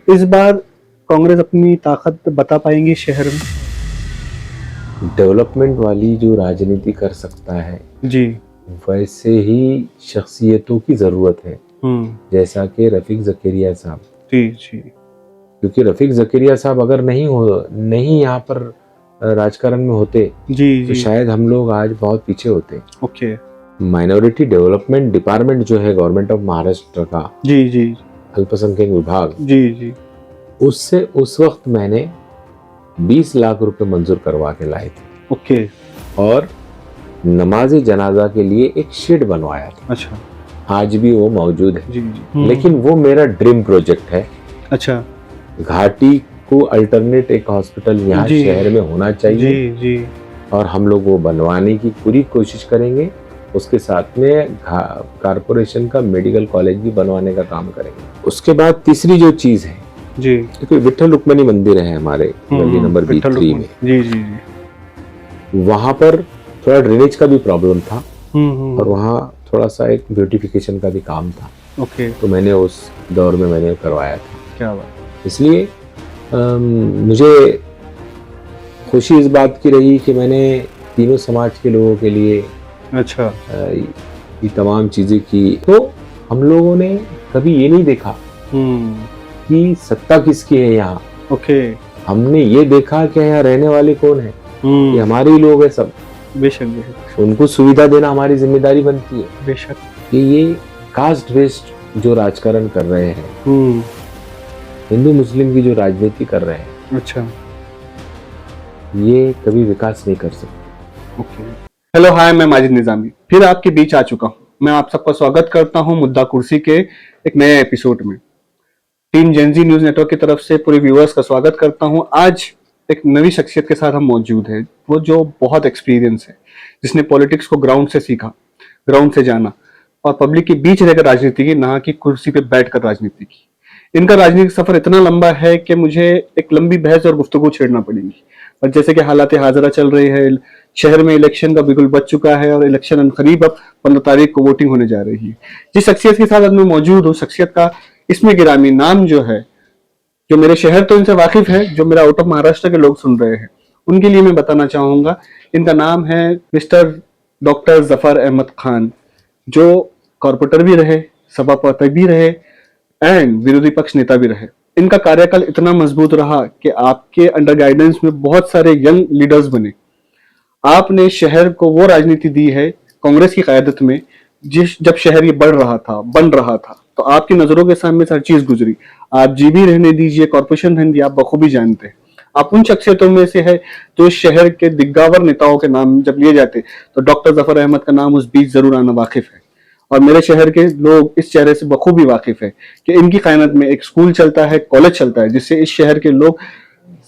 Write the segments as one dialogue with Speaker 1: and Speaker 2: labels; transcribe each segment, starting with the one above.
Speaker 1: इस बार कांग्रेस अपनी ताकत बता पाएंगी शहर में?
Speaker 2: डेवलपमेंट वाली जो राजनीति कर सकता है
Speaker 1: जी।
Speaker 2: वैसे ही शख्सियतों की ज़रूरत है, जैसा कि रफ़ीक ज़करिया साहब।
Speaker 1: जी जी
Speaker 2: क्योंकि रफ़ीक ज़करिया साहब अगर नहीं यहाँ पर राजकारण में होते
Speaker 1: जी
Speaker 2: तो
Speaker 1: जी।
Speaker 2: शायद हम लोग आज बहुत पीछे होते।
Speaker 1: ओके।
Speaker 2: माइनॉरिटी डेवलपमेंट डिपार्टमेंट जो है गवर्नमेंट ऑफ महाराष्ट्र का,
Speaker 1: जी जी
Speaker 2: अल्पसंख्यक विभाग,
Speaker 1: जी जी।
Speaker 2: उससे उस वक्त मैंने 20 लाख रुपए मंजूर करवा के लाए थे
Speaker 1: ओके।
Speaker 2: और नमाज़े जनाजा के लिए एक शेड बनवाया था।
Speaker 1: अच्छा।
Speaker 2: आज भी वो मौजूद है।
Speaker 1: जी जी।
Speaker 2: लेकिन वो मेरा ड्रीम प्रोजेक्ट है।
Speaker 1: अच्छा।
Speaker 2: घाटी को अल्टरनेट एक हॉस्पिटल यहाँ
Speaker 1: जी
Speaker 2: शहर में होना चाहिए
Speaker 1: जी जी।
Speaker 2: और हम लोग वो बनवाने की पूरी कोशिश करेंगे। उसके साथ में कारपोरेशन का मेडिकल कॉलेज भी बनवाने का काम करेंगे। उसके बाद तीसरी जो चीज़ है
Speaker 1: जी,
Speaker 2: क्योंकि विठल रुक्मिणी मंदिर है हमारे गली नंबर
Speaker 1: विठल
Speaker 2: 3 में,
Speaker 1: जी जी जी।
Speaker 2: वहाँ पर थोड़ा ड्रेनेज का भी प्रॉब्लम था और
Speaker 1: और
Speaker 2: वहाँ थोड़ा सा एक ब्यूटिफिकेशन का भी काम था।
Speaker 1: ओके।
Speaker 2: तो मैंने उस दौर में मैंने करवाया था।
Speaker 1: क्या बात।
Speaker 2: इसलिए मुझे खुशी इस बात की रही कि मैंने तीनों समाज के लोगों के लिए
Speaker 1: अच्छा।
Speaker 2: ये तमाम चीज़ें की। तो हम लोगों ने कभी ये नहीं देखा कि सत्ता किसकी है यहाँ।
Speaker 1: ओके।
Speaker 2: हमने ये देखा कि यहाँ रहने वाले कौन है, ये हमारे ही लोग हैं सब।
Speaker 1: बेशक बेशक।
Speaker 2: उनको सुविधा देना हमारी जिम्मेदारी बनती है।
Speaker 1: बेशक।
Speaker 2: कि ये कास्ट बेस्ड जो राजकारण कर रहे हैं, हिंदू मुस्लिम की जो राजनीति कर रहे हैं,
Speaker 1: अच्छा।
Speaker 2: ये कभी विकास नहीं कर सकते।
Speaker 1: ओके। हेलो हाय, मैं माजिद निजामी फिर आपके बीच आ चुका हूँ। मैं आप सबका स्वागत करता हूँ मुद्दा कुर्सी के एक नए एपिसोड में। टीम जेनजी न्यूज नेटवर्क की तरफ से पूरे व्यूअर्स का स्वागत करता हूँ। आज एक नई शख्सियत के साथ हम मौजूद हैं, वो जो बहुत एक्सपीरियंस है, जिसने पॉलिटिक्स को ग्राउंड से सीखा, ग्राउंड से जाना और पब्लिक के बीच रहकर राजनीति की, ना कि कुर्सी पे बैठकर राजनीति की। इनका राजनीतिक सफर इतना लंबा है कि मुझे एक लंबी बहस और गुफ्तगू छेड़ना पड़ेगी। और जैसे कि हालात हाजरा चल रही है, शहर में इलेक्शन का बिगुल बच चुका है और इलेक्शन करीब अब 15 तारीख को वोटिंग होने जा रही है। जिस शख्सियत के साथ आज मैं मौजूद हूँ, शख्सियत का इसमें गिरामी नाम जो है, जो मेरे शहर तो इनसे वाकिफ है, जो मेरा आउट ऑफ महाराष्ट्र के लोग सुन रहे हैं उनके लिए मैं बताना चाहूंगा। इनका नाम है मिस्टर डॉक्टर जफर अहमद खान, जो कॉर्पोरेटर भी रहे, सभापति भी रहे एंड विरोधी पक्ष नेता भी रहे। इनका कार्यकाल इतना मजबूत रहा कि आपके अंडर गाइडेंस में बहुत सारे यंग लीडर्स बने। आपने शहर को वो राजनीति दी है कांग्रेस की क़यादत में, जब शहर ये बढ़ रहा था, बन रहा था, तो आपकी नजरों के सामने हर चीज गुजरी। आप जीबी रहने दीजिए, कॉर्पोरेशन रहने दीजिए, आप बखूबी जानते हैं। आप उन शख्सियतों में से है जो इस शहर के दिग्गावर नेताओं के नाम जब लिए जाते तो डॉक्टर जफर अहमद का नाम उस बीच जरूर आना वाकिफ है। और मेरे शहर के लोग इस चेहरे से बखूबी वाकिफ है कि इनकी क़यादत में एक स्कूल चलता है, कॉलेज चलता है, जिससे इस शहर के लोग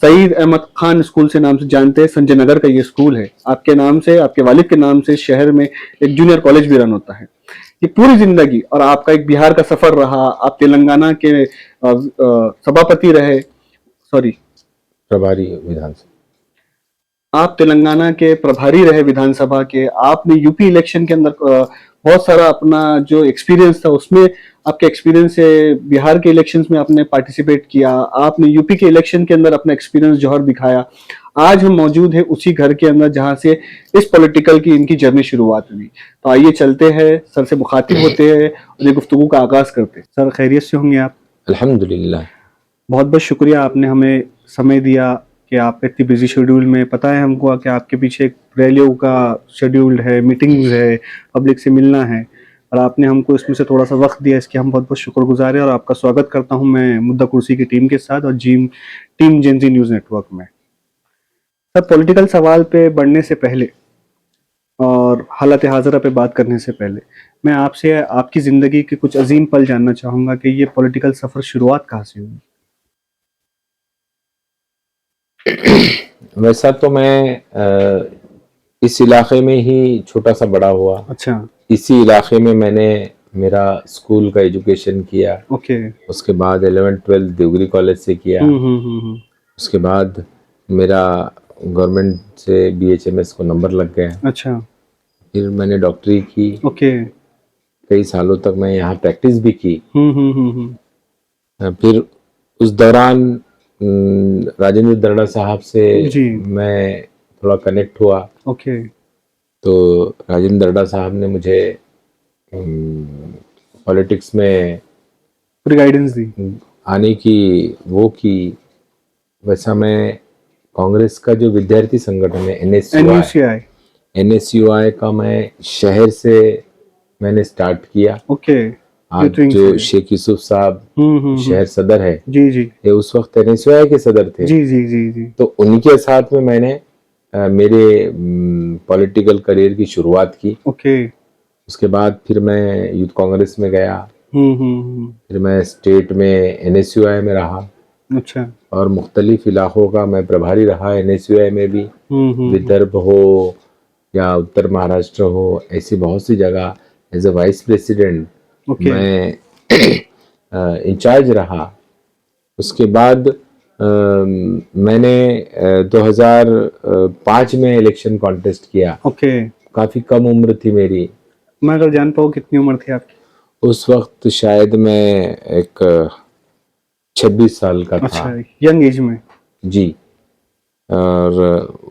Speaker 1: सईद अहमद खान स्कूल से नाम से जानते हैं। संजय नगर का ये स्कूल है। आपके नाम से, आपके वालिद के नाम से शहर में एक जूनियर कॉलेज भी रन होता है। ये पूरी जिंदगी, और आपका एक बिहार का सफर रहा, आप तेलंगाना के सभापति रहे, सॉरी
Speaker 2: प्रभारी विधानसभा,
Speaker 1: आप तेलंगाना के प्रभारी रहे विधानसभा के। आपने यूपी इलेक्शन के अंदर बहुत सारा अपना जो एक्सपीरियंस था, उसमें आपके एक्सपीरियंस से बिहार के इलेक्शंस में आपने पार्टिसिपेट किया। आपने यूपी के इलेक्शन के अंदर अपना एक्सपीरियंस जौहर दिखाया। आज हम मौजूद हैं उसी घर के अंदर जहां से इस पॉलिटिकल की इनकी जर्नी शुरुआत हुई। तो आइए चलते हैं, सर से मुखातिब होते हैं और ये गुफ्तगू का आगाज करते हैं। सर खैरियत से होंगे आप?
Speaker 2: अल्हम्दुलिल्लाह।
Speaker 1: बहुत बहुत शुक्रिया, आपने हमें समय दिया कि आप इतनी बिजी शेड्यूल में, पता है हमको कि आपके पीछे एक रैलियों का शेड्यूल है, मीटिंग्स है, पब्लिक से मिलना है, और आपने हमको इसमें से थोड़ा सा वक्त दिया, इसके हम बहुत बहुत शुक्रगुजार हैं। और आपका स्वागत करता हूं मैं मुद्दा कुर्सी की टीम के साथ और टीम जेनजी न्यूज़ नेटवर्क में। सर, पॉलिटिकल सवाल पे बढ़ने से पहले और हालत हाजरा पे बात करने से पहले मैं आपसे आपकी ज़िंदगी के कुछ अजीम पल जानना चाहूँगा कि ये पॉलिटिकल सफ़र शुरुआत कहाँ से हुई?
Speaker 2: वैसा तो मैं इस इलाके में ही छोटा सा बड़ा हुआ।
Speaker 1: अच्छा।
Speaker 2: इसी इलाके में मैंने मेरा स्कूल का एजुकेशन किया।
Speaker 1: ओके।
Speaker 2: उसके बाद 11th-12th देवगिरी कॉलेज से किया। उसके बाद मेरा गवर्नमेंट से BHMS को नंबर लग गया।
Speaker 1: अच्छा।
Speaker 2: फिर मैंने डॉक्टरी की।
Speaker 1: ओके।
Speaker 2: कई सालों तक मैं यहाँ प्रैक्टिस भी की। फिर उस दौरान राजेंद्र दर्रा साहब से
Speaker 1: जी।
Speaker 2: मैं थोड़ा कनेक्ट हुआ।
Speaker 1: ओके।
Speaker 2: तो राजेंद्र दर्रा साहब ने मुझे पॉलिटिक्स में
Speaker 1: पूरी गाइडेंस दी।
Speaker 2: आने की वो की। वैसा मैं कांग्रेस का जो विद्यार्थी संगठन है
Speaker 1: NUCI।
Speaker 2: एनएसयूआई का मैं शहर से मैंने स्टार्ट किया।
Speaker 1: ओके।
Speaker 2: आज
Speaker 1: यूथ
Speaker 2: जो
Speaker 1: से।
Speaker 2: शेख यूसुफ साहब
Speaker 1: हम्म।
Speaker 2: शहर सदर है,
Speaker 1: जी जी
Speaker 2: ये उस वक्त एनएसयूआई के सदर थे।
Speaker 1: जी जी जी जी।
Speaker 2: तो उनके साथ में मैंने मेरे पॉलिटिकल करियर की शुरुआत की।
Speaker 1: ओके।
Speaker 2: उसके बाद फिर मैं यूथ कांग्रेस में गया।
Speaker 1: हम्म।
Speaker 2: फिर मैं स्टेट में एनएसयूआई में रहा
Speaker 1: अच्छा।
Speaker 2: और मुख्तलिफ इलाकों का मैं प्रभारी रहा एनएसयूआई में भी।
Speaker 1: हम्म।
Speaker 2: विदर्भ हो या उत्तर महाराष्ट्र हो, ऐसी बहुत सी जगह as a vice president
Speaker 1: okay.
Speaker 2: मैं इंचार्ज रहा। उसके बाद मैंने 2005 में इलेक्शन कॉन्टेस्ट किया।
Speaker 1: ओके।
Speaker 2: काफ़ी कम उम्र थी मेरी।
Speaker 1: मैं अगर जान पाऊँ कितनी उम्र थी आपकी?
Speaker 2: उस वक्त शायद मैं एक 26 साल का था।
Speaker 1: अच्छा, यंग एज में।
Speaker 2: जी। और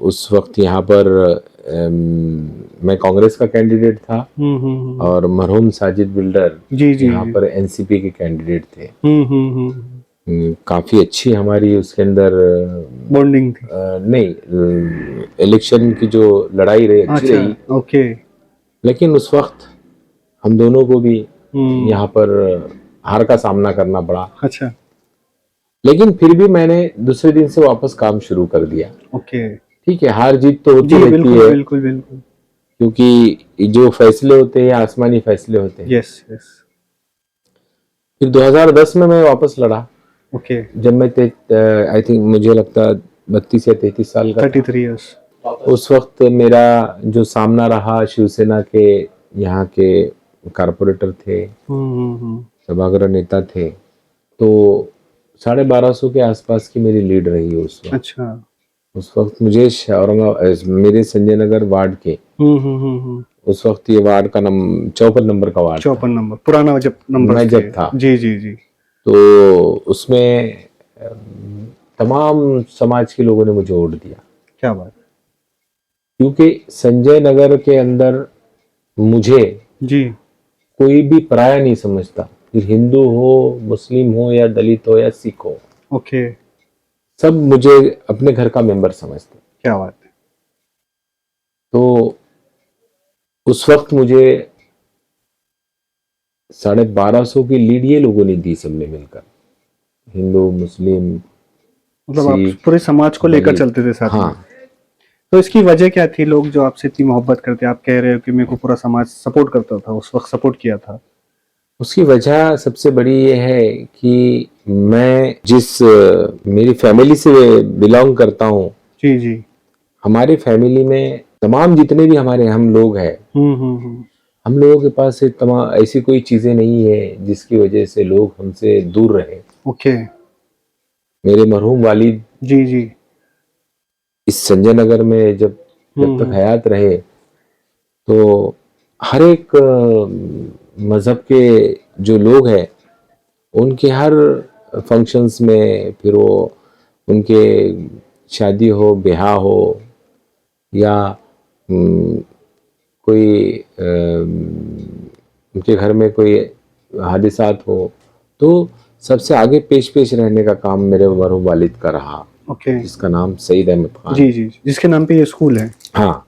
Speaker 2: उस वक्त यहाँ पर मैं कांग्रेस का कैंडिडेट था और मरहूम साजिद बिल्डर
Speaker 1: जी जी
Speaker 2: यहाँ
Speaker 1: जी।
Speaker 2: पर एनसीपी के कैंडिडेट थे।
Speaker 1: हम्म।
Speaker 2: काफ़ी अच्छी हमारी उसके अंदर
Speaker 1: बॉन्डिंग थी।
Speaker 2: नहीं, इलेक्शन की जो लड़ाई रही अच्छी
Speaker 1: अच्छा।
Speaker 2: रही।
Speaker 1: ओके।
Speaker 2: लेकिन उस वक्त हम दोनों को भी
Speaker 1: हम्म।
Speaker 2: यहाँ पर हार का सामना करना पड़ा।
Speaker 1: अच्छा।
Speaker 2: लेकिन फिर भी मैंने दूसरे दिन से वापस काम शुरू कर दिया।
Speaker 1: ओके।
Speaker 2: ठीक है, हार जीत तो होती
Speaker 1: जी
Speaker 2: रहती
Speaker 1: बिल्कुल
Speaker 2: है,
Speaker 1: बिल्कुल बिल्कुल।
Speaker 2: क्योंकि जो फैसले होते हैं आसमानी फैसले होते हैं।
Speaker 1: Yes yes.
Speaker 2: फिर 2010 में मैं वापस लड़ा।
Speaker 1: ओके।
Speaker 2: जब मैं आई थिंक मुझे लगता 32 या 33 साल का था।
Speaker 1: 33 इयर्स।
Speaker 2: उस वक्त मेरा जो सामना रहा शिवसेना के यहाँ के कारपोरेटर थे, सभागृह नेता थे। तो 1250 के आसपास की मेरी लीड रही है उस वक्त।
Speaker 1: अच्छा।
Speaker 2: उस वक्त मुझे औरंगाबाद मेरे संजय नगर वार्ड के उस वक्त ये वार्ड का 54 नंबर का वार्ड
Speaker 1: 54 नंबर पुराना जब नंबर
Speaker 2: मैं जब था।
Speaker 1: जी जी जी।
Speaker 2: तो उसमें तमाम समाज के लोगों ने मुझे वोट दिया।
Speaker 1: क्या बात।
Speaker 2: क्योंकि संजय नगर के अंदर मुझे
Speaker 1: जी।
Speaker 2: कोई भी पराया नहीं समझता, फिर हिंदू हो, मुस्लिम हो या दलित हो या सिख हो।
Speaker 1: ओके।
Speaker 2: सब मुझे अपने घर का मेंबर समझते।
Speaker 1: क्या बात है।
Speaker 2: तो उस वक्त मुझे 1250 की लीड ये लोगों ने दी, सबने मिलकर, हिंदू मुस्लिम
Speaker 1: मतलब आप
Speaker 2: सिख
Speaker 1: पूरे समाज को लेकर
Speaker 2: दलित।
Speaker 1: चलते थे साथ में।
Speaker 2: हाँ।
Speaker 1: तो इसकी वजह क्या थी? लोग जो आपसे इतनी मोहब्बत करते, आप कह रहे हो कि मेरे को पूरा समाज सपोर्ट करता था, उस वक्त सपोर्ट किया था।
Speaker 2: उसकी वजह सबसे बड़ी ये है कि मैं जिस मेरी फैमिली से बिलोंग करता हूँ,
Speaker 1: जी जी।
Speaker 2: हमारी फैमिली में तमाम जितने भी हम लोग हैं, हम लोगों के पास तमाम ऐसी कोई चीजें नहीं है जिसकी वजह से लोग हमसे दूर रहे।
Speaker 1: ओके।
Speaker 2: मेरे मरहूम वालिद
Speaker 1: जी जी।
Speaker 2: इस संजय नगर में जब तक हयात रहे, तो हर एक मजहब के जो लोग हैं उनके हर फंक्शंस में, फिर वो उनके शादी हो, ब्याह हो या कोई उनके घर में कोई हादिसात हो, तो सबसे आगे पेश रहने का काम मेरे मरहूम वालिद का रहा।
Speaker 1: ओके।
Speaker 2: जिसका नाम सईद अहमद खान।
Speaker 1: जी जी, जिसके नाम पे ये स्कूल है।
Speaker 2: हाँ।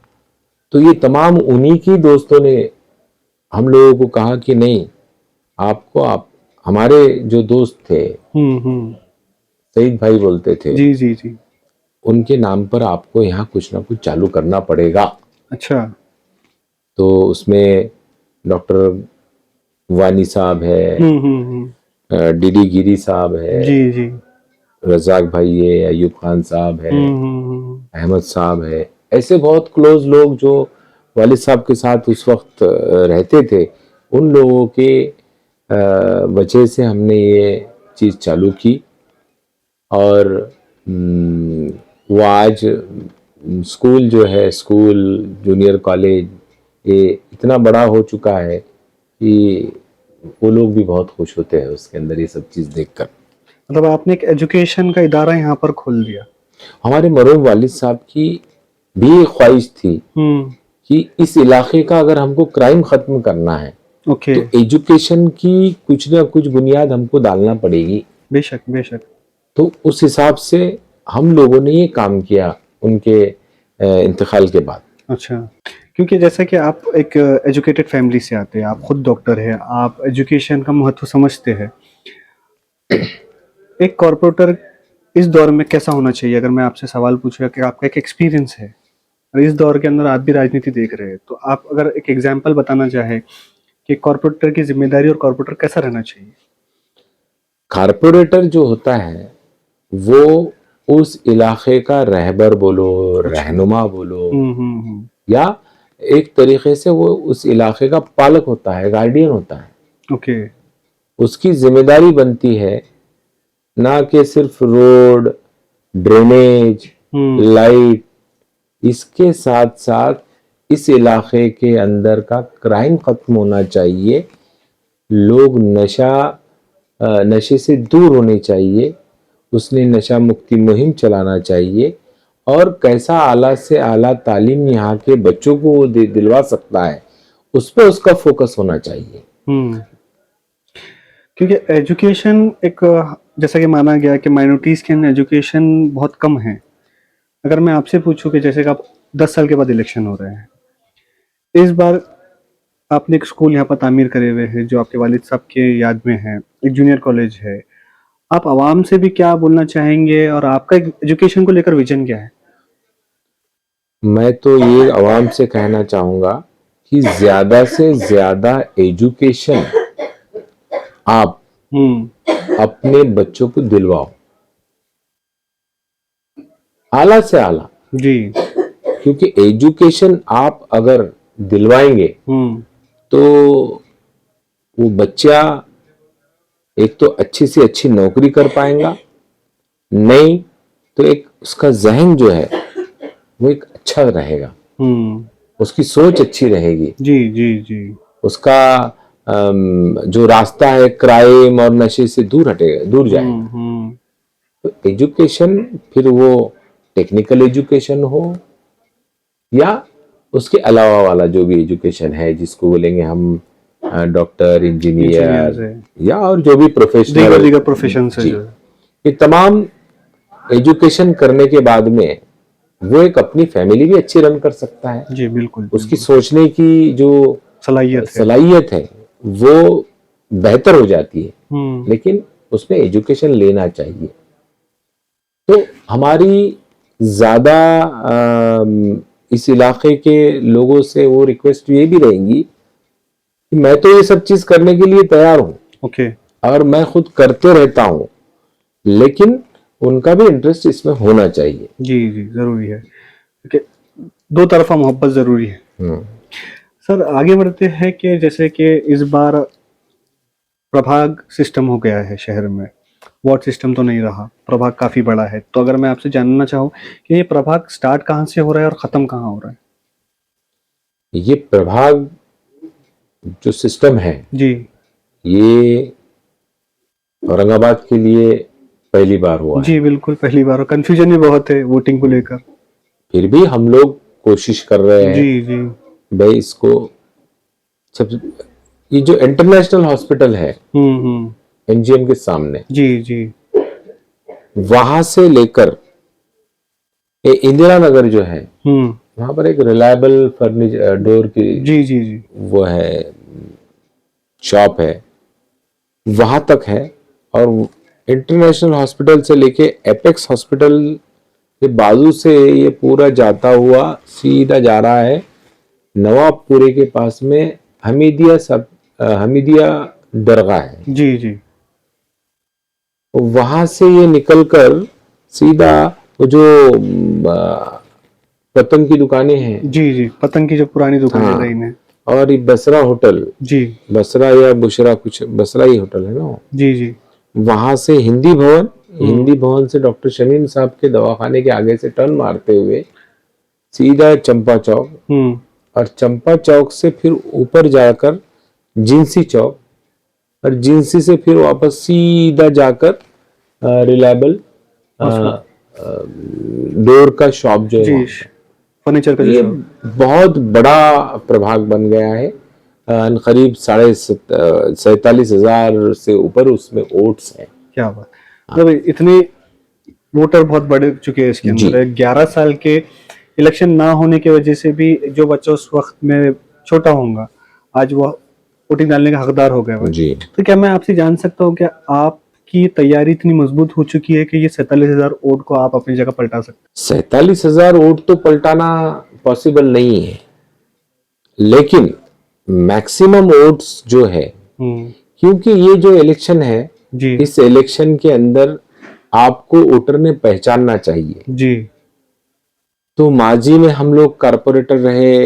Speaker 2: तो ये तमाम उन्हीं की दोस्तों ने हम लोगों को कहा कि नहीं, आपको हमारे जो दोस्त थे सईद भाई बोलते थे,
Speaker 1: जी जी जी,
Speaker 2: उनके नाम पर आपको यहाँ कुछ ना कुछ चालू करना पड़ेगा।
Speaker 1: अच्छा।
Speaker 2: तो उसमें डॉक्टर वानी साहब है, डीडी गिरी साहब है,
Speaker 1: जी जी,
Speaker 2: रजाक भाई है, अयूब खान साहब है, अहमद साहब है, ऐसे बहुत क्लोज लोग जो वालिद साहब के साथ उस वक्त रहते थे, उन लोगों के वजह से हमने ये चीज़ चालू की। और वो आज स्कूल जो है, स्कूल जूनियर कॉलेज, ये इतना बड़ा हो चुका है कि वो लोग भी बहुत खुश होते हैं उसके अंदर ये सब चीज़ देखकर।
Speaker 1: मतलब आपने एक एजुकेशन का इदारा यहाँ पर खोल दिया।
Speaker 2: हमारे मरहूम वालिद साहब की भी ख्वाहिश थी कि इस इलाके का अगर हमको क्राइम खत्म करना है
Speaker 1: ओके।
Speaker 2: तो एजुकेशन की कुछ ना कुछ बुनियाद हमको डालना पड़ेगी।
Speaker 1: बेशक बेशक।
Speaker 2: तो उस हिसाब से हम लोगों ने ये काम किया उनके इंतकाल के बाद।
Speaker 1: अच्छा, क्योंकि जैसा कि आप एक एजुकेटेड फैमिली से आते हैं, आप खुद डॉक्टर हैं, आप एजुकेशन का महत्व समझते हैं। एक कॉर्पोरेटर इस दौर में कैसा होना चाहिए? अगर मैं आपसे सवाल पूछूं कि आपका एक एक्सपीरियंस है और इस दौर के अंदर आप भी राजनीति देख रहे हैं, तो आप अगर एक एग्जाम्पल बताना चाहें कि कॉर्पोरेटर की जिम्मेदारी और कॉर्पोरेटर कैसा रहना चाहिए?
Speaker 2: कारपोरेटर जो होता है वो उस इलाके का रहबर बोलो, रहनुमा बोलो, या एक तरीके से वो उस इलाके का पालक होता है, गार्डियन होता है।
Speaker 1: ओके।
Speaker 2: उसकी जिम्मेदारी बनती है ना कि सिर्फ रोड, ड्रेनेज, लाइट, इसके साथ साथ इस इलाके के अंदर का क्राइम खत्म होना चाहिए, लोग नशे से दूर होने चाहिए, उसने नशा मुक्ति मुहिम चलाना चाहिए, और कैसा आला से आला तालीम यहाँ के बच्चों को वो दिलवा सकता है, उस पर उसका फोकस होना चाहिए।
Speaker 1: क्योंकि एजुकेशन एक, जैसा कि माना गया कि माइनॉरिटीज के अंदर एजुकेशन बहुत कम है। अगर मैं आपसे पूछूं कि जैसे कि आप 10 साल के बाद इलेक्शन हो रहे हैं, इस बार आपने एक स्कूल यहाँ पर तामीर करे हुए हैं जो आपके वालिद साहब के याद में है, एक जूनियर कॉलेज है, आप आवाम से भी क्या बोलना चाहेंगे और आपका एजुकेशन को लेकर विजन क्या है?
Speaker 2: मैं तो ये आवाम से कहना चाहूंगा कि ज्यादा से ज्यादा एजुकेशन आप अपने बच्चों को दिलवाओ, आला से आला
Speaker 1: जी।
Speaker 2: क्योंकि एजुकेशन आप अगर दिलवाएंगे तो वो बच्चा एक तो अच्छी से अच्छी नौकरी कर पाएगा, नहीं तो एक उसका जहन जो है वो एक अच्छा रहेगा, उसकी सोच अच्छी रहेगी।
Speaker 1: जी जी जी।
Speaker 2: उसका जो रास्ता है क्राइम और नशे से दूर हटेगा, दूर जाएगा। तो एजुकेशन, फिर वो टेक्निकल एजुकेशन हो या उसके अलावा वाला जो भी एजुकेशन है, जिसको बोलेंगे हम डॉक्टर, इंजीनियर या और जो भी प्रोफेशनल
Speaker 1: दीगर प्रोफेशन है,
Speaker 2: ये तमाम एजुकेशन करने के बाद में वो एक अपनी फैमिली भी अच्छी रन कर सकता है।
Speaker 1: जी बिल्कुल।
Speaker 2: उसकी सोचने की जो सलाहियत है वो बेहतर हो जाती है, लेकिन उसमें एजुकेशन लेना चाहिए। तो हमारी ज्यादा इस इलाके के लोगों से वो रिक्वेस्ट ये भी रहेंगी कि मैं तो ये सब चीज करने के लिए तैयार हूं,
Speaker 1: ओके,
Speaker 2: और मैं खुद करते रहता हूं, लेकिन उनका भी इंटरेस्ट इसमें होना चाहिए।
Speaker 1: जी जी, जरूरी है, दो तरफा मोहब्बत जरूरी है। सर आगे बढ़ते हैं कि जैसे कि इस बार प्रभाग सिस्टम हो गया है शहर में, वार्ड सिस्टम तो नहीं रहा, प्रभाग काफी बड़ा है। तो अगर मैं आपसे जानना चाहूँ कि ये प्रभाग स्टार्ट कहाँ से हो रहा है और खत्म कहाँ हो रहा है?
Speaker 2: ये प्रभाग जो सिस्टम है
Speaker 1: जी,
Speaker 2: ये औरंगाबाद के लिए पहली बार हुआ
Speaker 1: जी
Speaker 2: है।
Speaker 1: बिल्कुल पहली बार, और कंफ्यूजन भी बहुत है वोटिंग को लेकर।
Speaker 2: फिर भी हम लोग कोशिश कर रहे हैं
Speaker 1: जी जी
Speaker 2: भाई इसको सब। ये जो इंटरनेशनल हॉस्पिटल है एमजीएम के सामने,
Speaker 1: जी जी,
Speaker 2: वहां से लेकर इंदिरा नगर जो है वहां पर एक रिलायबल फर्नीचर डोर की
Speaker 1: जी जी जी
Speaker 2: वो है, शॉप है, वहां तक है। और इंटरनेशनल हॉस्पिटल से लेके एपेक्स हॉस्पिटल के बाजू से ये पूरा जाता हुआ सीधा जा रहा है नवाबपुरे के पास में हमीदिया दरगाह है।
Speaker 1: जी जी,
Speaker 2: वहां से ये निकलकर सीधा वो जो पतंग की दुकानें हैं,
Speaker 1: जी जी, पतंग की जो पुरानी दुकानें रही हैं,
Speaker 2: और ये बसरा होटल,
Speaker 1: जी
Speaker 2: बसरा या बुशरा, कुछ बसरा ही होटल है ना,
Speaker 1: जी जी,
Speaker 2: वहां से हिंदी भवन से डॉक्टर शमीम साहब के दवाखाने के आगे से टर्न मारते हुए सीधा चंपा चौक, और चंपा चौक से फिर ऊपर जाकर जिंसी चौक, और जिंसी से फिर वापस सीधा जाकर रिलायबल डोर का शॉप जो है
Speaker 1: जी,
Speaker 2: वहाँ।
Speaker 1: फर्नीचर का
Speaker 2: ये
Speaker 1: जो shop।
Speaker 2: बहुत बड़ा प्रभाग बन गया है। करीब 47,500 से ऊपर उसमें ओट्स हैं।
Speaker 1: क्या बात, मतलब इतने वोटर बहुत बढ़ चुके हैं इसके
Speaker 2: जी
Speaker 1: अंदर। 11 साल के इलेक्शन ना होने की वजह से भी जो बच्चा उस वक्त में छोटा होगा, आज वो वोटिंग डालने का हकदार हो गया है।
Speaker 2: जी।
Speaker 1: तो क्या मैं आपसे जान सकता हूँ, क्या आपकी तैयारी इतनी मजबूत हो चुकी है कि ये 47,000 वोट को आप अपनी जगह पलटा सकते
Speaker 2: 47,000 वोट तो पलटाना पॉसिबल नहीं है, लेकिन मैक्सिमम वोट्स जो है,
Speaker 1: हैं?
Speaker 2: क्योंकि ये जो इलेक्शन है,
Speaker 1: जी
Speaker 2: इस इलेक्शन के अंदर आपको वोटर ने पहचानना चाहिए।
Speaker 1: जी
Speaker 2: तो माजी में हम लोग कारपोरेटर रहे,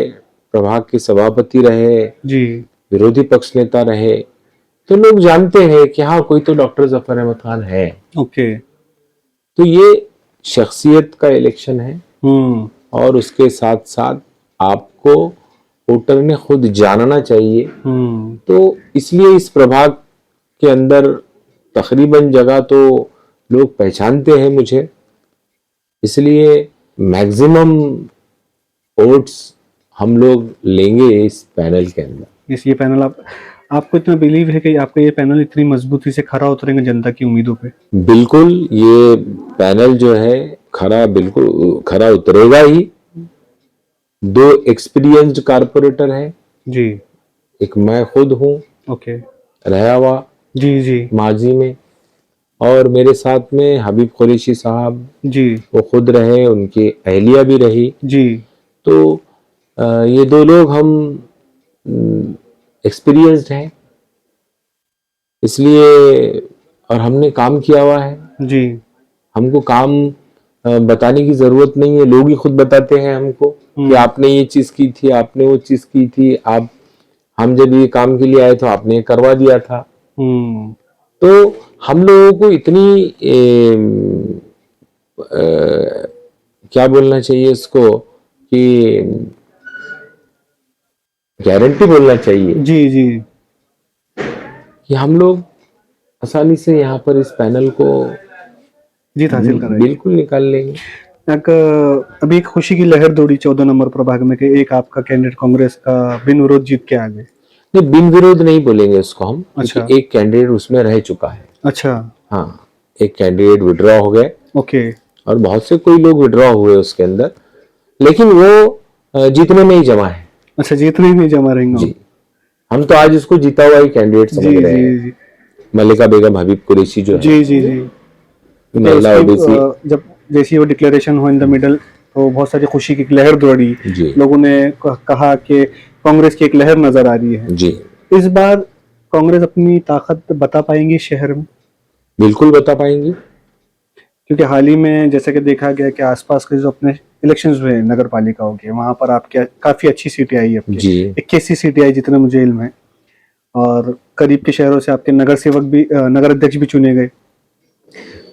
Speaker 2: प्रभाग के सभापति रहे,
Speaker 1: जी।
Speaker 2: विरोधी पक्ष नेता रहे, तो लोग जानते हैं कि हाँ कोई तो डॉक्टर जफर अहमद खान है।
Speaker 1: ओके।
Speaker 2: तो ये शख्सियत का इलेक्शन है,
Speaker 1: हम्म
Speaker 2: और उसके साथ साथ आपको वोटर ने खुद जानना चाहिए। तो इसलिए इस प्रभाग के अंदर तकरीबन जगह तो लोग पहचानते हैं मुझे, इसलिए मैक्सिमम वोट्स हम लोग लेंगे इस पैनल के अंदर।
Speaker 1: इस ये पैनल आपको इतना बिलीव है कि आपका ये पैनल इतनी मजबूती से खरा उतरेंगे जनता की उम्मीदों पे?
Speaker 2: बिल्कुल, ये पैनल जो है बिल्कुल खरा उतरेगा ही। 2 एक्सपीरियंस्ड कारपोरेटर हैं,
Speaker 1: जी।
Speaker 2: एक मैं खुद हूँ
Speaker 1: ओके।
Speaker 2: रहा हुआ
Speaker 1: जी जी
Speaker 2: माजी में, और मेरे साथ में हबीब कुरैशी साहब,
Speaker 1: जी
Speaker 2: वो खुद रहे, उनकी अहलिया भी रही।
Speaker 1: जी।
Speaker 2: तो ये 2 लोग हम एक्सपीरियंस्ड हैं, इसलिए, और हमने काम किया हुआ है।
Speaker 1: जी
Speaker 2: हमको काम बताने की जरूरत नहीं है, लोग ही खुद बताते हैं हमको कि आपने ये चीज की थी, आपने वो चीज की थी, आप हम जब ये काम के लिए आए तो आपने करवा दिया था। तो हम लोगों को इतनी क्या बोलना चाहिए इसको, कि गारंटी बोलना चाहिए
Speaker 1: जी जी
Speaker 2: कि हम लोग आसानी से यहाँ पर इस पैनल को
Speaker 1: जीत हासिल करेंगे।
Speaker 2: बिल्कुल निकाल लेंगे।
Speaker 1: अभी एक खुशी की लहर दौड़ी 14 नंबर प्रभाग में कि एक आपका कैंडिडेट कांग्रेस का बिन विरोध जीत के आ गए।
Speaker 2: नहीं, बिन विरोध नहीं बोलेंगे उसको हम,
Speaker 1: अच्छा।
Speaker 2: क्योंकि एक कैंडिडेट उसमें रह चुका है।
Speaker 1: अच्छा।
Speaker 2: हाँ, एक कैंडिडेट विड्रॉ हो गए।
Speaker 1: ओके।
Speaker 2: और बहुत से कोई लोग विड्रॉ हुए उसके अंदर, लेकिन वो जीतने में ही जमा है।
Speaker 1: अच्छा, जीतने में जमा रहेंगे।
Speaker 2: जी, हम तो आज इसको जीता हुआ ही कैंडिडेट समझ
Speaker 1: जी
Speaker 2: रहे
Speaker 1: जी
Speaker 2: हैं।
Speaker 1: जी
Speaker 2: मल्लिका बेगम हबीब कुरैशी जो है,
Speaker 1: जी जी जी।
Speaker 2: महिला
Speaker 1: तो
Speaker 2: ओबीसी,
Speaker 1: जब जैसे वो डिक्लेरेशन हुआ इन द मिडल, तो बहुत सारी खुशी की लहर दौड़ी।
Speaker 2: जी
Speaker 1: लोगों ने कहा कि कांग्रेस की एक लहर नजर आ रही है।
Speaker 2: जी,
Speaker 1: इस बार कांग्रेस अपनी ताकत बता पाएंगी शहर में?
Speaker 2: बिल्कुल बता पाएंगे।
Speaker 1: क्योंकि हाल ही में जैसे कि देखा गया कि आसपास के जो अपने इलेक्शंस हुए नगर पालिकाओं के, वहां पर आपके काफी अच्छी सीटें आई आपके।
Speaker 2: जी
Speaker 1: 81 सीटें आई जितना मुझे इल्म है, और करीब के शहरों से आपके नगर सेवक भी, नगर अध्यक्ष भी चुने गए।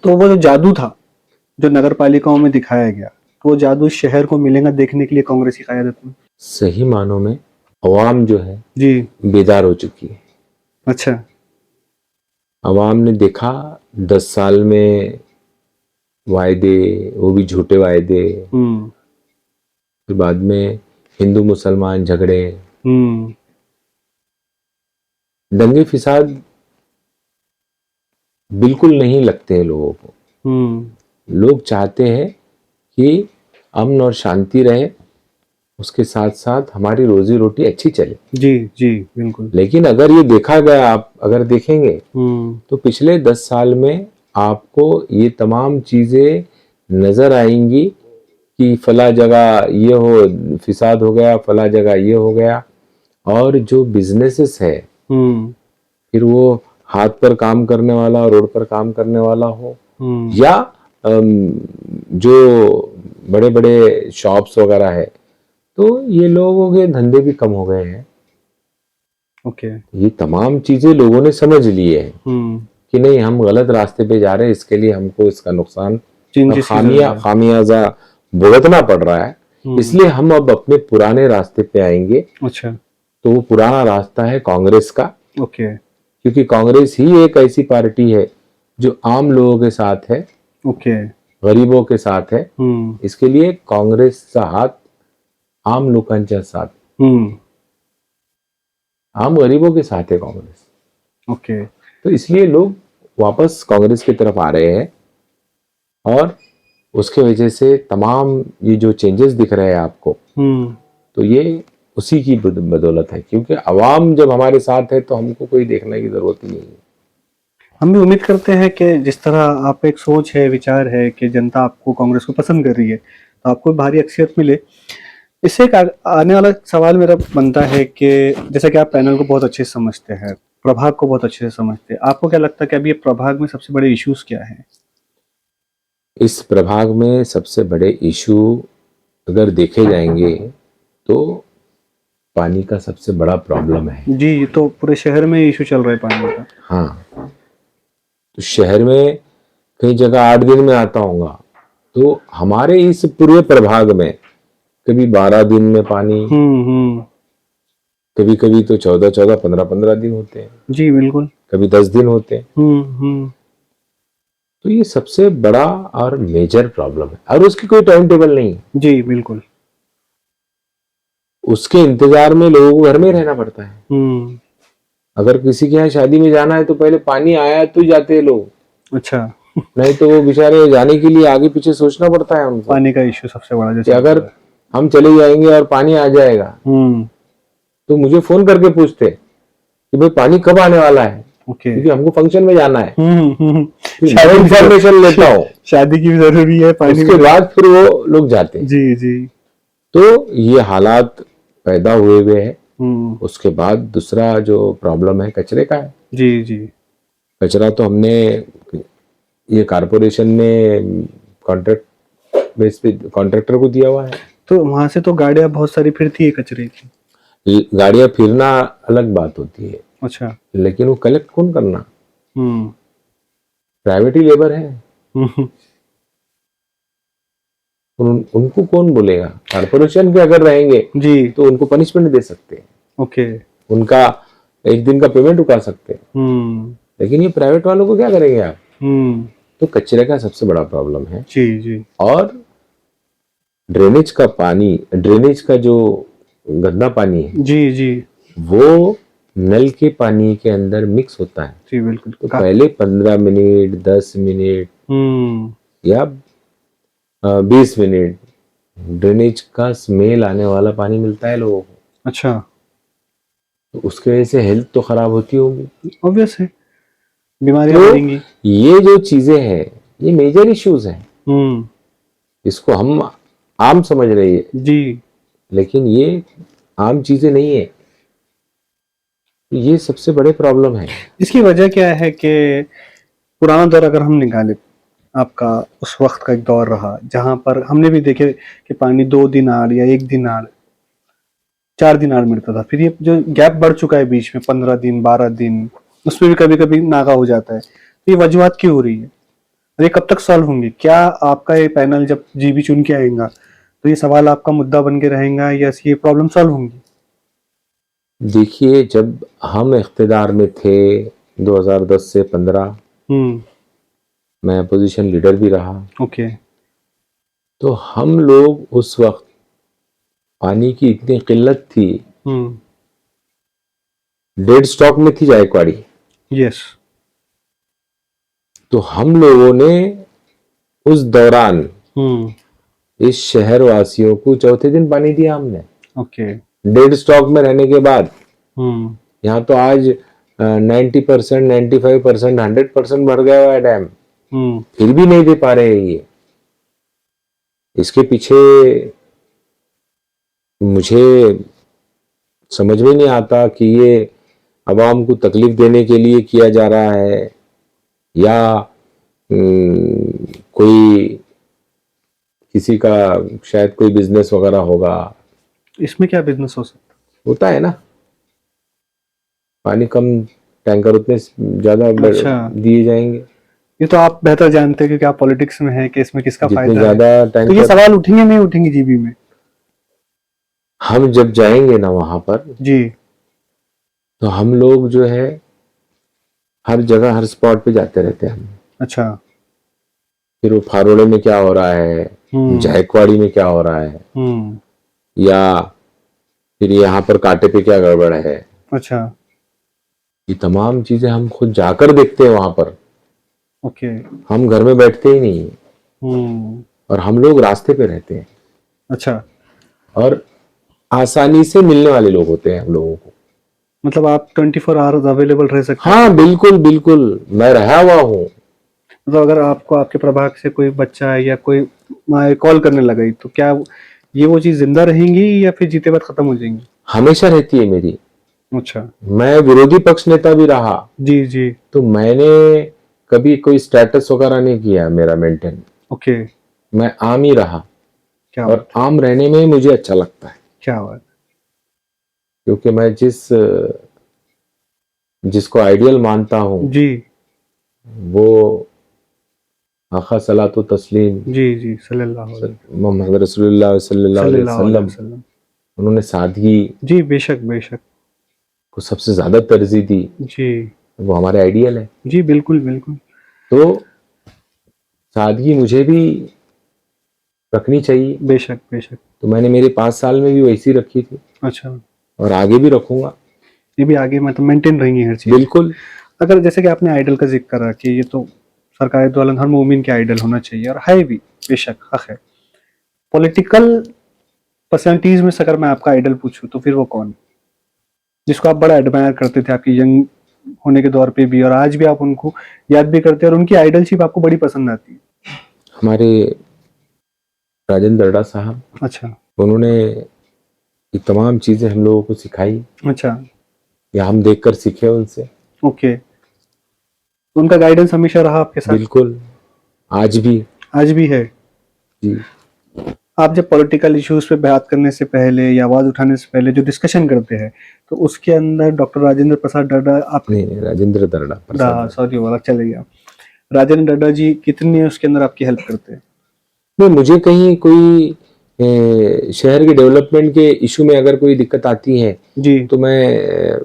Speaker 1: तो वो जो जादू था जो नगर पालिकाओं में दिखाया गया, तो वो जादू शहर को मिलेगा देखने के लिए कांग्रेस की क़यादत में?
Speaker 2: सही मानों में अवाम जो है
Speaker 1: जी।
Speaker 2: बेदार हो चुकी है।
Speaker 1: अच्छा।
Speaker 2: अवाम ने देखा 10 साल में वायदे, वो भी झूठे वायदे, फिर बाद में हिंदू मुसलमान झगड़े, दंगे फिसाद बिल्कुल नहीं लगते हैं लोगों को। लोग चाहते हैं कि अमन और शांति रहे, उसके साथ साथ हमारी रोजी रोटी अच्छी चले।
Speaker 1: जी जी बिल्कुल।
Speaker 2: लेकिन अगर ये देखा गया, आप अगर देखेंगे तो पिछले 10 साल में आपको ये तमाम चीजें नजर आएंगी कि फला जगह ये हो फिसाद हो गया, फला जगह ये हो गया। और जो बिजनेसेस है, फिर वो हाथ पर काम करने वाला, रोड पर काम करने वाला हो, या जो बड़े बड़े शॉप्स वगैरह है, तो ये लोगों के धंधे भी कम हो गए हैं।
Speaker 1: ओके।
Speaker 2: ये तमाम चीजें लोगों ने समझ ली है कि नहीं, हम गलत रास्ते पे जा रहे हैं, इसके लिए हमको इसका नुकसान, खामियाजा भुगतना पड़ रहा है, इसलिए हम अब अपने पुराने रास्ते पे आएंगे।
Speaker 1: अच्छा।
Speaker 2: तो वो पुराना रास्ता है कांग्रेस का।
Speaker 1: ओके।
Speaker 2: क्योंकि कांग्रेस ही एक ऐसी पार्टी है जो आम लोगों के साथ है,
Speaker 1: ओके।
Speaker 2: गरीबों के साथ है, इसके लिए काँग्रेसचा हात आम लोकांच्या साथ, आम गरीबों के साथ है कांग्रेस।
Speaker 1: ओके।
Speaker 2: तो इसलिए लोग वापस कांग्रेस की तरफ आ रहे हैं और उसके वजह से तमाम ये जो चेंजेस दिख रहे हैं आपको, तो ये उसी की बदौलत है, क्योंकि अवाम जब हमारे साथ है तो हमको कोई देखने की जरूरत ही नहीं है।
Speaker 1: हम भी उम्मीद करते हैं कि जिस तरह आप एक सोच है, विचार है कि जनता आपको कांग्रेस को पसंद कर रही है, तो आपको भारी अक्सरियत मिले। इससे एक आने वाला सवाल मेरा बनता है कि जैसा कि आप पैनल को बहुत अच्छे से समझते हैं, प्रभाग को बहुत अच्छे से समझते हैं, आपको क्या लगता है कि अभी ये प्रभाग में सबसे बड़े इश्यूज क्या हैं?
Speaker 2: इस प्रभाग में सबसे बड़े इशू अगर देखे जाएंगे तो पानी का सबसे बड़ा प्रॉब्लम है।
Speaker 1: जी, ये तो पूरे शहर में इशू चल रहा है पानी का।
Speaker 2: हाँ, तो शहर में कई जगह 8 दिन में आता होगा, तो हमारे इस पूरे प्रभाग में कभी 12 दिन में पानी, कभी कभी तो 14-14, 15-15 दिन होते हैं।
Speaker 1: जी बिल्कुल।
Speaker 2: कभी 10 दिन होते हैं। तो ये सबसे बड़ा और मेजर प्रॉब्लम है, और उसकी कोई टाइम टेबल नहीं है।
Speaker 1: जी बिल्कुल।
Speaker 2: उसके इंतजार में लोगों को घर में रहना पड़ता है। अगर किसी के यहाँ शादी में जाना है तो पहले पानी आया तो जाते हैं लोग।
Speaker 1: अच्छा।
Speaker 2: नहीं तो वो बेचारे जाने के लिए आगे पीछे सोचना पड़ता है उनको।
Speaker 1: पानी का इश्यू सबसे बड़ा,
Speaker 2: जैसे अगर हम चले जाएंगे और पानी आ जाएगा तो मुझे फोन करके पूछते कि भाई पानी कब आने वाला है, क्योंकि हमको फंक्शन में जाना है। इंफॉर्मेशन लेता हूँ,
Speaker 1: शादी की भी जरूरी है पानी,
Speaker 2: उसके बाद फिर वो लोग जाते हैं।
Speaker 1: जी जी।
Speaker 2: तो ये हालात पैदा हुए हैं। उसके बाद दूसरा जो प्रॉब्लम है कचरे का है।
Speaker 1: जी जी।
Speaker 2: कचरा तो हमने ये कारपोरेशन ने कॉन्ट्रैक्ट बेस पे कॉन्ट्रैक्टर को दिया हुआ है, तो
Speaker 1: वहां से तो गाड़ियां बहुत सारी फिरती है कचरे की।
Speaker 2: गाड़ियां फिरना अलग बात होती है।
Speaker 1: अच्छा।
Speaker 2: लेकिन वो कलेक्ट कौन करना? प्राइवेट ही लेबर है। उनको कौन बोलेगा? कारपोरेशन के अगर रहेंगे जी तो उनको पनिशमेंट दे सकते हैं। ओके। उनका एक दिन का पेमेंट रुका सकते हैं। लेकिन ये प्राइवेट वालों को क्या करेंगे आप? तो कचरे का सबसे बड़ा प्रॉब्लम है। जी जी। और ड्रेनेज का पानी, ड्रेनेज का जो गंदा पानी है, जी जी, वो नल के पानी के अंदर मिक्स होता है। जी बिल्कुल। तो पहले 15 मिनट, 10 मिनट या 20 मिनट ड्रेनेज का स्मेल आने वाला पानी मिलता है लोगों को। अच्छा। तो उसके वजह से हेल्थ तो खराब होती होगी, ऑब्वियस है, बीमारियां बढ़ेंगी। ये जो चीजें हैं ये मेजर इश्यूज हैं। इसको हम आम समझ रहे हैं जी, लेकिन ये आम चीजें नहीं है। ये सबसे बड़े प्रॉब्लम है। इसकी वजह क्या है कि पुराना दौर अगर हम निकालें, आपका उस वक्त का एक दौर रहा जहां पर हमने भी देखे कि पानी 2 दिन आड़ या 1 दिन आड़, 4 दिन आड़ मिलता था। फिर ये जो गैप बढ़ चुका है बीच में 15 दिन 12 दिन, उसमें भी कभी कभी नागा हो जाता है। तो ये वजूहत क्यों हो रही है और ये कब तक सॉल्व होंगे? क्या आपका ये पैनल जब जीबी चुन के आएगा तो ये सवाल आपका मुद्दा बन के रहेगा या ये प्रॉब्लम सॉल्व होंगी? देखिए, जब हम इख्तिदार में थे 2010 से 15, मैं अपोजिशन लीडर भी रहा। ओके। तो हम लोग उस वक्त पानी की इतनी किल्लत थी, डेड स्टॉक में थी जायकवाड़ी। यस। तो हम लोगों ने उस दौरान इस शहर वासियों को चौथे दिन पानी दिया हमने। ओके। डेड स्टॉक में रहने के बाद यहाँ तो आज 90%, 95%, 100% भर गया हुआ है डैम, फिर भी नहीं दे पा रहे हैं ये। इसके पीछे मुझे समझ में नहीं आता कि ये अवाम को तकलीफ देने के लिए किया जा रहा है या कोई किसी का शायद कोई बिजनेस वगैरह होगा। इसमें क्या बिजनेस हो सकता? होता है ना, पानी कम, टैंकर उतने ज्यादा दिए जाएंगे। ये तो आप बेहतर जानते हैं क्योंकि आप पॉलिटिक्स में हैं कि इसमें किसका फायदा ज्यादा है। तो ये सवाल उठेंगे नहीं उठेंगे जीबी में? हम जब जाएंगे ना वहां पर जी, तो हम लोग जो है हर जगह हर स्पॉट पे जाते रहते हैं हम।
Speaker 1: अच्छा।
Speaker 2: फिर वो फारोड़े में क्या हो रहा है, जायकवाड़ी में क्या हो रहा है, या फिर यहाँ पर कांटे पे क्या गड़बड़ है,
Speaker 1: अच्छा।
Speaker 2: ये तमाम चीजें हम खुद जाकर देखते हैं वहां पर।
Speaker 1: ओके।
Speaker 2: हम घर में बैठते ही नहीं,
Speaker 1: हम्म।
Speaker 2: और हम लोग रास्ते पे रहते हैं,
Speaker 1: अच्छा,
Speaker 2: और आसानी से मिलने वाले लोग होते हैं हम लोगों को।
Speaker 1: मतलब आप 24 आवर्स अवेलेबल रह सकते हैं?
Speaker 2: हाँ बिल्कुल बिल्कुल, मैं रहा हुआ हूँ।
Speaker 1: मतलब अगर आपको आपके प्रभाग से कोई बच्चा या कोई माँ कॉल करने लगा तो क्या ये वो चीज जिंदा रहेंगी या फिर जीते बाद खत्म हो जाएंगी?
Speaker 2: हमेशा रहती है मेरी।
Speaker 1: अच्छा।
Speaker 2: मैं विरोधी पक्ष नेता भी रहा,
Speaker 1: जी जी।
Speaker 2: तो मैंने कभी कोई स्टेटस वगैरह नहीं किया मेरा मेंटेन।
Speaker 1: ओके।
Speaker 2: मैं आम ही रहा,
Speaker 1: क्या
Speaker 2: और
Speaker 1: बात,
Speaker 2: आम रहने में मुझे अच्छा लगता है,
Speaker 1: क्या बात।
Speaker 2: क्योंकि मैं जिसको आइडियल मानता हूँ
Speaker 1: जी
Speaker 2: वो आका सलातो तस्लीम
Speaker 1: जी जी, सल्लल्लाहु अलैहि
Speaker 2: मोहम्मद रसूलुल्लाह सल्लल्लाहु अलैहि
Speaker 1: सल्लल्लाहु अलैहि
Speaker 2: वसल्लम।
Speaker 1: वसल्लम।
Speaker 2: उन्होंने सादगी
Speaker 1: जी बेशक बेशक।
Speaker 2: को सबसे ज्यादा तरजीह दी,
Speaker 1: जी
Speaker 2: वो हमारे आइडियल है।
Speaker 1: जी, बिल्कुल बिल्कुल।
Speaker 2: तो सादगी मुझे भी रखनी चाहिए,
Speaker 1: बेशक बेशक।
Speaker 2: तो मैंने मेरे 5 साल में भी वैसी रखी थी,
Speaker 1: अच्छा,
Speaker 2: और आगे भी रखूंगा।
Speaker 1: ये भी आगे मतलब मेंटेन रहेंगी हर चीज।
Speaker 2: बिल्कुल।
Speaker 1: अगर जैसे कि आपने आइडल का जिक्र करा कि ये तो सरकार द्वारा हर मोमिन के आइडल होना चाहिए, और है भी, बेशक हक है। पॉलिटिकल पर्सनैलिटीज में से अगर मैं आपका आइडल पूछूं तो फिर वो कौन है जिसको आप बड़ा एडमायर करते थे आपकी यंग होने के दौर पे भी, और आज भी आप उनको याद भी करते हैं और उनकी आइडलशिप आपको बड़ी पसंद आती है?
Speaker 2: हमारे राजेंद्र दर्डा साहब,
Speaker 1: अच्छा।
Speaker 2: उन्होंने ये तमाम चीजें हम लोगों को सिखाई,
Speaker 1: अच्छा।
Speaker 2: या हम देखकर सीखे उनसे।
Speaker 1: ओके, तो उनका गाइडेंस हमेशा रहा आपके साथ?
Speaker 2: बिल्कुल, आज भी।
Speaker 1: आज भी है?
Speaker 2: जी।
Speaker 1: आप जब पॉलिटिकल इश्यूज पे बात करने से पहले या आवाज उठाने से पहले जो डिस्कशन करते हैं, तो उसके अंदर डॉक्टर राजेंद्र प्रसाद डड्डा आपके,
Speaker 2: नहीं, राजेंद्र दर्डा प्रसाद दर्डा।
Speaker 1: सॉरी वो अलग चले गया, राजेंद्र डड्डा जी कितनी उसके अंदर आपकी हेल्प करते हैं?
Speaker 2: नहीं, मुझे कहीं कोई शहर के डेवलपमेंट के इशू में अगर कोई दिक्कत आती है,
Speaker 1: जी।
Speaker 2: तो मैं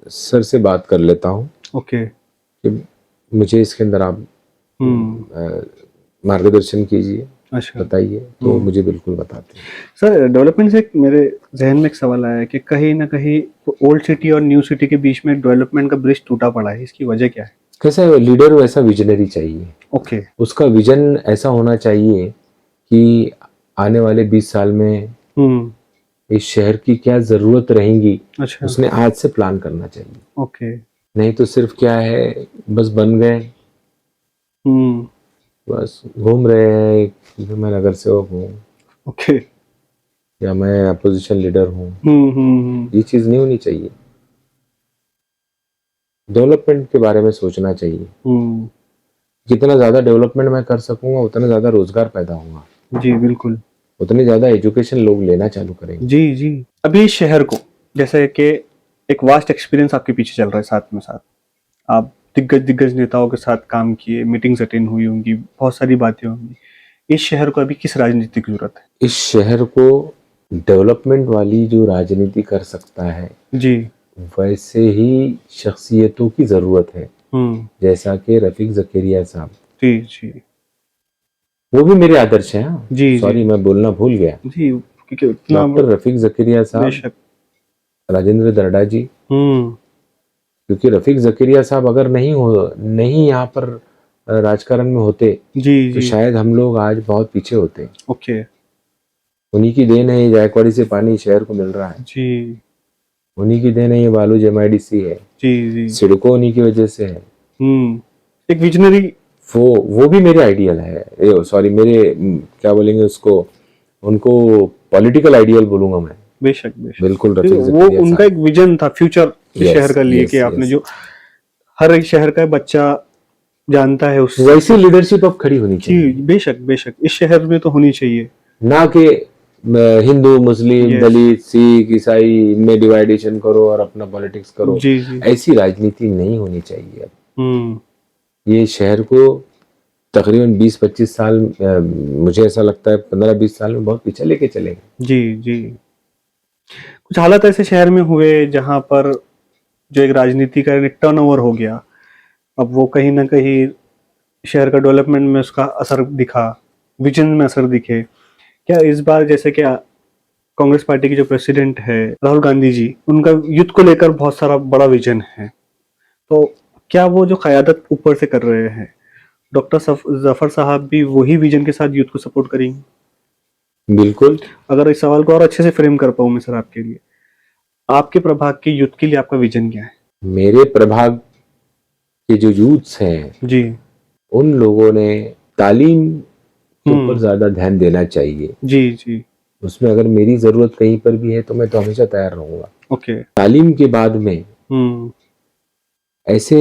Speaker 2: सर से बात कर लेता हूँ
Speaker 1: ओके।
Speaker 2: कि मुझे इसके अंदर आप मार्गदर्शन कीजिए,
Speaker 1: अच्छा।
Speaker 2: बताइए, तो वो मुझे बिल्कुल बताते हैं।
Speaker 1: सर, डेवलपमेंट से मेरे जहन में एक सवाल आया है कि कहीं ना कहीं ओल्ड सिटी और न्यू सिटी के बीच में डेवलपमेंट का ब्रिज टूटा पड़ा है, इसकी वजह क्या है?
Speaker 2: कैसा लीडर वैसा विजनरी चाहिए।
Speaker 1: ओके।
Speaker 2: उसका विजन ऐसा होना चाहिए कि आने वाले 20 साल में इस शहर की क्या जरूरत रहेंगी,
Speaker 1: अच्छा।
Speaker 2: उसने आज से प्लान करना चाहिए।
Speaker 1: ओके।
Speaker 2: नहीं तो सिर्फ क्या है, बस बन गए, बस घूम रहे हैं कि मैं नगर सेवक हूँ
Speaker 1: ओके।
Speaker 2: या मैं अपोजिशन लीडर हूँ। ये चीज नहीं होनी चाहिए। डेवलपमेंट के बारे में सोचना चाहिए। जितना ज्यादा डेवलपमेंट मैं कर सकूंगा, उतना ज्यादा रोजगार पैदा होगा।
Speaker 1: जी बिल्कुल।
Speaker 2: उतनी ज्यादा एजुकेशन लोग लेना चालू करेंगे।
Speaker 1: जी जी। अभी इस शहर को, जैसे कि एक वास्ट एक्सपीरियंस आपके पीछे चल रहा है, साथ में साथ आप दिग्गज दिग्गज नेताओं के साथ काम किए, मीटिंग्स अटेंड हुई होंगी, बहुत सारी बातें होंगी। इस शहर को अभी किस राजनीति की जरूरत है?
Speaker 2: इस शहर को डेवलपमेंट वाली जो राजनीति कर सकता है,
Speaker 1: जी।
Speaker 2: वैसे ही शख्सियतों की जरूरत है, जैसा कि रफीक जकेरिया साहब।
Speaker 1: जी जी।
Speaker 2: वो भी मेरे आदर्श हैं।
Speaker 1: जी
Speaker 2: सॉरी,
Speaker 1: जी
Speaker 2: मैं बोलना भूल गया।
Speaker 1: जी, क्योंकि उतना
Speaker 2: डॉक्टर रफीक जकेरिया साहब,
Speaker 1: बेशक।
Speaker 2: राजेंद्र दर्डा जी। क्योंकि रफीक जकेरिया साहब अगर नहीं यहाँ पर राजकारण में होते,
Speaker 1: जी
Speaker 2: तो
Speaker 1: जी।
Speaker 2: शायद हम लोग आज बहुत पीछे होते।
Speaker 1: ओके।
Speaker 2: उन्हीं की देन है, ये जायकवाड़ी से पानी शहर को मिल रहा है।
Speaker 1: जी
Speaker 2: उन्हीं की देन है, ये बालूज MIDC है।
Speaker 1: जी जी।
Speaker 2: सिडको उन्हीं की वजह से है।
Speaker 1: एक विजनरी।
Speaker 2: वो भी मेरे आइडियल है। सॉरी, मेरे क्या बोलेंगे उसको, उनको पॉलिटिकल आइडियल बोलूंगा मैं।
Speaker 1: बेशक बेशक।
Speaker 2: बिल्कुल,
Speaker 1: तो
Speaker 2: रफीक
Speaker 1: वो
Speaker 2: जकेरिया
Speaker 1: उनका
Speaker 2: साहब।
Speaker 1: एक विजन था फ्यूचर इस शहर का लिए, कि आपने जो हर एक शहर का बच्चा जानता है उस
Speaker 2: वैसी लीडरशिप अब खड़ी होनी
Speaker 1: जी
Speaker 2: चाहिए।
Speaker 1: बेशक बेशक, इस शहर में तो होनी चाहिए।
Speaker 2: ना कि हिंदू मुस्लिम
Speaker 1: यस।
Speaker 2: दलित सिख ईसाई इनमें डिवाइडेशन करो और अपना पॉलिटिक्स करो।
Speaker 1: जी जी।
Speaker 2: ऐसी राजनीति नहीं होनी चाहिए अब।
Speaker 1: हम्म।
Speaker 2: ये शहर को तकरीबन 20-25 साल, मुझे ऐसा लगता है 15-20 साल में बहुत पीछे लेके चलेंगे।
Speaker 1: जी जी। कुछ हालात ऐसे शहर में हुए जहां पर जो एक राजनीति का टर्नओवर हो गया, अब वो कहीं ना कहीं शहर का डेवलपमेंट में उसका असर दिखा, विजन में असर दिखे। क्या इस बार जैसे कि कांग्रेस पार्टी के जो प्रेसिडेंट है राहुल गांधी जी, उनका युद्ध को लेकर बहुत सारा बड़ा विजन है, तो क्या वो जो क़यादत ऊपर से कर रहे हैं, डॉक्टर जफर साहब भी वही विजन के साथ युद्ध को सपोर्ट करेंगे?
Speaker 2: बिल्कुल।
Speaker 1: अगर इस सवाल को और अच्छे से फ्रेम कर पाऊं मैं सर आपके लिए, आपके प्रभाग के युद्ध के लिए आपका विजन क्या है?
Speaker 2: मेरे प्रभाग के जो यूथ्स हैं
Speaker 1: जी
Speaker 2: उन लोगों ने तालीम के ऊपर
Speaker 1: हम्म
Speaker 2: ज्यादा ध्यान देना चाहिए।
Speaker 1: जी जी
Speaker 2: उसमें अगर मेरी जरूरत कहीं पर भी है तो मैं तो हमेशा तैयार रहूंगा।
Speaker 1: ओके
Speaker 2: तालीम के बाद में
Speaker 1: हम्म
Speaker 2: ऐसे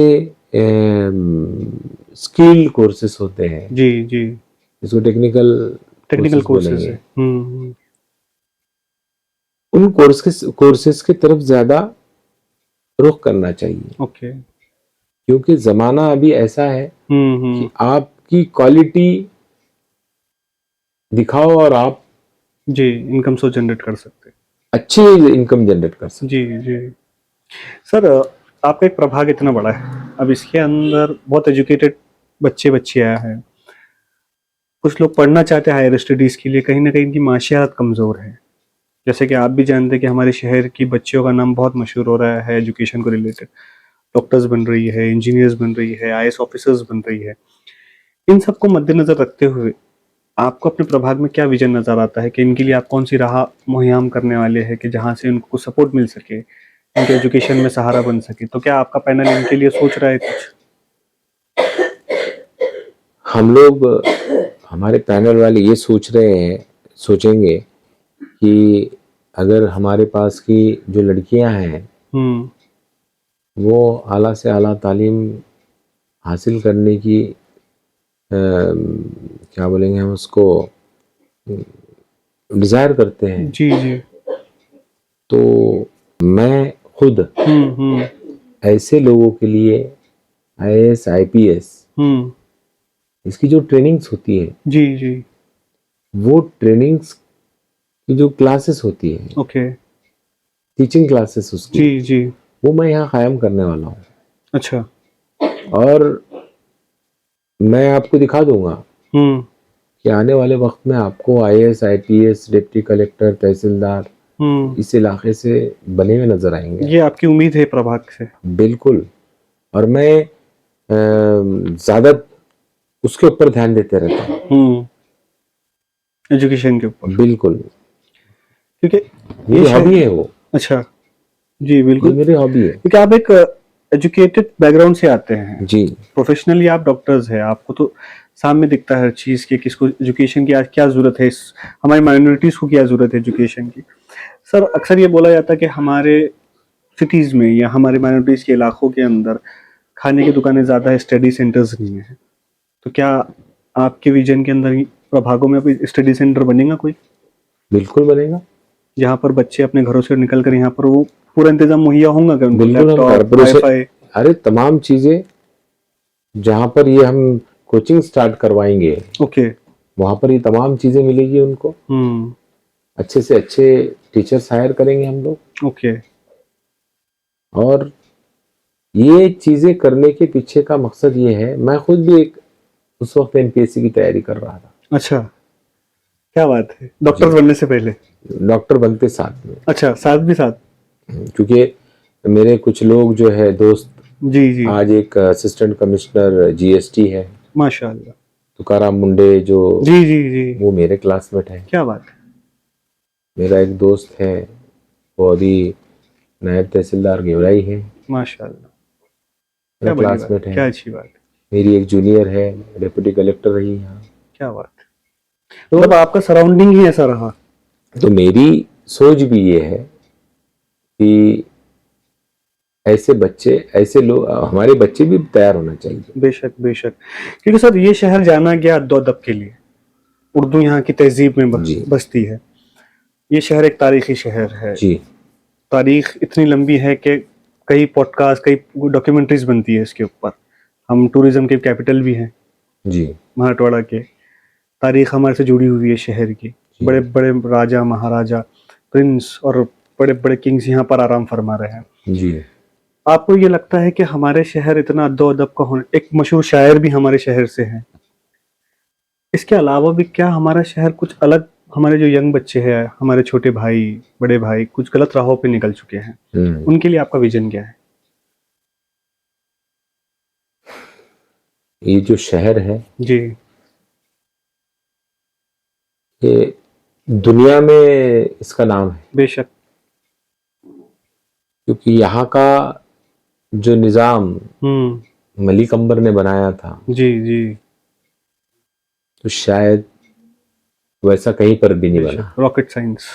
Speaker 2: स्किल कोर्सेस होते हैं,
Speaker 1: जी जी
Speaker 2: जिसको टेक्निकल
Speaker 1: टेक्निकल
Speaker 2: कोर्सेस
Speaker 1: कोर्सेज
Speaker 2: बोलेंगे,
Speaker 1: है
Speaker 2: उन कोर्सेस की तरफ ज्यादा रुख करना चाहिए।
Speaker 1: ओके
Speaker 2: क्योंकि जमाना अभी ऐसा है कि
Speaker 1: हम्म
Speaker 2: आपकी क्वालिटी दिखाओ और आप
Speaker 1: जी इनकम सोर्स जनरेट कर सकते
Speaker 2: अच्छी इनकम जनरेट कर
Speaker 1: हैं।
Speaker 2: सकते
Speaker 1: जी जी सर, आपका एक प्रभाग इतना बड़ा है, अब इसके अंदर बहुत एजुकेटेड बच्चियां हैं, कुछ लोग पढ़ना चाहते हैं हायर स्टडीज के लिए, कहीं ना कहीं इनकी माशियात कमजोर है। जैसे कि आप भी जानते हैं कि हमारे शहर की बच्चियों का नाम बहुत मशहूर हो रहा है एजुकेशन को रिलेटेड, डॉक्टर्स बन रही है, इंजीनियर्स बन रही है, आईएएस ऑफिसर्स बन रही है। इन सबको मद्देनजर रखते हुए आपको अपने प्रभाग में क्या विजन नजर आता है कि इनके लिए आप कौन सी राह मुहैया करने वाले हैं कि जहां से उनको सपोर्ट मिल सके, इनके एजुकेशन में सहारा बन सके? तो क्या आपका पैनल इनके लिए सोच रहा है कुछ?
Speaker 2: हम लोग, हमारे पैनल वाले ये सोचेंगे कि अगर हमारे पास की जो लड़कियां हैं
Speaker 1: हम्म
Speaker 2: वो आला से आला तालीम हासिल करने की क्या बोलेंगे हम उसको, डिजायर करते हैं,
Speaker 1: जी जी
Speaker 2: तो मैं खुद
Speaker 1: हम्म
Speaker 2: ऐसे लोगों के लिए आईएएस आईपीएस
Speaker 1: हम्म
Speaker 2: इसकी जो ट्रेनिंग्स होती है,
Speaker 1: जी जी
Speaker 2: वो ट्रेनिंग्स की जो क्लासेस होती है,
Speaker 1: ओके
Speaker 2: टीचिंग क्लासेस उसकी,
Speaker 1: जी जी
Speaker 2: वो मैं यहाँ कायम करने वाला हूँ।
Speaker 1: अच्छा
Speaker 2: और मैं आपको दिखा दूंगा
Speaker 1: हम्म
Speaker 2: कि आने वाले वक्त में आपको आईएएस आईपीएस डिप्टी कलेक्टर तहसीलदार इस इलाके से बने हुए नजर आएंगे।
Speaker 1: ये आपकी उम्मीद है प्रभाग से?
Speaker 2: बिल्कुल। और मैं ज्यादा उसके ऊपर ध्यान देते रहता हूँ।
Speaker 1: एजुकेशन के ऊपर,
Speaker 2: बिल्कुल,
Speaker 1: क्योंकि
Speaker 2: मेरी हॉबी है वो।
Speaker 1: अच्छा जी
Speaker 2: ये
Speaker 1: बिल्कुल,
Speaker 2: मेरी हॉबी है।
Speaker 1: क्योंकि आप एक एजुकेटेड बैकग्राउंड से आते हैं,
Speaker 2: जी।
Speaker 1: प्रोफेशनली आप डॉक्टर्स हैं, आपको तो सामने दिखता है हर चीज की, किसको एजुकेशन की आज क्या जरूरत है, हमारी माइनॉरिटीज को क्या जरूरत है एजुकेशन की। सर अक्सर ये बोला जाता है कि हमारे सिटीज में या हमारे माइनॉरिटीज के इलाकों के अंदर खाने की दुकानें ज्यादा है, स्टडी सेंटर्स नहीं है। तो क्या आपके विजन के अंदर प्रभागों में अभी स्टडी सेंटर बनेगा कोई,
Speaker 2: बिल्कुल बनेगा,
Speaker 1: जहाँ पर बच्चे अपने घरों से निकल कर यहाँ पर वो पूरा इंतजाम मुहैया होगा क्या उनको,
Speaker 2: बिल्कुल। हम
Speaker 1: लैपटॉप
Speaker 2: कारपोरेशन,
Speaker 1: वाईफाई?
Speaker 2: अरे तमाम चीजें, जहाँ पर ये हम कोचिंग स्टार्ट करवाएंगे
Speaker 1: ओके
Speaker 2: वहां पर ये तमाम चीजें मिलेगी उनको। अच्छे से अच्छे टीचर्स हायर करेंगे हम लोग।
Speaker 1: ओके
Speaker 2: और ये चीजें करने के पीछे का मकसद ये है, मैं खुद भी एक उस वक्त एमपीएससी की तैयारी कर रहा था।
Speaker 1: अच्छा, क्या बात है, डॉक्टर बनने से पहले?
Speaker 2: डॉक्टर बनते साथ में।
Speaker 1: अच्छा, साथ भी साथ?
Speaker 2: क्योंकि मेरे कुछ लोग जो है दोस्त,
Speaker 1: जी जी
Speaker 2: आज एक असिस्टेंट कमिश्नर जीएसटी है,
Speaker 1: माशाल्लाह,
Speaker 2: तुकाराम मुंडे, जो
Speaker 1: जी जी जी,
Speaker 2: वो मेरे क्लासमेट है।
Speaker 1: क्या बात है,
Speaker 2: मेरा एक दोस्त है, वो अभी नायब तहसीलदार घेवराई है,
Speaker 1: माशाल्लाह,
Speaker 2: मेरा
Speaker 1: क्या बड़ी बात,
Speaker 2: क्लासमेट है।
Speaker 1: क्या अच्छी बात है,
Speaker 2: मेरी एक जूनियर है, डिप्टी कलेक्टर रही यहाँ।
Speaker 1: क्या बात है, तो मतलब आपका सराउंडिंग ही ऐसा रहा।
Speaker 2: तो मेरी सोच भी ये है कि ऐसे बच्चे, ऐसे लोग, हमारे बच्चे भी तैयार होना चाहिए।
Speaker 1: बेशक बेशक, क्योंकि सर ये शहर जाना गया दो अदब के लिए, उर्दू यहाँ की तहजीब में
Speaker 2: जी
Speaker 1: बसती है। ये शहर एक तारीखी शहर है,
Speaker 2: जी।
Speaker 1: तारीख इतनी लंबी है कि कई पॉडकास्ट, कई डॉक्यूमेंट्रीज बनती है इसके ऊपर। हम टूरिज्म के कैपिटल भी हैं
Speaker 2: जी।
Speaker 1: मराठवाड़ा के, तारीख हमारे से जुड़ी हुई है शहर की, बड़े बड़े राजा महाराजा प्रिंस और बड़े बड़े किंग्स यहाँ पर आराम फरमा रहे हैं।
Speaker 2: जी।
Speaker 1: आपको ये लगता है कि हमारे शहर इतना अद्दो-अदब का होना, एक मशहूर शायर भी हमारे शहर से हैं। इसके अलावा भी क्या हमारा शहर कुछ अलग, हमारे जो यंग बच्चे हैं, हमारे छोटे भाई, बड़े भाई कुछ गलत राहों पे निकल चुके हैं, उनके लिए आपका विजन क्या है?
Speaker 2: ये जो शहर है
Speaker 1: जी,
Speaker 2: ये दुनिया में इसका नाम है,
Speaker 1: बेशक।
Speaker 2: क्योंकि यहाँ का जो निज़ाम मलिक अंबर ने बनाया था,
Speaker 1: जी, जी।
Speaker 2: तो शायद वैसा कहीं पर भी नहीं बना।
Speaker 1: Rocket science.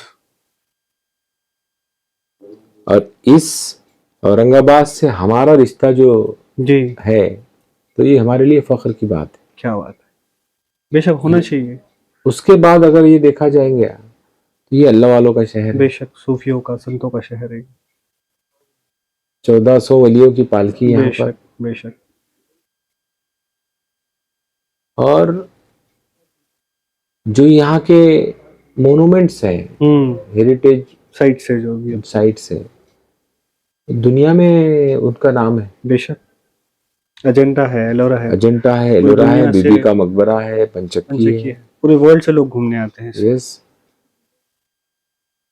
Speaker 2: और इस औरंगाबाद से हमारा रिश्ता जो
Speaker 1: जी,
Speaker 2: है, तो ये हमारे लिए फख्र की बात है।
Speaker 1: क्या बात है। बेशक होना चाहिए।
Speaker 2: उसके बाद अगर ये देखा जाएंगे तो ये अल्लाह वालों का शहर है।
Speaker 1: बेशक सूफियों का, संतों का शहर है।
Speaker 2: 1400 वलियों की पालकी यहाँ पर।
Speaker 1: बेशक, बेशक।
Speaker 2: और जो यहाँ के मोनूमेंट्स हैं, हेरिटेज
Speaker 1: साइट से जो भी है।
Speaker 2: साइट्स है, दुनिया में उनका नाम है।
Speaker 1: बेशक। अजंता है, एलोरा है,
Speaker 2: अजंता है,
Speaker 1: पूरी
Speaker 2: एलोरा है,
Speaker 1: दुनिया से-
Speaker 2: बीबी का मकबरा है, पंचक्की
Speaker 1: पंचक्की
Speaker 2: है।
Speaker 1: है। पूरे वर्ल्ड से लोग घूमने आते हैं।
Speaker 2: यस,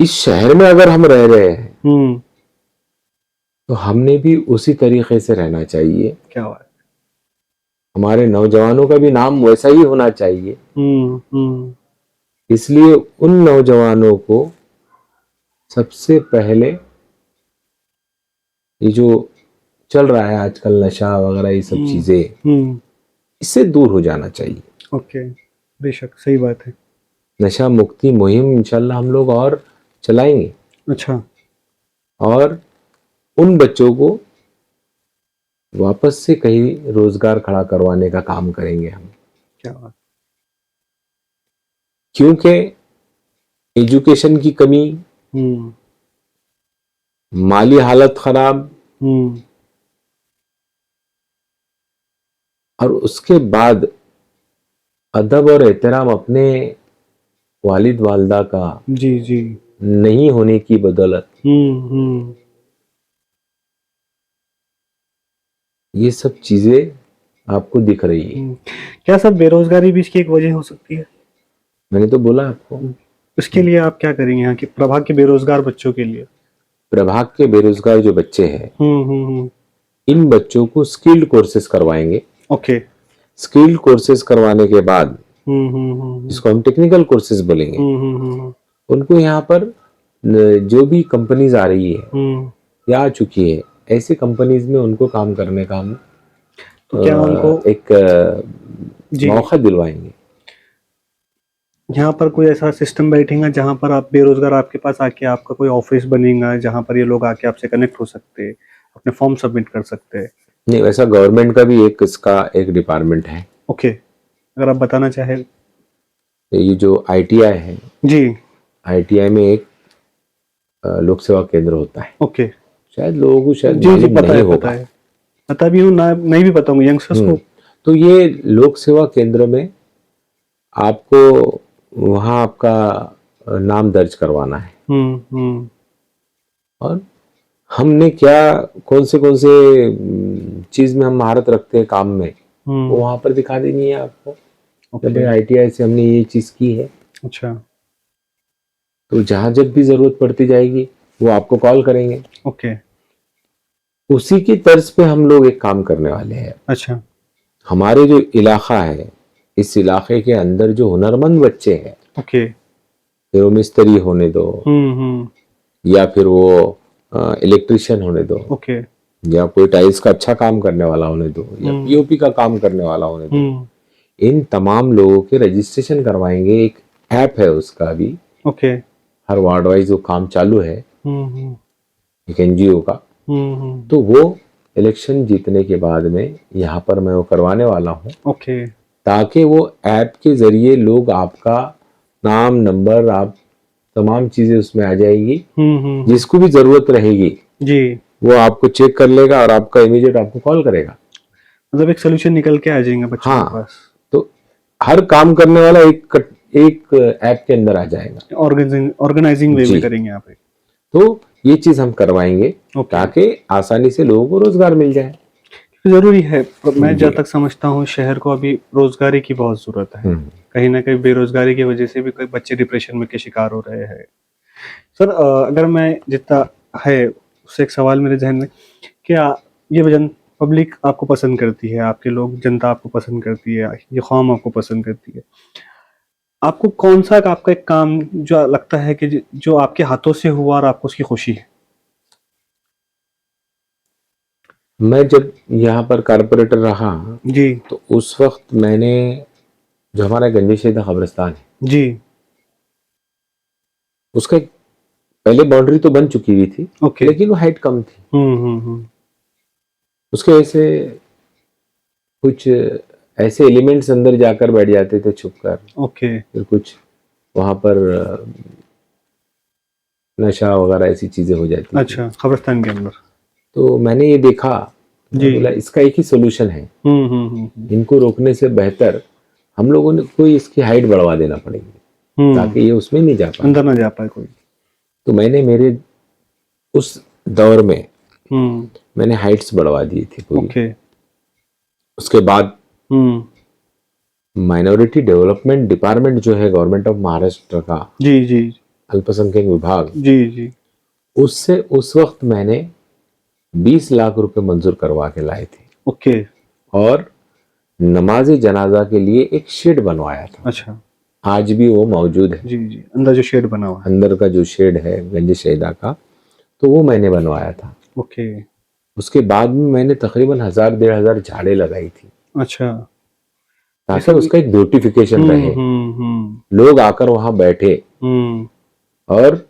Speaker 2: इस शहर में अगर हम रह रहे हैं तो हमने भी उसी तरीके से रहना चाहिए।
Speaker 1: क्या बात।
Speaker 2: हमारे नौजवानों का भी नाम वैसा ही होना चाहिए। इसलिए उन नौजवानों को सबसे पहले ये जो चल रहा है आजकल नशा वगैरह, ये सब चीजें, इससे दूर हो जाना चाहिए।
Speaker 1: ओके, बेशक सही बात है।
Speaker 2: नशा मुक्ति मुहिम इंशाल्लाह हम लोग और चलाएंगे।
Speaker 1: अच्छा।
Speaker 2: और उन बच्चों को वापस से कहीं रोजगार खड़ा करवाने का काम करेंगे हम।
Speaker 1: क्या बात।
Speaker 2: क्योंकि एजुकेशन की कमी, माली हालत खराब, और उसके बाद अदब और एहतराम अपने वालिद वालदा का
Speaker 1: जी, जी।
Speaker 2: नहीं होने की बदौलत ये सब चीजें आपको दिख रही है।
Speaker 1: क्या सब बेरोजगारी भी इसकी एक वजह हो सकती है?
Speaker 2: मैंने तो बोला आपको।
Speaker 1: इसके लिए आप क्या करेंगे यहाँ के प्रभाग के बेरोजगार बच्चों के लिए?
Speaker 2: प्रभाग के बेरोजगार जो बच्चे हैं, इन बच्चों को स्किल्ड कोर्सेज करवाएंगे।
Speaker 1: ओके।
Speaker 2: स्किल्ड कोर्सेज करवाने के बाद, जिसको हम टेक्निकल कोर्सेज बोलेंगे, उनको यहाँ पर जो भी कंपनीज आ रही है या आ चुकी है, ऐसे कंपनीज में उनको काम करने का हम
Speaker 1: तो क्या उनको
Speaker 2: एक मौका दिलवाएंगे।
Speaker 1: यहाँ पर कोई ऐसा सिस्टम बैठेगा जहाँ पर आप बेरोजगार आपके पास आके आपका कोई ऑफिस बनेगा जहाँ पर ये लोग आके आपसे कनेक्ट हो सकते हैं, अपने फॉर्म सबमिट कर सकते हैं?
Speaker 2: नहीं, वैसा गवर्नमेंट का भी एक इसका एक डिपार्टमेंट है।
Speaker 1: ओके, अगर आप बताना चाहें।
Speaker 2: ये जो ITI है
Speaker 1: जी,
Speaker 2: ITI में एक लोक सेवा केंद्र होता है।
Speaker 1: ओके।
Speaker 2: शायद लोगों को शायद
Speaker 1: जी, जी,
Speaker 2: मालूम
Speaker 1: पता
Speaker 2: नहीं
Speaker 1: है,
Speaker 2: होगा।
Speaker 1: पता है। पता भी हूँ ना, नहीं भी पता हूँ यंगस्टर्स को।
Speaker 2: तो ये लोक सेवा केंद्र में आपको वहाँ आपका नाम दर्ज करवाना है। और हमने क्या कौन से चीज में हम महारत रखते हैं काम में, वो वहां पर दिखा देनी है आपको। भाई ITI से हमने ये चीज की है।
Speaker 1: अच्छा।
Speaker 2: तो जहां जब भी जरूरत पड़ती जाएगी वो आपको कॉल करेंगे।
Speaker 1: ओके।
Speaker 2: उसी की तर्ज पे हम लोग एक काम करने वाले हैं।
Speaker 1: अच्छा।
Speaker 2: हमारे जो इलाका है, इस इलाके के अंदर जो हुनरमंद बच्चे हैं,
Speaker 1: ओके,
Speaker 2: फिर वो मिस्त्री होने दो, या फिर वो इलेक्ट्रिशियन होने दो,
Speaker 1: ओके,
Speaker 2: या कोई टाइल्स का अच्छा काम करने वाला होने दो, या POP का काम करने वाला होने दो, इन तमाम लोगों के रजिस्ट्रेशन करवाएंगे। एक ऐप है उसका भी,
Speaker 1: ओके,
Speaker 2: हर वार्ड वाइज वो काम चालू है, एक NGO का। तो वो इलेक्शन जीतने के बाद में यहाँ पर मैं वो करवाने वाला हूँ।
Speaker 1: ओके।
Speaker 2: ताकि वो ऐप के जरिए लोग आपका नाम, नंबर, आप तमाम चीजें उसमें आ जाएगी। जिसको भी जरूरत रहेगी
Speaker 1: जी,
Speaker 2: वो आपको चेक कर लेगा और आपका इमीडिएट आपको कॉल करेगा।
Speaker 1: मतलब एक सोल्यूशन निकल के आ जाएगा बच्चों के पास।
Speaker 2: तो हर काम करने वाला एक ऐप के अंदर आ जाएगा।
Speaker 1: ऑर्गेनाइजिंग वे में करेंगे यहाँ पे।
Speaker 2: तो ये चीज हम करवाएंगे
Speaker 1: ओके।
Speaker 2: ताकि आसानी से लोगों को रोजगार मिल जाए।
Speaker 1: जरूरी है, पर मैं जहाँ तक समझता हूँ शहर को अभी रोजगारी की बहुत जरूरत है। कहीं ना कहीं बेरोजगारी की वजह से भी कई बच्चे डिप्रेशन में के शिकार हो रहे हैं। सर, अगर मैं जितना है उससे एक सवाल मेरे जहन में, क्या ये वजन पब्लिक आपको पसंद करती है, आपके लोग, जनता आपको पसंद करती है, ये कौम आपको पसंद करती है, आपको कौन सा आपका एक काम जो लगता है कि जो आपके हाथों से हुआ और आपको उसकी खुशी है?
Speaker 2: मैं जब यहाँ पर कारपोरेटर रहा
Speaker 1: जी
Speaker 2: तो उस वक्त मैंने, जो हमारा गंजेशेदा कब्रिस्तान है,
Speaker 1: जी।
Speaker 2: उसका एक पहले बाउंड्री तो बन चुकी हुई थी,
Speaker 1: ओके।
Speaker 2: लेकिन वो हाइट कम थी।
Speaker 1: हम्म।
Speaker 2: उसके वजह से कुछ ऐसे एलिमेंट्स अंदर जाकर बैठ जाते थे छुपकर।
Speaker 1: ओके।
Speaker 2: फिर कुछ वहां पर नशा वगैरह ऐसी चीजें हो जाती थी।
Speaker 1: अच्छा, कब्रिस्तान के अंदर।
Speaker 2: तो मैंने ये देखा,
Speaker 1: जी।
Speaker 2: बोला इसका एक ही सोल्यूशन है, इनको रोकने से बेहतर हम लोगों ने कोई इसकी हाइट बढ़वा देना पड़ेगी ताकि ये उसमें नहीं जा पाए,
Speaker 1: अंदर ना जा पाए कोई।
Speaker 2: तो मैंने मेरे उस दौर में मैंने हाइट्स बढ़वा दी थी पूरी।
Speaker 1: ओके।
Speaker 2: उसके बाद माइनॉरिटी डेवलपमेंट डिपार्टमेंट जो है गवर्नमेंट ऑफ महाराष्ट्र का,
Speaker 1: जी जी
Speaker 2: अल्पसंख्यक विभाग,
Speaker 1: जी जी।
Speaker 2: उससे उस वक्त मैंने 20 लाख रुपए मंजूर करवा के लाए थे।
Speaker 1: ओके।
Speaker 2: और नमाज जनाजा के लिए एक शेड बनवाया था।
Speaker 1: अच्छा।
Speaker 2: आज भी वो मौजूद है।
Speaker 1: जी जी, अंदर जो शेड बना हुआ है।
Speaker 2: अंदर का जो शेड है गंज शहीदा का, तो वो मैंने बनवाया था।
Speaker 1: ओके।
Speaker 2: उसके बाद में मैंने तकरीबन 1000-1500 झाड़ें लगाई थी,
Speaker 1: अच्छा।
Speaker 2: ताकि उसका एक ब्यूटिफिकेशन रहे, लोग आकर वहां बैठे और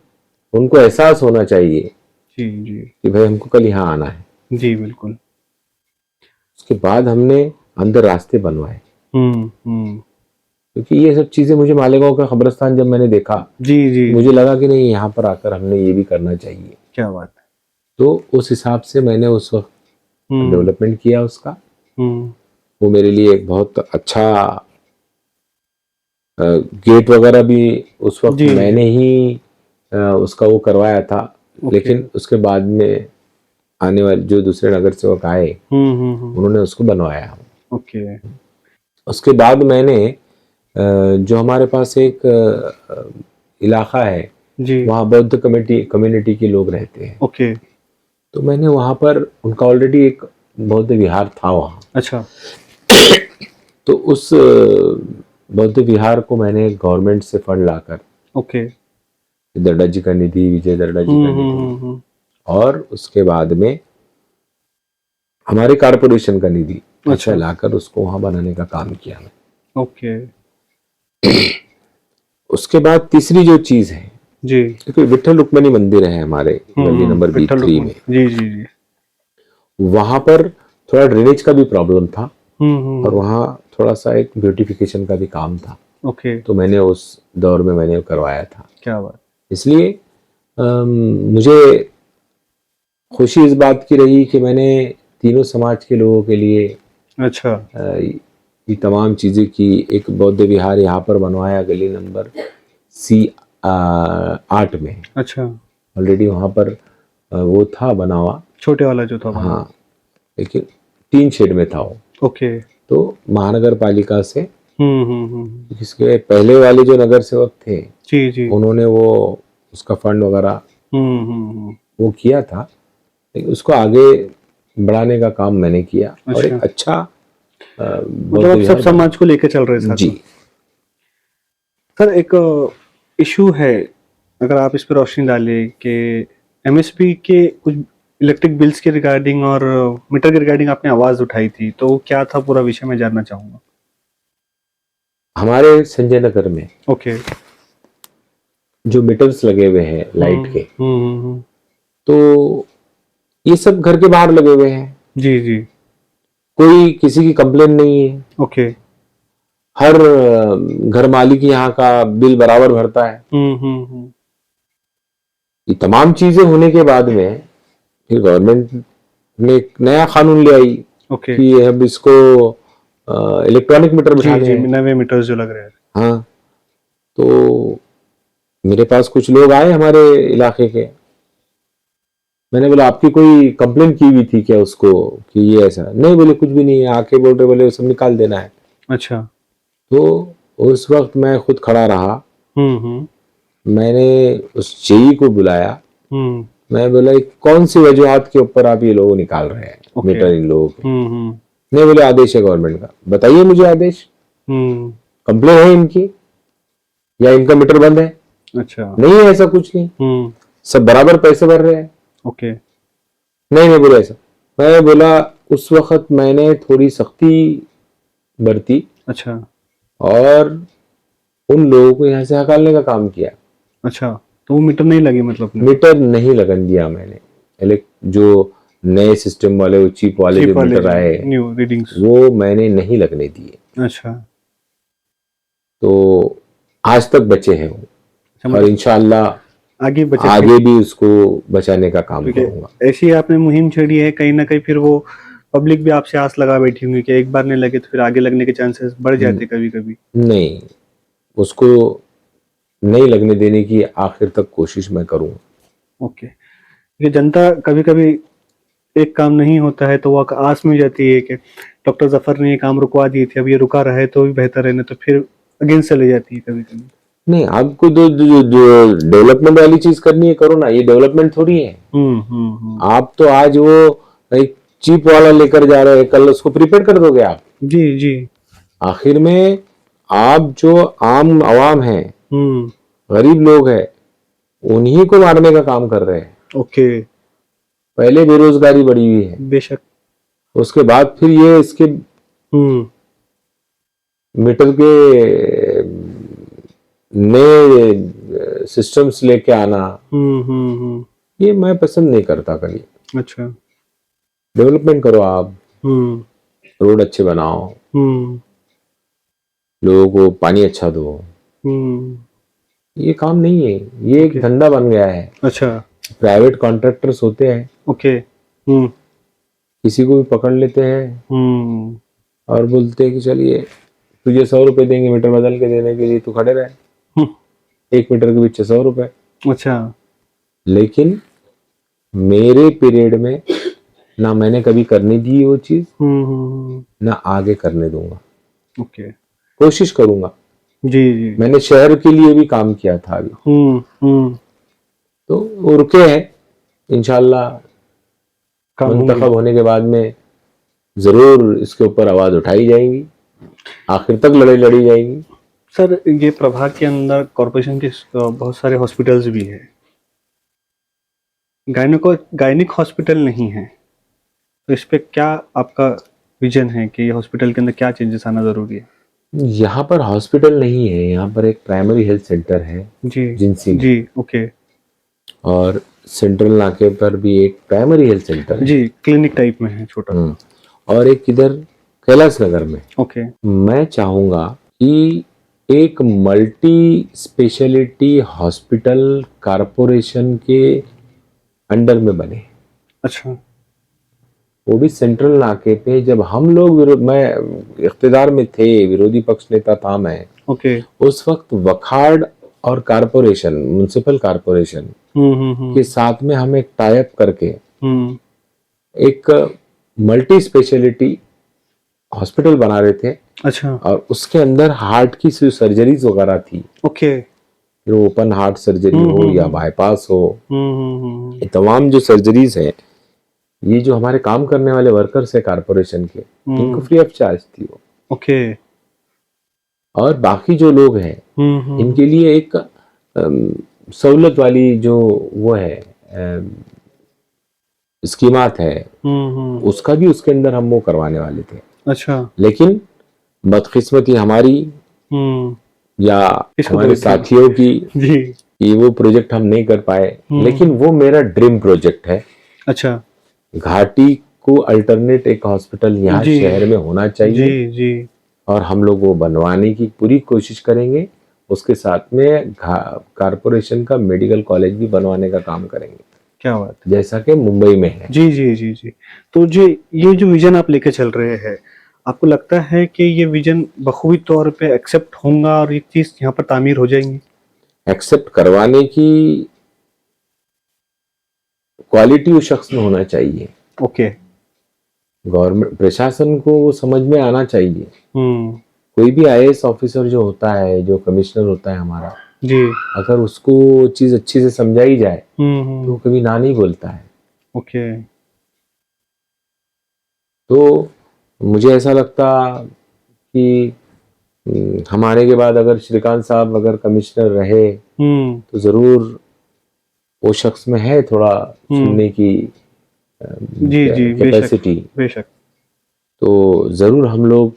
Speaker 2: उनको एहसास होना चाहिए
Speaker 1: जी जी
Speaker 2: कि भाई हमको कल यहाँ आना है।
Speaker 1: जी, बिल्कुल।
Speaker 2: उसके बाद हमने अंदर रास्ते बनवाए, क्योंकि ये सब चीजें मुझे मालेगांव का कब्रिस्तान जब मैंने देखा,
Speaker 1: जी जी,
Speaker 2: मुझे लगा कि नहीं, यहाँ पर आकर हमने ये भी करना चाहिए।
Speaker 1: क्या बात है।
Speaker 2: तो उस हिसाब से मैंने उस वक्त डेवलपमेंट किया उसका। वो मेरे लिए एक बहुत अच्छा गेट वगैरह भी उस वक्त मैंने ही उसका वो करवाया था। लेकिन उसके बाद में आने वाले जो दूसरे नगर सेवक आए, उन्होंने उसको बनवाया।
Speaker 1: ओके।
Speaker 2: उसके बाद मैंने जो हमारे पास एक इलाका है, वहाँ बौद्ध कम्युनिटी के लोग रहते हैं।
Speaker 1: ओके।
Speaker 2: तो मैंने वहाँ पर, उनका ऑलरेडी एक बौद्ध विहार था वहाँ।
Speaker 1: अच्छा।
Speaker 2: तो उस बौद्ध विहार को मैंने गवर्नमेंट से फंड लाकर,
Speaker 1: ओके,
Speaker 2: दर्डा जी का निधि, विजय दर्डा जी का निधि, और उसके बाद में हमारे कारपोरेशन का निधि अच्छा लाकर उसको वहां बनाने का काम किया मैं।
Speaker 1: ओके।
Speaker 2: उसके बाद तीसरी जो चीज है
Speaker 1: जी,
Speaker 2: क्योंकि विठल रुक्मणी मंदिर है हमारे गली नंबर 23 में।
Speaker 1: जी जी जी।
Speaker 2: वहां पर थोड़ा ड्रेनेज का भी प्रॉब्लम था, और वहाँ थोड़ा सा एक ब्यूटिफिकेशन का भी काम था।
Speaker 1: ओके।
Speaker 2: तो मैंने उस दौर में मैंने करवाया था।
Speaker 1: क्या बात।
Speaker 2: इसलिए मुझे खुशी इस बात की रही कि मैंने तीनों समाज के लोगों के लिए
Speaker 1: अच्छा
Speaker 2: ये तमाम चीजें की। एक बौद्ध विहार यहाँ पर बनवाया गली नंबर C8 में।
Speaker 1: अच्छा।
Speaker 2: ऑलरेडी वहाँ पर वो था बना हुआ,
Speaker 1: छोटे वाला जो था।
Speaker 2: हाँ, लेकिन 3 शेड में था वो।
Speaker 1: ओके।
Speaker 2: तो महानगर पालिका से इसके पहले वाले जो नगर सेवक थे,
Speaker 1: जी जी,
Speaker 2: उन्होंने वो उसका फंड वगैरह वो किया था, लेकिन उसको आगे बढ़ाने का काम मैंने किया। और एक अच्छा
Speaker 1: मतलब आप सब समाज को लेकर चल रहे हैं
Speaker 2: जी।
Speaker 1: सर, एक इशू है, अगर आप इस पर रोशनी डालें कि एमएसपी के कुछ इलेक्ट्रिक बिल्स के रिगार्डिंग और मीटर के रिगार्डिंग आपने आवाज उठाई थी, तो क्या था पूरा विषय, मैं जानना चाहूंगा।
Speaker 2: हमारे संजय नगर में
Speaker 1: ओके,
Speaker 2: जो मीटर्स लगे हुए हैं लाइट के, तो ये सब घर के बाहर लगे हुए हैं। जी जी, कोई किसी की कंप्लेन नहीं है। ओके, हर घर मालिक यहाँ का बिल बराबर भरता है। ये तमाम चीजें होने के बाद में फिर गवर्नमेंट ने एक नया कानून ले आई कि अब इसको इलेक्ट्रॉनिक मीटर बिठाने हैं, नए मीटर जो लग रहे हैं। हाँ, तो मेरे पास कुछ लोग आए हमारे इलाके के, मैंने बोला आपकी कोई कंप्लेन की हुई थी क्या उसको कि ये ऐसा? नहीं, बोले कुछ भी नहीं है, आके बोल रहे, बोले वो सब निकाल देना है।
Speaker 1: अच्छा।
Speaker 2: तो उस वक्त मैं खुद खड़ा रहा,
Speaker 1: हम्म।
Speaker 2: मैंने उस जेई को बुलाया,
Speaker 1: हम्म।
Speaker 2: मैं बोला "ये कौन सी वजूहत के ऊपर आप ये लोग निकाल रहे हैं
Speaker 1: ओके।
Speaker 2: मीटर इन लोगों के"?
Speaker 1: हम्म।
Speaker 2: नहीं, बोले आदेश है गवर्नमेंट का। बताइए मुझे आदेश,
Speaker 1: हम्म।
Speaker 2: कंप्लेन है इनकी या इनका मीटर बंद है?
Speaker 1: अच्छा।
Speaker 2: नहीं है, ऐसा कुछ नहीं,
Speaker 1: हम्म।
Speaker 2: सब बराबर पैसे भर रहे हैं।
Speaker 1: ओके।
Speaker 2: नहीं नहीं बोले ऐसा। मैं बोला उस वक्त मैंने थोड़ी सख्ती बरती
Speaker 1: अच्छा।
Speaker 2: और उन लोगों को यहाँ से हकालने का काम किया।
Speaker 1: अच्छा, तो वो मीटर नहीं लगी मतलब ने?
Speaker 2: मीटर नहीं लगन दिया मैंने। जो नए सिस्टम वाले, वो चिप वाले जो
Speaker 1: चिप वाले
Speaker 2: मीटर आए,
Speaker 1: न्यू रीडिंग्स।
Speaker 2: वो मैंने नहीं लगने दिए।
Speaker 1: अच्छा।
Speaker 2: तो आज तक बचे हैं वो,
Speaker 1: अच्छा,
Speaker 2: और
Speaker 1: मतलब
Speaker 2: इंशाल्लाह
Speaker 1: आगे बचे
Speaker 2: आगे भी उसको बचाने का काम
Speaker 1: क्योंकि
Speaker 2: करूंगा।
Speaker 1: ऐसी आपने मुहिम छेड़ी है, कहीं ना कहीं फिर वो पब्लिक भी आपसे आस लगा बैठी होंगी कि एक बार नहीं लगे तो फिर आगे लगने के चांसेस बढ़ जाते कभी कभी।
Speaker 2: नहीं, उसको नहीं लगने देने की आखिर तक कोशिश मैं करूंगा।
Speaker 1: ओके। ये जनता कभी कभी एक काम नहीं होता है तो वो आस में जाती है कि डॉक्टर जफर ने ये काम रुकवा दिए थे, अब ये रुका रहे तो भी बेहतर है, नहीं तो फिर अगेंस्ट चले जाती है कभी कभी।
Speaker 2: नहीं, आपको जो डेवलपमेंट वाली चीज करनी है करो ना, ये डेवलपमेंट थोड़ी है। आप तो आज वो एक चीप वाला लेकर जा रहे हैं, कल उसको प्रीपेड कर दोगे आप।
Speaker 1: जी जी।
Speaker 2: आखिर में आप जो आम आवाम है,
Speaker 1: हम्म।
Speaker 2: गरीब लोग है, उन्हीं को मारने का काम कर रहे हैं।
Speaker 1: ओके।
Speaker 2: पहले बेरोजगारी बढ़ी हुई है,
Speaker 1: बेशक।
Speaker 2: उसके बाद फिर ये इसके
Speaker 1: हम्म।
Speaker 2: मीटर के नए सिस्टम्स लेके आना, ये मैं पसंद नहीं करता कभी।
Speaker 1: अच्छा।
Speaker 2: डेवलपमेंट करो आप,
Speaker 1: हम्म।
Speaker 2: रोड अच्छे बनाओ,
Speaker 1: हम्म।
Speaker 2: लोगों को पानी अच्छा दो।
Speaker 1: हम्म।
Speaker 2: ये काम नहीं है, ये एक
Speaker 1: ओके।
Speaker 2: धंधा बन गया है।
Speaker 1: अच्छा।
Speaker 2: प्राइवेट कॉन्ट्रैक्टर्स होते हैं,
Speaker 1: ओके। हम्म।
Speaker 2: किसी को भी पकड़ लेते हैं
Speaker 1: हम्म।
Speaker 2: और बोलते हैं कि चलिए तुझे 100 रुपए देंगे मीटर बदल के देने के लिए, तू खड़े रहे।
Speaker 1: हम्म।
Speaker 2: 1 मीटर के पीछे 100 रुपए।
Speaker 1: अच्छा।
Speaker 2: लेकिन मेरे पीरियड में ना मैंने कभी करने दी वो चीज, ना आगे करने दूंगा।
Speaker 1: ओके।
Speaker 2: कोशिश करूंगा।
Speaker 1: जी जी।
Speaker 2: मैंने शहर के लिए भी काम किया था अभी, तो वो रुके हैं। इंशाल्लाह
Speaker 1: काम होंगे।
Speaker 2: मुंतखब होने के बाद में जरूर इसके ऊपर आवाज उठाई जाएगी, आखिर तक लड़ाई लड़ी जाएगी।
Speaker 1: सर, ये प्रभाग के अंदर कॉरपोरेशन के बहुत सारे हॉस्पिटल्स भी हैं, गायनिक हॉस्पिटल नहीं है, तो इस पे क्या आपका विजन है कि ये हॉस्पिटल के अंदर क्या चेंजेस आना जरूरी है?
Speaker 2: यहाँ पर हॉस्पिटल नहीं है, यहाँ पर एक प्राइमरी हेल्थ सेंटर है
Speaker 1: जी
Speaker 2: जिंसी में।
Speaker 1: जी। ओके।
Speaker 2: और सेंट्रल नाके पर भी एक प्राइमरी हेल्थ सेंटर है।
Speaker 1: जी, क्लिनिक टाइप में है छोटा।
Speaker 2: और एक इधर कैलाश नगर में।
Speaker 1: ओके।
Speaker 2: मैं चाहूंगा कि एक मल्टी स्पेशलिटी हॉस्पिटल कारपोरेशन के अंडर में बने।
Speaker 1: अच्छा।
Speaker 2: वो भी सेंट्रल नाके पे। जब हम लोग मैं इख्तिदार में थे, विरोधी पक्ष नेता था मैं,
Speaker 1: ओके।
Speaker 2: उस वक्त वखाड़ और कारपोरेशन, म्युनिसिपल कारपोरेशन के साथ में हम एक टाई अप करके एक मल्टी स्पेशलिटी हॉस्पिटल बना रहे थे।
Speaker 1: अच्छा।
Speaker 2: और उसके अंदर हार्ट की सर्जरीज वगैरह थी।
Speaker 1: ओके।
Speaker 2: फिर ओपन हार्ट सर्जरी हो या बाईपास हो, ये तमाम जो सर्जरीज है, ये जो हमारे काम करने वाले वर्कर्स है कारपोरेशन के, इनको फ्री ऑफ चार्ज थी वो।
Speaker 1: ओके।
Speaker 2: और बाकी जो लोग हैं इनके लिए एक सहूलत वाली जो वो है स्कीमात है, उसका भी उसके अंदर हम वो करवाने वाले थे।
Speaker 1: अच्छा।
Speaker 2: लेकिन बदकिस्मती हमारी या हमारे साथियों की
Speaker 1: जी।
Speaker 2: कि वो प्रोजेक्ट हम नहीं कर पाए। लेकिन वो मेरा ड्रीम प्रोजेक्ट है।
Speaker 1: अच्छा।
Speaker 2: घाटी को अल्टरनेट एक हॉस्पिटल यहाँ शहर में होना चाहिए।
Speaker 1: जी जी।
Speaker 2: और हम लोग वो बनवाने की पूरी कोशिश करेंगे। उसके साथ में कारपोरेशन का मेडिकल कॉलेज भी बनवाने का काम करेंगे।
Speaker 1: क्या बात है।
Speaker 2: जैसा कि मुंबई में है।
Speaker 1: जी जी जी जी। तो ये जो विजन आप लेके चल रहे हैं, आपको लगता है कि ये विजन बखूबी तौर पे एक्सेप्ट होगा और ये चीज यहाँ पर तामीर हो जाएंगी?
Speaker 2: एक्सेप्ट करवाने की क्वालिटी उस शख्स में होना चाहिए।
Speaker 1: ओके।
Speaker 2: गवर्नमेंट प्रशासन को वो समझ में आना चाहिए। कोई भी आईएएस ऑफिसर जो होता है, जो कमिश्नर होता है हमारा,
Speaker 1: जी।
Speaker 2: अगर उसको वो चीज अच्छी से समझाई जाए तो वो कभी ना नहीं बोलता है।
Speaker 1: ओके।
Speaker 2: तो मुझे ऐसा लगता कि हमारे के बाद अगर श्रीकांत साहब अगर कमिश्नर रहे तो जरूर वो शख्स में है थोड़ा सुनने की
Speaker 1: जी जी, बेशक
Speaker 2: कैपेसिटी,
Speaker 1: बेशक।
Speaker 2: तो जरूर हम लोग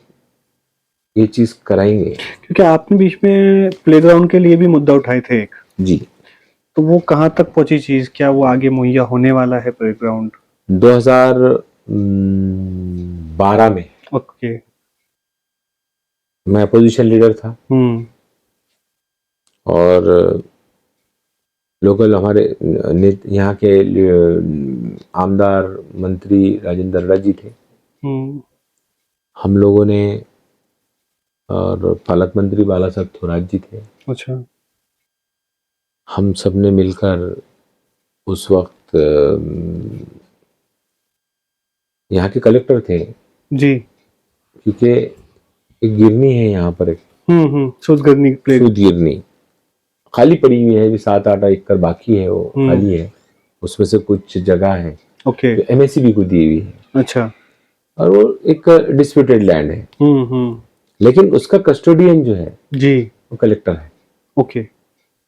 Speaker 2: ये चीज कराएंगे।
Speaker 1: क्योंकि आपने बीच में प्लेग्राउंड के लिए भी मुद्दा उठाए थे एक,
Speaker 2: जी।
Speaker 1: तो वो कहाँ तक पहुंची चीज? क्या वो आगे मुहैया होने वाला है प्लेग्राउंड?
Speaker 2: 2012 में
Speaker 1: ओके।
Speaker 2: मैं अपोजिशन लीडर था और लोकल हमारे यहाँ के आमदार मंत्री राजेंद्र रड्डा जी थे। हम लोगों ने, और पालक मंत्री बाला साहब थोराट जी थे।
Speaker 1: अच्छा।
Speaker 2: हम सब ने मिलकर उस वक्त यहाँ के कलेक्टर थे
Speaker 1: जी,
Speaker 2: क्योंकि एक गिरनी है यहाँ पर, एक
Speaker 1: सूद
Speaker 2: गिरनी खाली पड़ी हुई है, भी 7-8 एकड़ बाकी है, वो खाली है, उसमें से कुछ जगह है
Speaker 1: ओके
Speaker 2: जो एमएससीबी को दी हुई है।
Speaker 1: अच्छा।
Speaker 2: और वो एक डिस्प्यूटेड लैंड है, लेकिन उसका कस्टोडियन जो है
Speaker 1: जी
Speaker 2: वो कलेक्टर है।
Speaker 1: ओके।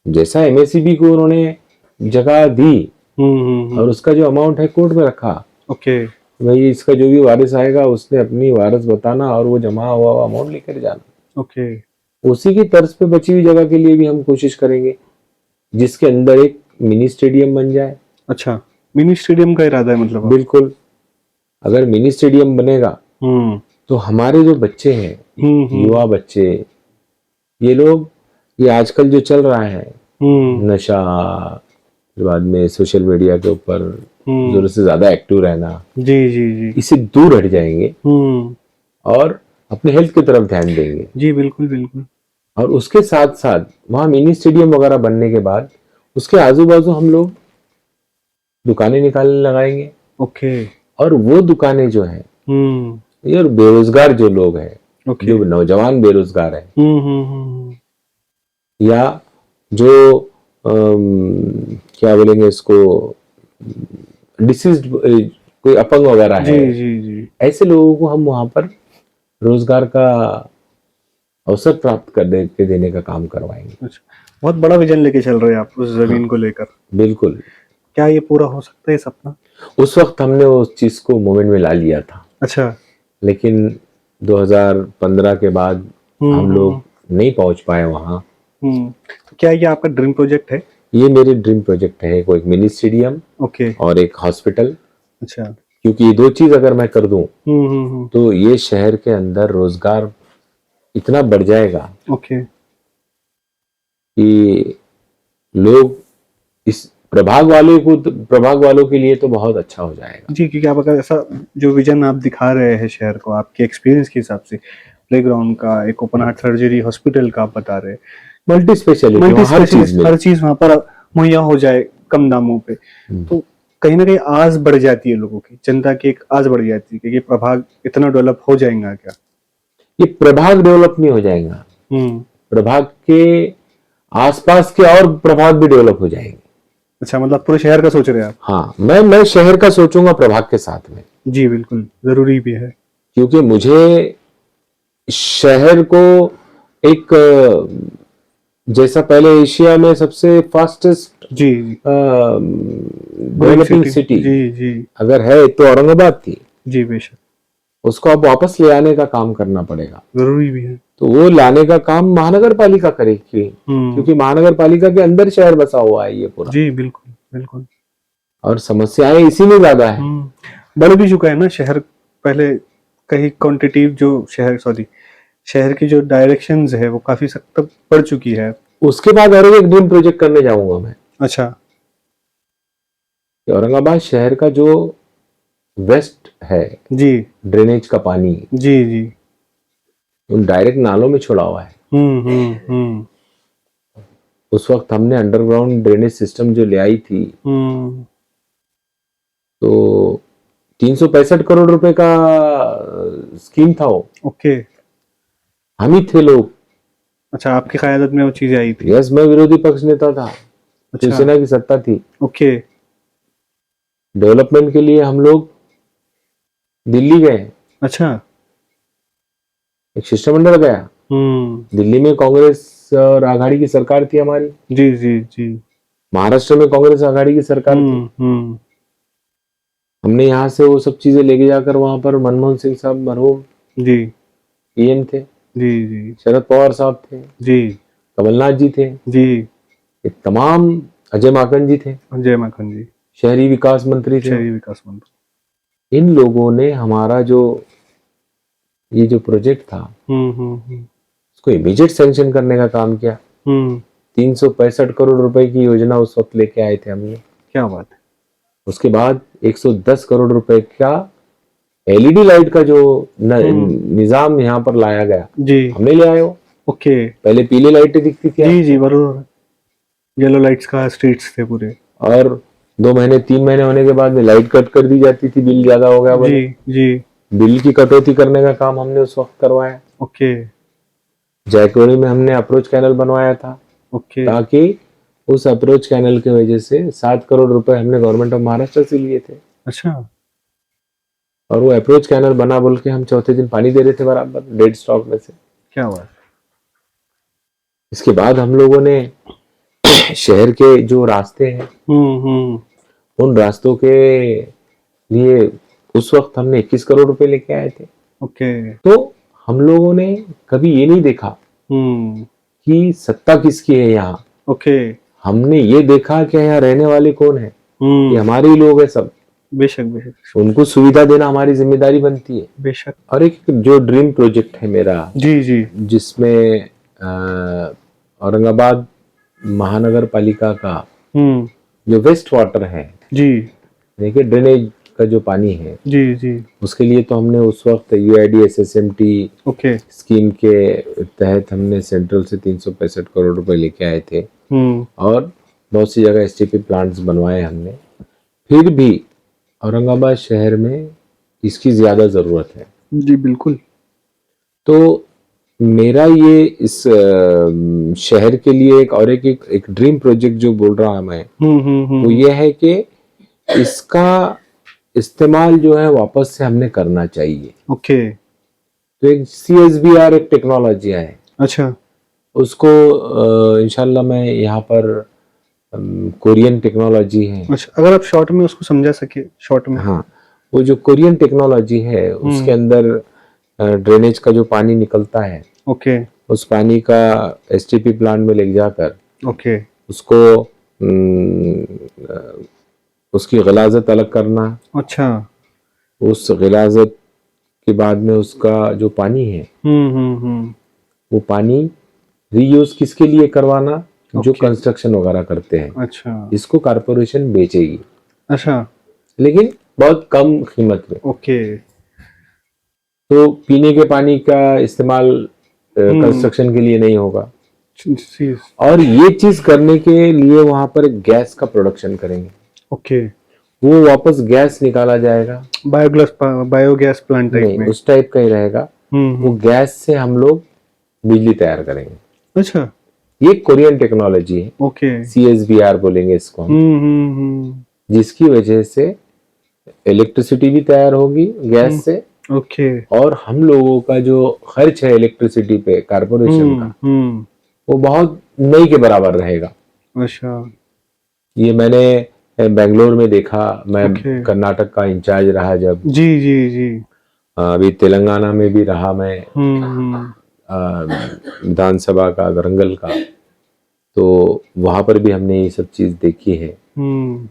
Speaker 2: जैसा एमएससीबी को उन्होंने जगह दी और उसका जो अमाउंट है कोर्ट में रखा,
Speaker 1: ओके।
Speaker 2: भाई इसका जो भी वारिस आएगा उसने अपनी वारिस बताना और वो जमा हुआ अमाउंट लेकर जाना।
Speaker 1: ओके।
Speaker 2: उसी की तर्ज पे बची हुई जगह के लिए भी हम कोशिश करेंगे जिसके अंदर एक मिनी स्टेडियम बन जाए।
Speaker 1: अच्छा, मिनी स्टेडियम का इरादा है मतलब?
Speaker 2: बिल्कुल। अगर मिनी स्टेडियम बनेगा तो हमारे जो बच्चे हैं, युवा बच्चे, ये लोग, ये आजकल जो चल रहा है नशा, फिर बाद में सोशल मीडिया के ऊपर जरूरत से ज्यादा एक्टिव रहना,
Speaker 1: जी जी जी,
Speaker 2: इससे दूर हट जाएंगे और अपने हेल्थ की तरफ ध्यान देंगे।
Speaker 1: जी बिल्कुल बिल्कुल।
Speaker 2: और उसके साथ साथ वहां मिनी स्टेडियम वगैरह बनने के बाद उसके आजू बाजू हम लोग दुकानें निकालने लगाएंगे।
Speaker 1: ओके।
Speaker 2: और वो दुकानें जो है, ये बेरोजगार जो लोग हैं, जो नौजवान बेरोजगार है, या जो क्या बोलेंगे इसको, डिसीज्ड कोई अपंग वगैरह है,
Speaker 1: जी जी जी,
Speaker 2: ऐसे लोगों को हम वहां पर रोजगार का अवसर प्राप्त कर देने का काम करवाएंगे।
Speaker 1: अच्छा, बहुत बड़ा विजन लेके चल रहे हैं आप उस जमीन को लेकर।
Speaker 2: बिल्कुल।
Speaker 1: क्या ये पूरा हो सकता है सपना?
Speaker 2: उस वक्त हमने उस चीज को मोमेंट में ला लिया था।
Speaker 1: अच्छा।
Speaker 2: लेकिन 2015 के बाद हम लोग नहीं पहुंच पाए वहां।
Speaker 1: तो क्या ये आपका ड्रीम प्रोजेक्ट है?
Speaker 2: ये मेरे ड्रीम प्रोजेक्ट है, कोई मिनी स्टेडियम
Speaker 1: ओके
Speaker 2: और एक हॉस्पिटल।
Speaker 1: अच्छा।
Speaker 2: क्योंकि ये दो चीज अगर मैं कर दूं तो ये शहर के अंदर रोजगार इतना बढ़ जाएगा
Speaker 1: ओके
Speaker 2: कि लोग इस प्रभाग वालों के लिए तो बहुत अच्छा हो जाएगा।
Speaker 1: जी, क्योंकि आप अगर ऐसा जो विजन आप दिखा रहे हैं शहर को, आपके एक्सपीरियंस के हिसाब से, प्लेग्राउंड का, एक ओपन हार्ट सर्जरी हॉस्पिटल का आप बता रहे हैं,
Speaker 2: मल्टी स्पेशलिटी,
Speaker 1: हर चीज वहां पर मुहैया हो जाए कम दामों पे, तो कहीं ना कहीं आस बढ़ जाती है लोगों की, जनता की एक आस बढ़ जाती है कि ये प्रभाग इतना डेवलप हो जाएगा क्या?
Speaker 2: ये प्रभाग डेवलप नहीं हो जाएगा, प्रभाग के आसपास के और प्रभाग भी डेवलप हो जाएंगे।
Speaker 1: अच्छा, मतलब पूरे शहर का सोच रहे हैं आप?
Speaker 2: हाँ, मैं शहर का सोचूंगा प्रभाग के साथ में।
Speaker 1: जी बिल्कुल, जरूरी भी है, क्योंकि
Speaker 2: मुझे शहर को एक, जैसा पहले एशिया में सबसे फास्टेस्ट
Speaker 1: जी
Speaker 2: डेवलपिंग सिटी
Speaker 1: जी जी
Speaker 2: अगर है तो औरंगाबाद थी।
Speaker 1: जी बेशक,
Speaker 2: उसको अब वापस ले आने का काम करना पड़ेगा, जरूरी
Speaker 1: भी है।
Speaker 2: तो वो लाने का काम महानगर पालिका करेगी, क्योंकि महानगर पालिका के अंदर शहर बसा हुआ है ये पूरा।
Speaker 1: जी बिल्कुल बिल्कुल।
Speaker 2: और समस्याएं इसी में ज्यादा है।
Speaker 1: बढ़ भी चुका है ना शहर, पहले कहीं क्वांटिटी जो शहर की जो डायरेक्शंस है वो काफी सख्त बढ़ चुकी है।
Speaker 2: उसके बाद और एक ड्रीम प्रोजेक्ट करने जाऊंगा मैं।
Speaker 1: अच्छा।
Speaker 2: औरंगाबाद शहर का जो वेस्ट है
Speaker 1: जी,
Speaker 2: ड्रेनेज का पानी,
Speaker 1: जी जी,
Speaker 2: उन डायरेक्ट नालों में छोड़ा हुआ है। उस वक्त हमने अंडरग्राउंड ड्रेनेज सिस्टम जो ले आई थी, तो 365 करोड़ रुपए का स्कीम था वो,
Speaker 1: ओके।
Speaker 2: हम ही थे लोग।
Speaker 1: अच्छा, आपकी क़यादत में वो चीजें आई थी।
Speaker 2: यस, मैं विरोधी पक्ष नेता था,
Speaker 1: अच्छा।
Speaker 2: शिवसेना की सत्ता थी।
Speaker 1: ओके।
Speaker 2: डेवलपमेंट के लिए हम लोग दिल्ली गए,
Speaker 1: अच्छा।
Speaker 2: एक शिष्टमंडल गया। दिल्ली में कांग्रेस और आघाड़ी की सरकार थी हमारी,
Speaker 1: जी जी जी।
Speaker 2: महाराष्ट्र में कांग्रेस आघाड़ी की सरकार थी।
Speaker 1: हम्म।
Speaker 2: हमने यहाँ से वो सब चीजें लेके जाकर वहां पर मनमोहन सिंह साहब मरहूम
Speaker 1: जी
Speaker 2: पीएम थे,
Speaker 1: जी जी
Speaker 2: शरद पवार साहब थे,
Speaker 1: जी
Speaker 2: कमलनाथ जी थे,
Speaker 1: जी।
Speaker 2: ये तमाम, अजय माकन जी थे,
Speaker 1: जय माखन जी,
Speaker 2: शहरी विकास मंत्री थे।
Speaker 1: शहरी विकास मंत्री।
Speaker 2: इन लोगों ने हमारा जो ये जो प्रोजेक्ट था उसको इमीडिएट सैंक्शन करने का काम किया। 365 करोड़ रुपए की योजना उस वक्त लेके आए थे हमने।
Speaker 1: क्या बात है।
Speaker 2: उसके बाद 110 करोड़ रुपए का एलईडी लाइट का जो निजाम यहाँ पर लाया गया,
Speaker 1: जी।
Speaker 2: हमने ले आए हो।
Speaker 1: ओके।
Speaker 2: पहले पीली लाइटें दिखती थी
Speaker 1: जी जी, बरोबर। येलो लाइट्स का स्ट्रीट्स थे पूरे।
Speaker 2: और 2 महीने 3 महीने होने के बाद में लाइट कट कर दी जाती थी, बिल ज्यादा हो गया बोले।
Speaker 1: जी जी।
Speaker 2: बिल की कटौती करने का काम हमने उस वक्त करवाया।
Speaker 1: ओके।
Speaker 2: जयकोड़ी में हमने अप्रोच कैनल बनवाया था,
Speaker 1: ओके।
Speaker 2: ताकि उस अप्रोच कैनल की वजह से 7 करोड़ रुपए हमने गवर्नमेंट ऑफ महाराष्ट्र से लिए थे।
Speaker 1: अच्छा।
Speaker 2: और वो अप्रोच कैनल बना बोल के हम चौथे दिन पानी दे रहे थे बराबर डेड स्टॉक में से।
Speaker 1: क्या बात।
Speaker 2: इसके बाद हम लोगों ने शहर के जो रास्ते हैं उन रास्तों के लिए उस वक्त हमने 21 करोड़ रुपए लेके आए थे।
Speaker 1: ओके।
Speaker 2: तो हम लोगों ने कभी ये नहीं देखा कि सत्ता किसकी है यहाँ।
Speaker 1: ओके।
Speaker 2: हमने ये देखा कि यहाँ रहने वाले कौन है, ये हमारे ही लोग हैं सब।
Speaker 1: बेशक बेशक।
Speaker 2: उनको सुविधा देना हमारी जिम्मेदारी बनती है।
Speaker 1: बेशक।
Speaker 2: और एक जो ड्रीम प्रोजेक्ट है मेरा,
Speaker 1: जी जी,
Speaker 2: जिसमें औरंगाबाद महानगर पालिका का जो वेस्ट वाटर है,
Speaker 1: जी
Speaker 2: देखिए ड्रेनेज का जो पानी है,
Speaker 1: जी जी।
Speaker 2: उसके लिए तो हमने उस वक्त UIDSSMT
Speaker 1: ओके।
Speaker 2: स्कीम के तहत हमने सेंट्रल से 365 करोड़ रुपए लेके आए थे और बहुत सी जगह STP प्लांट्स बनवाए हमने। फिर भी औरंगाबाद शहर में इसकी ज्यादा जरूरत है।
Speaker 1: जी बिल्कुल।
Speaker 2: तो मेरा ये इस शहर के लिए एक ड्रीम प्रोजेक्ट जो बोल रहा मैं, वो ये है कि इसका इस्तेमाल जो है वापस से हमने करना चाहिए।
Speaker 1: ओके।
Speaker 2: तो एक CSBR एक टेक्नोलॉजी है।
Speaker 1: अच्छा।
Speaker 2: उसको इंशाल्लाह मैं यहाँ पर कोरियन टेक्नोलॉजी है।
Speaker 1: अच्छा, अगर आप शॉर्ट में उसको समझा सके, शॉर्ट में।
Speaker 2: हाँ, वो जो कोरियन टेक्नोलॉजी है उसके अंदर ड्रेनेज का जो पानी निकलता है,
Speaker 1: ओके।
Speaker 2: उस पानी का STP प्लांट में ले जाकर
Speaker 1: ओके।
Speaker 2: उसको उसकी गिलाजत अलग करना।
Speaker 1: अच्छा।
Speaker 2: उस गिलाजत के बाद में उसका जो पानी है वो पानी रीयूज किसके लिए करवाना, जो कंस्ट्रक्शन वगैरह करते हैं।
Speaker 1: अच्छा।
Speaker 2: इसको कारपोरेशन बेचेगी।
Speaker 1: अच्छा।
Speaker 2: लेकिन बहुत कम कीमत में।
Speaker 1: ओके।
Speaker 2: तो पीने के पानी का इस्तेमाल कंस्ट्रक्शन के लिए नहीं होगा। और ये चीज करने के लिए वहां पर गैस का प्रोडक्शन करेंगे।
Speaker 1: ओके।
Speaker 2: वो वापस गैस निकाला जाएगा।
Speaker 1: बायोगैस प्लांट टाइप में।
Speaker 2: उस टाइप का ही रहेगा। वो गैस से हम लोग बिजली तैयार करेंगे।
Speaker 1: अच्छा।
Speaker 2: ये कोरियन टेक्नोलॉजी है।
Speaker 1: ओके।
Speaker 2: CSBR बोलेंगे इसको हम। जिसकी वजह से इलेक्ट्रिसिटी भी तैयार होगी गैस से।
Speaker 1: ओके।
Speaker 2: और हम लोगों का जो खर्च है इलेक्ट्रिसिटी पे कारपोरेशन का, वो बहुत नहीं के बराबर रहेगा।
Speaker 1: अच्छा।
Speaker 2: ये मैंने बेंगलोर में देखा। मैं कर्नाटक का इंचार्ज रहा जब।
Speaker 1: जी जी जी।
Speaker 2: अभी तेलंगाना में भी रहा मैं, विधानसभा का वरंगल का। तो वहां पर भी हमने ये सब चीज देखी है।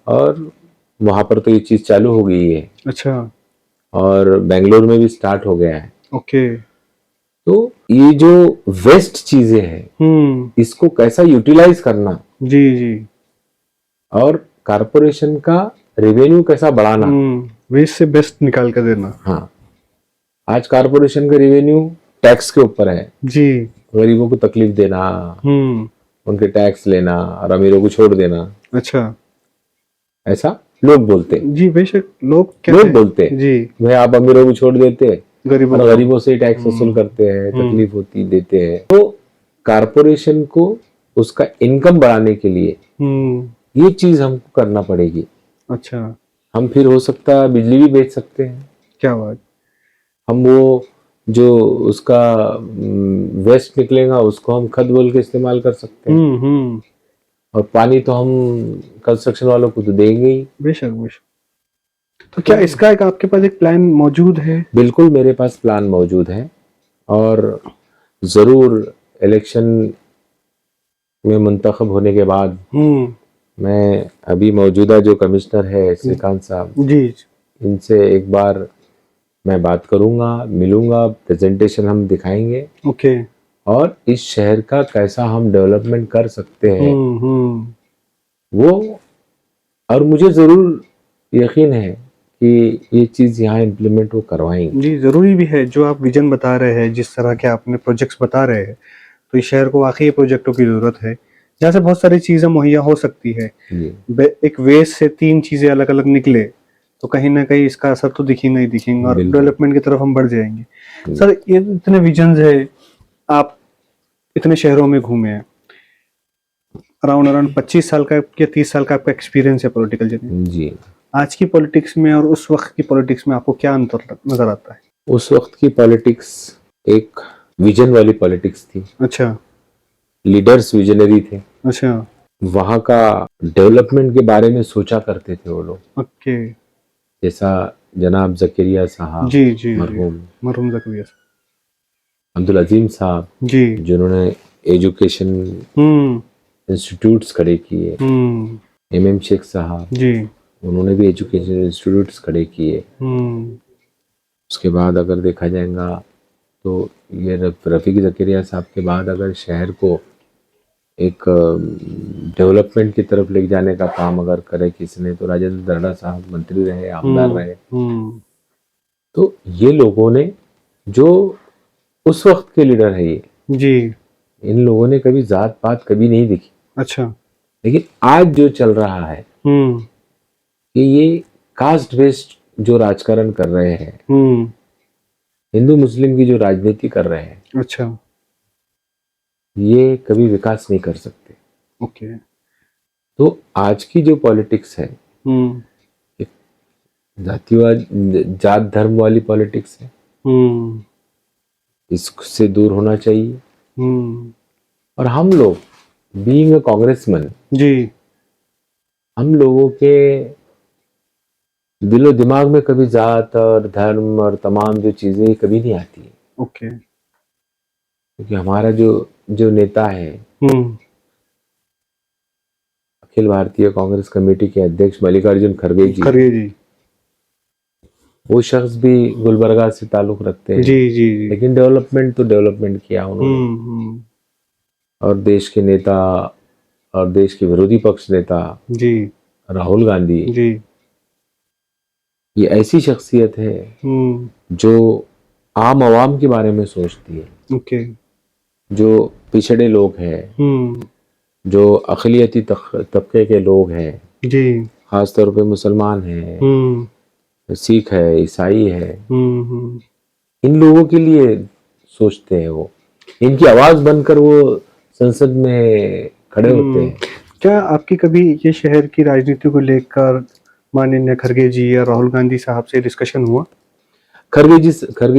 Speaker 2: और वहां पर तो ये चीज चालू हो गई है।
Speaker 1: अच्छा। और
Speaker 2: बेंगलोर में भी स्टार्ट हो गया है।
Speaker 1: ओके।
Speaker 2: तो ये जो वेस्ट चीजें हैं, इसको कैसा यूटिलाइज करना,
Speaker 1: जी जी,
Speaker 2: और कारपोरेशन का रेवेन्यू कैसा बढ़ाना,
Speaker 1: वेस्ट से बेस्ट निकाल कर देना।
Speaker 2: हाँ, आज कारपोरेशन का रेवेन्यू टैक्स के ऊपर है
Speaker 1: जी।
Speaker 2: गरीबों को तकलीफ देना, उनके टैक्स लेना और अमीरों को छोड़ देना।
Speaker 1: अच्छा।
Speaker 2: ऐसा लोग बोलते हैं,
Speaker 1: जी बेशक लोग
Speaker 2: लोग बोलते हैं
Speaker 1: जी
Speaker 2: भाई आप अमीरों को छोड़ देते हैं
Speaker 1: गरीबों
Speaker 2: और
Speaker 1: को।
Speaker 2: गरीबों से टैक्स वसूल करते हैं, तकलीफ होती देते हैं। तो कारपोरेशन को उसका इनकम बढ़ाने के लिए ये चीज हमको करना पड़ेगी।
Speaker 1: अच्छा
Speaker 2: हम फिर हो सकता है बिजली भी बेच सकते हैं,
Speaker 1: क्या बात।
Speaker 2: हम वो जो उसका वेस्ट निकलेगा उसको हम खाद बोल के इस्तेमाल कर सकते हैं। और पानी तो हम कंस्ट्रक्शन वालों को तो देंगे ही।
Speaker 1: बेशक बेशक। तो क्या इसका एक आपके पास एक प्लान मौजूद है?
Speaker 2: बिल्कुल मेरे पास प्लान मौजूद है और जरूर इलेक्शन में मुंतखब होने के बाद मैं अभी मौजूदा जो कमिश्नर है श्रीकांत साहब
Speaker 1: जी
Speaker 2: इनसे एक बार मैं बात करूंगा, मिलूंगा, प्रेजेंटेशन हम दिखाएंगे
Speaker 1: ओके।
Speaker 2: और इस शहर का कैसा हम डेवलपमेंट कर सकते हैं वो। और मुझे जरूर यकीन है कि ये चीज यहाँ इम्प्लीमेंट वो करवाएंगे।
Speaker 1: जी जरूरी भी है जो आप विजन बता रहे हैं, जिस तरह के आपने प्रोजेक्ट्स बता रहे हैं, तो इस शहर को वाकई प्रोजेक्टों की जरूरत है जहाँ से बहुत सारी चीजें मुहैया हो सकती है। एक वेस्ट से 3 चीजें अलग अलग निकले तो कहीं ना कहीं इसका असर तो दिखेगा ही दिखेगा और डेवलपमेंट की तरफ हम बढ़ जाएंगे। सर ये इतने विजन्स है, आप इतने शहरों में घूमे हैं, अराउंड 25 साल का या 30 साल का आपका एक्सपीरियंस है पॉलिटिकल जर्नी
Speaker 2: जी।
Speaker 1: आज की पॉलिटिक्स में और उस वक्त की पॉलिटिक्स में आपको क्या अंतर नजर आता है?
Speaker 2: उस वक्त की पॉलिटिक्स एक विजन वाली पॉलिटिक्स थी।
Speaker 1: अच्छा
Speaker 2: लीडर्स विजनरी थे।
Speaker 1: अच्छा
Speaker 2: वहाँ का डेवलपमेंट के बारे में सोचा करते थे वो लोग।
Speaker 1: ओके।
Speaker 2: जैसा जनाब जकरिया साहब,
Speaker 1: जी जी
Speaker 2: मरहूम
Speaker 1: जकरिया
Speaker 2: अब्दुल अजीम साहब
Speaker 1: जी
Speaker 2: जिन्होंने एजुकेशन इंस्टीट्यूट्स खड़े किए, एमएम शेख साहब
Speaker 1: जी
Speaker 2: उन्होंने भी एजुकेशन इंस्टीट्यूट्स खड़े किए। उसके बाद अगर देखा जाएगा तो ये रफ़ीक ज़करिया साहब के बाद अगर शहर को एक डेवलपमेंट की तरफ ले जाने का काम अगर करे किसी ने तो राजेंद्र दर्रा साहब मंत्री रहे, आमदार रहे। तो ये लोगों ने जो उस वक्त के लीडर है ये
Speaker 1: जी,
Speaker 2: इन लोगों ने कभी जात पात कभी नहीं दिखी।
Speaker 1: अच्छा
Speaker 2: लेकिन आज जो चल रहा है कि ये कास्ट बेस्ड जो राजकारण कर रहे हैं, हिंदू मुस्लिम की जो राजनीति कर रहे हैं,
Speaker 1: अच्छा
Speaker 2: ये कभी विकास नहीं कर सकते।
Speaker 1: ओके।
Speaker 2: तो आज की जो पॉलिटिक्स है जातिवाद जात धर्म वाली पॉलिटिक्स है, इससे दूर होना चाहिए। और हम लोग बीइंग अ कांग्रेसमैन
Speaker 1: जी,
Speaker 2: हम लोगों के दिलो दिमाग में कभी जात और धर्म और तमाम जो चीजें कभी नहीं आती है।
Speaker 1: ओके।
Speaker 2: क्योंकि हमारा जो नेता है अखिल भारतीय कांग्रेस कमेटी के अध्यक्ष मल्लिकार्जुन खड़गे जी, वो शख्स भी गुलबर्गा से ताल्लुक रखते हैं।
Speaker 1: जी जी जी।
Speaker 2: लेकिन डेवलपमेंट तो डेवलपमेंट किया उन्होंने। और देश के नेता और देश के विरोधी पक्ष नेता
Speaker 1: जी
Speaker 2: राहुल गांधी
Speaker 1: जी,
Speaker 2: ये ऐसी शख्सियत है जो आम आवाम के बारे में सोचती है।
Speaker 1: ओके।
Speaker 2: जो पिछड़े लोग हैं, जो अक़लियती तबके के लोग हैं
Speaker 1: जी,
Speaker 2: खास तौर पे मुसलमान हैं, सिख है, ईसाई है, इन लोगों के लिए सोचते हैं। वो इनकी आवाज बनकर वो संसद में खड़े होते हैं।
Speaker 1: क्या आपकी कभी ये शहर की राजनीति को लेकर माननीय खड़गे जी या राहुल गांधी साहब से डिस्कशन हुआ?
Speaker 2: खड़गे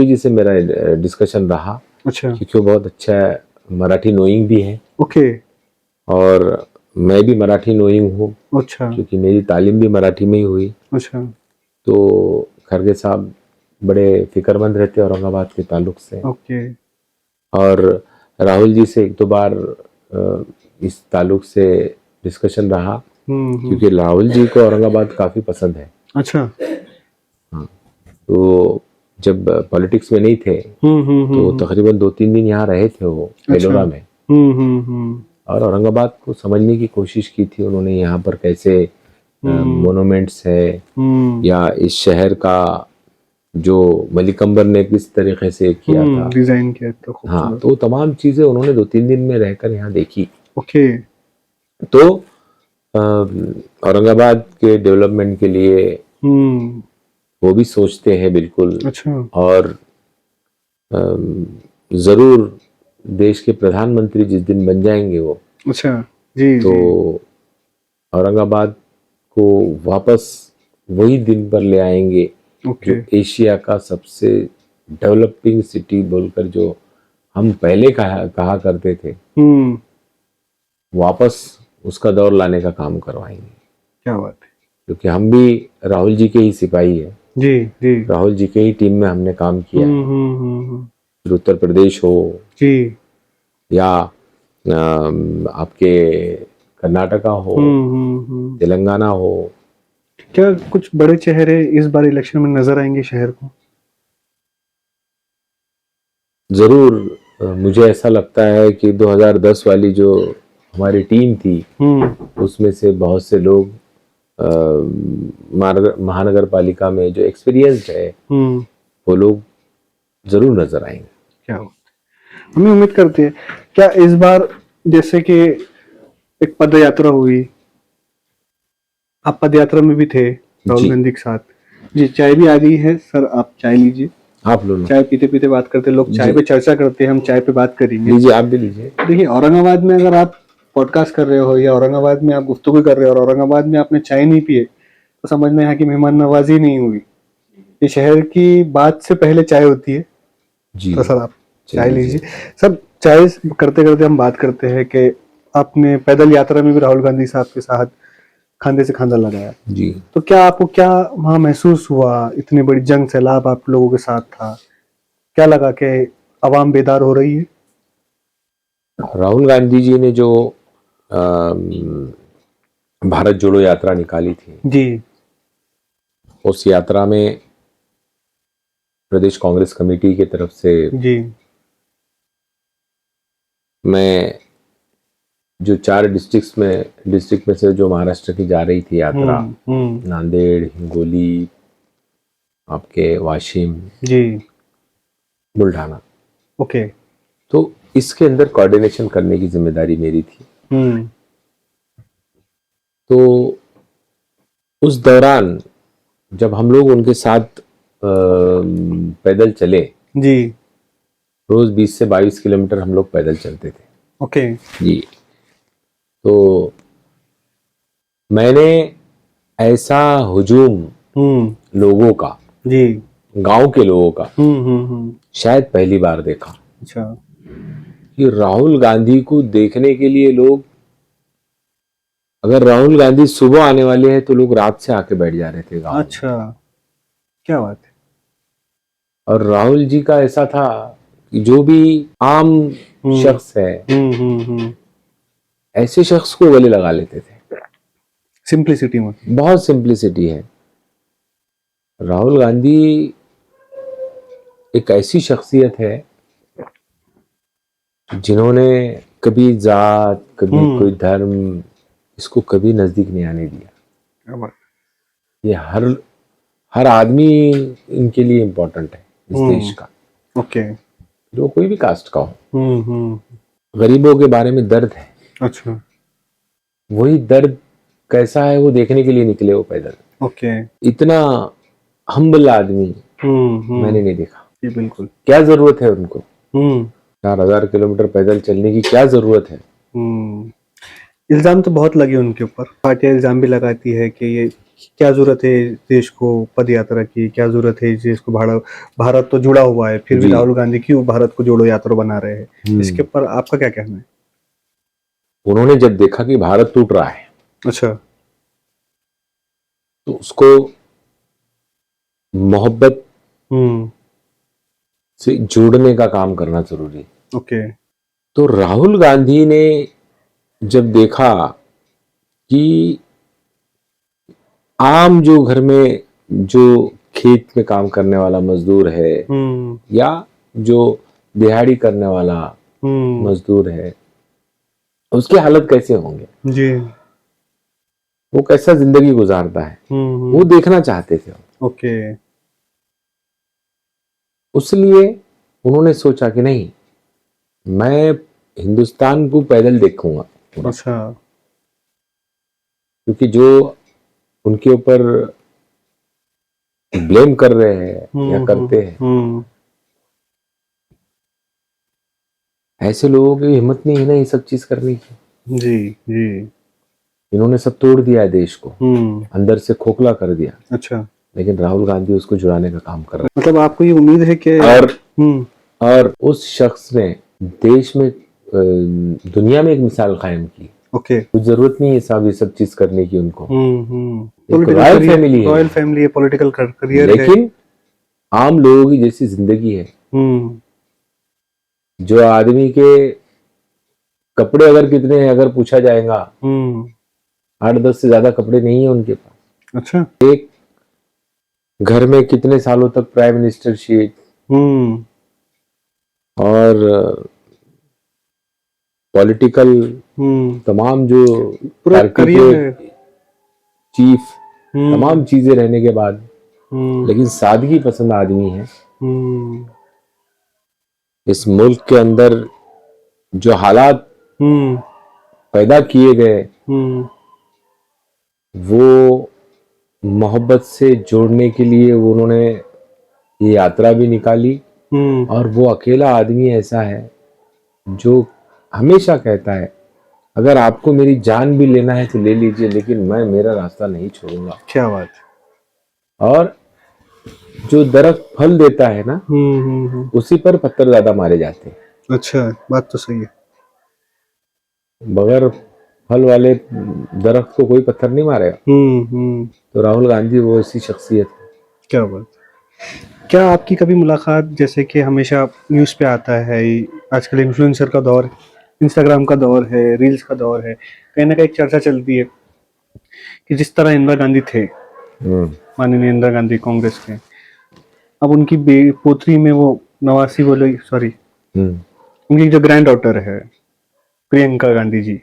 Speaker 2: जी से मेरा डिस्कशन रहा।
Speaker 1: अच्छा,
Speaker 2: क्योंकि वो बहुत अच्छा मराठी नोइंग भी है।
Speaker 1: ओके।
Speaker 2: और मैं भी मराठी नोइंग हूँ।
Speaker 1: अच्छा,
Speaker 2: क्योंकि मेरी तालीम भी मराठी में ही हुई।
Speaker 1: अच्छा,
Speaker 2: तो खड़गे साहब बड़े फिक्रमंद रहते औरंगाबाद के ताल्लुक से।
Speaker 1: ओके।
Speaker 2: और राहुल जी से एक दो बार इस ताल्लुक से डिस्कशन रहा। क्योंकि राहुल जी को औरंगाबाद काफी पसंद है।
Speaker 1: अच्छा।
Speaker 2: हाँ, तो जब पॉलिटिक्स में नहीं थे तो तकरीबन 2-3 दिन यहाँ रहे थे वो एलोरा में। और औरंगाबाद को समझने की कोशिश की थी उन्होंने। यहाँ पर कैसे मोनूमेंट्स है या इस शहर का जो मलिक अंबर ने किस तरीके से किया था,
Speaker 1: डिजाइन किया तो
Speaker 2: हाँ, तो तमाम चीजें उन्होंने 2-3 दिन में रहकर यहाँ देखी।
Speaker 1: ओके।
Speaker 2: तो औरंगाबाद के डेवलपमेंट के लिए
Speaker 1: हम्म।
Speaker 2: वो भी सोचते हैं बिल्कुल।
Speaker 1: अच्छा।
Speaker 2: और जरूर देश के प्रधानमंत्री जिस दिन बन जाएंगे वो,
Speaker 1: अच्छा। जी
Speaker 2: तो
Speaker 1: जी।
Speaker 2: औरंगाबाद को वापस वही दिन पर ले आएंगे
Speaker 1: ओके।
Speaker 2: जो एशिया का सबसे डेवलपिंग सिटी बोलकर जो हम पहले कहा करते थे,
Speaker 1: हम्म।
Speaker 2: वापस उसका दौर लाने का काम करवाएंगे।
Speaker 1: क्या बात है।
Speaker 2: क्योंकि हम भी राहुल जी के ही सिपाही है,
Speaker 1: जी जी।
Speaker 2: राहुल जी के ही टीम में हमने काम किया है।
Speaker 1: हम्म।
Speaker 2: फिर उत्तर प्रदेश हो
Speaker 1: जी।
Speaker 2: या आपके कर्नाटका हो,
Speaker 1: हम्म।
Speaker 2: तेलंगाना हो।
Speaker 1: क्या कुछ बड़े चेहरे इस बार इलेक्शन में नजर आएंगे शहर को?
Speaker 2: जरूर मुझे ऐसा लगता है कि 2010 वाली जो हमारी टीम थी उसमें से बहुत से लोग महानगर पालिका में जो एक्सपीरियंस्ड है वो लोग जरूर नजर आएंगे।
Speaker 1: क्या बात है। हमें उम्मीद करते हैं क्या इस बार, जैसे कि एक पद यात्रा हुई, आप पद यात्रा में भी थे राहुल
Speaker 2: जी,
Speaker 1: गांधी के साथ। जी, चाय भी आ गई है सर, आप चाय लीजिए।
Speaker 2: आप लो लो।
Speaker 1: चाय पीते पीते बात करते, लोग चाय
Speaker 2: जी
Speaker 1: पे चर्चा करते हैं, हम चाय पे बात करेंगे।
Speaker 2: लीजिए, आप भी लीजिए।
Speaker 1: देखिए, औरंगाबाद में अगर आप पॉडकास्ट कर रहे हो या औरंगाबाद में आप गुफ्तगू कर रहे हो और औरंगाबाद में आपने चाय नहीं पिए, तो समझना यहाँ की मेहमान नवाजी नहीं हुई। ये शहर की बात से पहले चाय होती है।
Speaker 2: जी
Speaker 1: तो सर आप चाय
Speaker 2: चलिए
Speaker 1: लीजिए।
Speaker 2: जी।
Speaker 1: सर, चाय करते करते हम बात करते हैं कि आपने पैदल यात्रा में भी राहुल गांधी साहब के साथ खांधे से खांधा लगाया।
Speaker 2: जी,
Speaker 1: तो क्या आपको क्या वहां महसूस हुआ? इतनी बड़ी जंग सैलाब आप लोगों के साथ था, क्या लगा कि अवाम बेदार हो रही है?
Speaker 2: राहुल गांधी जी ने जो अम, भारत जोड़ो यात्रा निकाली थी,
Speaker 1: जी
Speaker 2: उस यात्रा में प्रदेश कांग्रेस कमेटी की तरफ से
Speaker 1: जी।
Speaker 2: मैं जो 4 डिस्ट्रिक्ट में से जो महाराष्ट्र की जा रही थी यात्रा, नांदेड़, हिंगोली, आपके वाशिम,
Speaker 1: जी।
Speaker 2: बुल्ढाना,
Speaker 1: ओके।
Speaker 2: तो इसके अंदर कोऑर्डिनेशन करने की जिम्मेदारी मेरी थी।
Speaker 1: हम्म।
Speaker 2: तो उस दौरान जब हम लोग उनके साथ पैदल चले,
Speaker 1: जी।
Speaker 2: रोज 20 से 22 किलोमीटर हम लोग पैदल चलते थे।
Speaker 1: ओके।
Speaker 2: जी, तो मैंने ऐसा हुजूम लोगों का,
Speaker 1: जी।
Speaker 2: गांव के लोगों का
Speaker 1: हम्म।
Speaker 2: शायद पहली बार देखा
Speaker 1: अच्छा।
Speaker 2: कि राहुल गांधी को देखने के लिए लोग, अगर राहुल गांधी सुबह आने वाले हैं तो लोग रात से आके बैठ जा रहे थे गांव में।
Speaker 1: अच्छा, क्या बात है।
Speaker 2: और राहुल जी का ऐसा था कि जो भी आम शख्स है ऐसे शख्स को गले लगा लेते थे।
Speaker 1: सिंप्लिसिटी में।
Speaker 2: बहुत सिंप्लिसिटी है। राहुल गांधी एक ऐसी शख्सियत है जिन्होंने कभी जात, कभी कोई धर्म, इसको कभी नजदीक नहीं आने दिया।
Speaker 1: क्या बात।
Speaker 2: ये हर आदमी इनके लिए इम्पोर्टेंट है इस देश का,
Speaker 1: ओके।
Speaker 2: जो कोई भी कास्ट का हो। गरीबों के बारे में दर्द है।
Speaker 1: अच्छा।
Speaker 2: वही दर्द कैसा है वो देखने के लिए निकले वो पैदल।
Speaker 1: ओके।
Speaker 2: इतना हम्बल आदमी मैंने नहीं देखा।
Speaker 1: जी बिल्कुल।
Speaker 2: क्या जरूरत है उनको 4000 किलोमीटर पैदल चलने की, क्या जरूरत है?
Speaker 1: इल्जाम तो बहुत लगे उनके ऊपर, पार्टियां इल्जाम भी लगाती है कि ये क्या जरूरत है देश को पद यात्रा की, क्या जरूरत है इस देश को भारत तो जुड़ा हुआ है, फिर भी
Speaker 2: जी।
Speaker 1: राहुल गांधी क्यों भारत को जोड़ो यात्रा बना रहे हैं? इसके ऊपर आपका क्या कहना है?
Speaker 2: उन्होंने जब देखा कि भारत टूट रहा है,
Speaker 1: अच्छा।
Speaker 2: तो उसको मोहब्बत से जोड़ने का काम करना जरूरी है।
Speaker 1: ओके।
Speaker 2: तो राहुल गांधी ने जब देखा कि आम जो घर में जो खेत में काम करने वाला मजदूर है या जो दिहाड़ी करने वाला मजदूर है, उसकी हालत कैसे होंगे,
Speaker 1: जी।
Speaker 2: वो कैसा जिंदगी गुजारता है, वो देखना चाहते थे।
Speaker 1: ओके।
Speaker 2: उसलिए उन्होंने सोचा कि नहीं, मैं हिंदुस्तान को पैदल देखूंगा पूरा।
Speaker 1: अच्छा।
Speaker 2: क्योंकि जो उनके ऊपर ब्लेम कर रहे हैं या करते हैं, ऐसे लोगों की हिम्मत नहीं है ना ये सब चीज करने की।
Speaker 1: जी जी।
Speaker 2: इन्होंने सब तोड़ दिया है देश को, अंदर से खोखला कर दिया।
Speaker 1: अच्छा,
Speaker 2: लेकिन राहुल गांधी उसको जुड़ाने का काम कर रहे
Speaker 1: मतलब आपको ये उम्मीद है कि
Speaker 2: हैं। और उस शख्स ने देश में दुनिया में एक मिसाल कायम की।
Speaker 1: ओके।
Speaker 2: कुछ जरूरत नहीं है साहब ये सब चीज करने की उनको।
Speaker 1: पॉलिटिकल
Speaker 2: रॉयल फैमिली है,
Speaker 1: रॉयल फैमिली है, पॉलिटिकल करियर है।
Speaker 2: लेकिन आम लोगों की जैसी जिंदगी है। जो आदमी के कपड़े अगर कितने हैं अगर पूछा जाएगा, 8-10 से ज्यादा कपड़े नहीं है उनके पास।
Speaker 1: अच्छा।
Speaker 2: एक घर में कितने सालों तक प्राइम मिनिस्टरशिप और पॉलिटिकल तमाम जो
Speaker 1: पूरा करियर है,
Speaker 2: चीफ, तमाम चीजें रहने के बाद, लेकिन सादगी पसंद आदमी है। इस मुल्क के अंदर जो हालात पैदा किए गए वो मोहब्बत से जोड़ने के लिए उन्होंने ये यात्रा भी निकाली। और वो अकेला आदमी ऐसा है जो हमेशा कहता है अगर आपको मेरी जान भी लेना है तो ले लीजिए, लेकिन मैं मेरा रास्ता नहीं छोड़ूंगा।
Speaker 1: क्या बात।
Speaker 2: और जो दरख्त फल देता है ना, उसी पर पत्थर ज्यादा मारे जाते हैं।
Speaker 1: अच्छा, बात तो सही है।
Speaker 2: बगैर फल वाले दरख्त को कोई पत्थर नहीं मारेगा। तो राहुल गांधी वो ऐसी शख्सियत है।
Speaker 1: क्या बात। क्या आपकी कभी मुलाकात, जैसे कि हमेशा न्यूज़ पे आता है, आजकल इन्फ्लुएंसर का दौर, इंस्टाग्राम का दौर है, रील्स का दौर है, कहीं ना कहीं एक चर्चा चलती है कि जिस तरह इंदिरा गांधी थे, माननीय इंदिरा गांधी कांग्रेस के, अब उनकी पोत्री में वो नवासी बोले, सॉरी, उनकी जो ग्रैंड डॉटर है प्रियंका गांधी जी,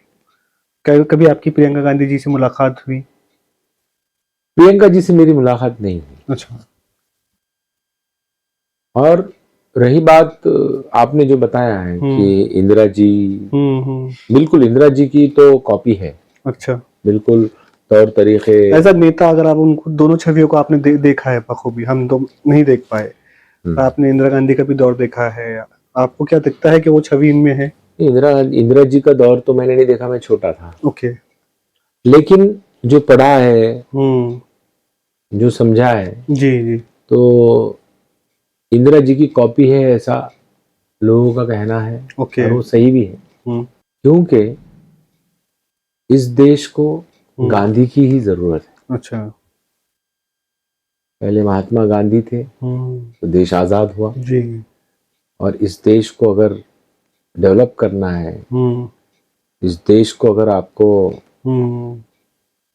Speaker 1: कभी आपकी प्रियंका गांधी जी से मुलाकात हुई?
Speaker 2: प्रियंका जी से मेरी मुलाकात नहीं हुई।
Speaker 1: अच्छा।
Speaker 2: और रही बात आपने जो बताया है कि इंदिरा जी, बिल्कुल इंदिरा जी की तो कॉपी है।
Speaker 1: अच्छा।
Speaker 2: बिल्कुल तौर तरीके,
Speaker 1: एज अ नेता अगर आप उनको दोनों छवियों को आपने देखा है बखूबी, हम तो नहीं देख पाए, आपने इंदिरा गांधी का भी दौर देखा है, आपको क्या दिखता है कि वो छवि इनमें है?
Speaker 2: इंदिरा जी का दौर तो मैंने नहीं देखा, मैं छोटा था।
Speaker 1: ओके।
Speaker 2: लेकिन जो पढ़ा है, जो समझा है,
Speaker 1: जी जी,
Speaker 2: तो इंदिरा जी की कॉपी है ऐसा लोगों का कहना है।
Speaker 1: ओके।
Speaker 2: और वो सही भी है, क्योंकि इस देश को गांधी की ही जरूरत है।
Speaker 1: अच्छा।
Speaker 2: पहले महात्मा गांधी थे तो देश आजाद हुआ।
Speaker 1: जी।
Speaker 2: और इस देश को अगर डेवलप करना है, इस देश को अगर आपको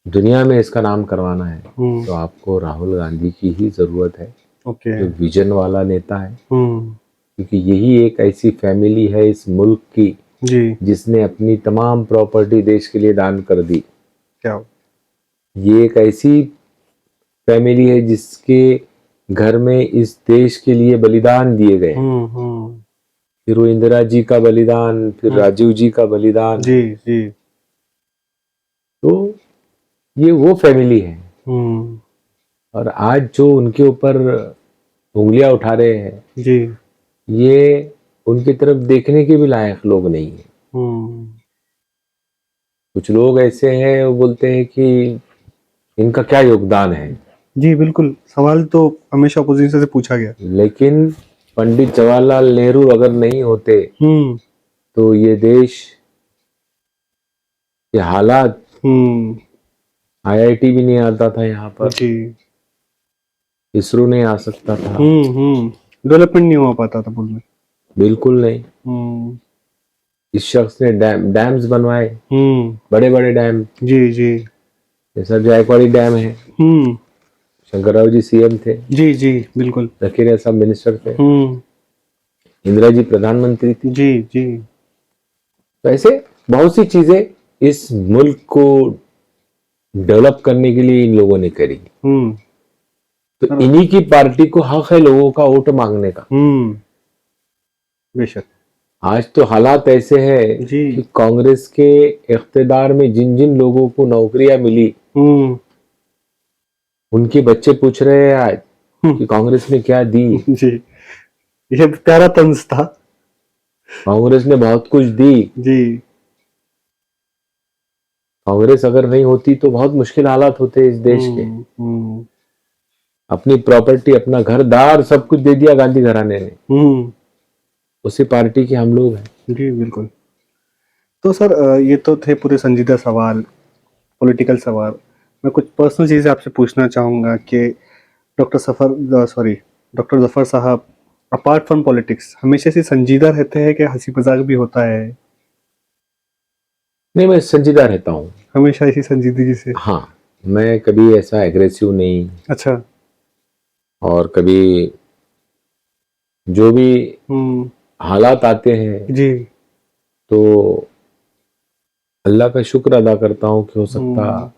Speaker 2: दुनिया में इसका नाम करवाना है, तो आपको राहुल गांधी की ही जरूरत है।
Speaker 1: ओके।
Speaker 2: जो विजन वाला नेता है, क्योंकि यही एक ऐसी फैमिली है इस मुल्क की
Speaker 1: जी,
Speaker 2: जिसने अपनी तमाम प्रॉपर्टी देश के लिए दान कर दी।
Speaker 1: क्या?
Speaker 2: ये एक ऐसी फैमिली है जिसके घर में इस देश के लिए बलिदान दिए गए। फिर वो इंदिरा जी का बलिदान, फिर राजीव जी का बलिदान।
Speaker 1: जी जी।
Speaker 2: तो ये वो फैमिली है। और आज जो उनके ऊपर उंगलियां उठा रहे हैं
Speaker 1: जी,
Speaker 2: ये उनकी तरफ देखने के भी लायक लोग नहीं है। कुछ लोग ऐसे हैं वो बोलते हैं कि इनका क्या योगदान है।
Speaker 1: जी बिल्कुल, सवाल तो हमेशा अपोजिशन से पूछा गया।
Speaker 2: लेकिन पंडित जवाहरलाल नेहरू अगर नहीं होते तो ये देश, ये हालात, आईआईटी भी नहीं आता था यहाँ पर, इसरो नहीं आ सकता था,
Speaker 1: डेवलपमेंट नहीं हो पाता था बोल में,
Speaker 2: बिल्कुल नहीं। इस शख्स ने डैम्स बनवाए, बड़े बड़े डैम। जी जी, जैसा जायकवाड़ी डैम है, शंकरराव जी सीएम थे। जी जी बिल्कुल, रखीरे साहब मिनिस्टर थे, इंदिरा जी प्रधानमंत्री थी। जी जी। तो ऐसे बहुत सी चीजें इस मुल्क को डेवलप करने के लिए इन लोगों ने करी। तो इन्हीं की पार्टी को हक है लोगों का वोट मांगने का।
Speaker 1: बेशक।
Speaker 2: आज तो हालात ऐसे हैं
Speaker 1: जी।
Speaker 2: कि कांग्रेस के इख्तिदार में जिन जिन लोगों को नौकरियां मिली, उनके बच्चे पूछ रहे हैं आज कि कांग्रेस ने क्या दी।
Speaker 1: जी, ये प्यारा तंज था।
Speaker 2: कांग्रेस ने बहुत कुछ दी।
Speaker 1: जी।
Speaker 2: कांग्रेस अगर नहीं होती तो बहुत मुश्किल हालात होते इस देश के।
Speaker 1: हम्म।
Speaker 2: अपनी प्रॉपर्टी, अपना घर दार सब कुछ दे दिया गांधी घराने ने। उसी पार्टी के हम लोग हैं।
Speaker 1: जी बिल्कुल। तो सर ये तो थे पूरे संजीदा सवाल, पॉलिटिकल सवाल। मैं कुछ पर्सनल चीज़ें आपसे पूछना चाहूँगा कि डॉक्टर जफर साहब अपार्ट फ्रॉम पॉलिटिक्स हमेशा से संजीदा रहते हैं कि हंसी मजाक भी होता है?
Speaker 2: नहीं, मैं संजीदा रहता हूँ।
Speaker 1: हमेशा इसी संजीदगी से?
Speaker 2: हाँ, मैं कभी ऐसा एग्रेसिव नहीं,
Speaker 1: अच्छा।
Speaker 2: और कभी जो भी हालात आते हैं
Speaker 1: जी।
Speaker 2: तो अल्लाह का शुक्र अदा करता हूँ कि हो सकता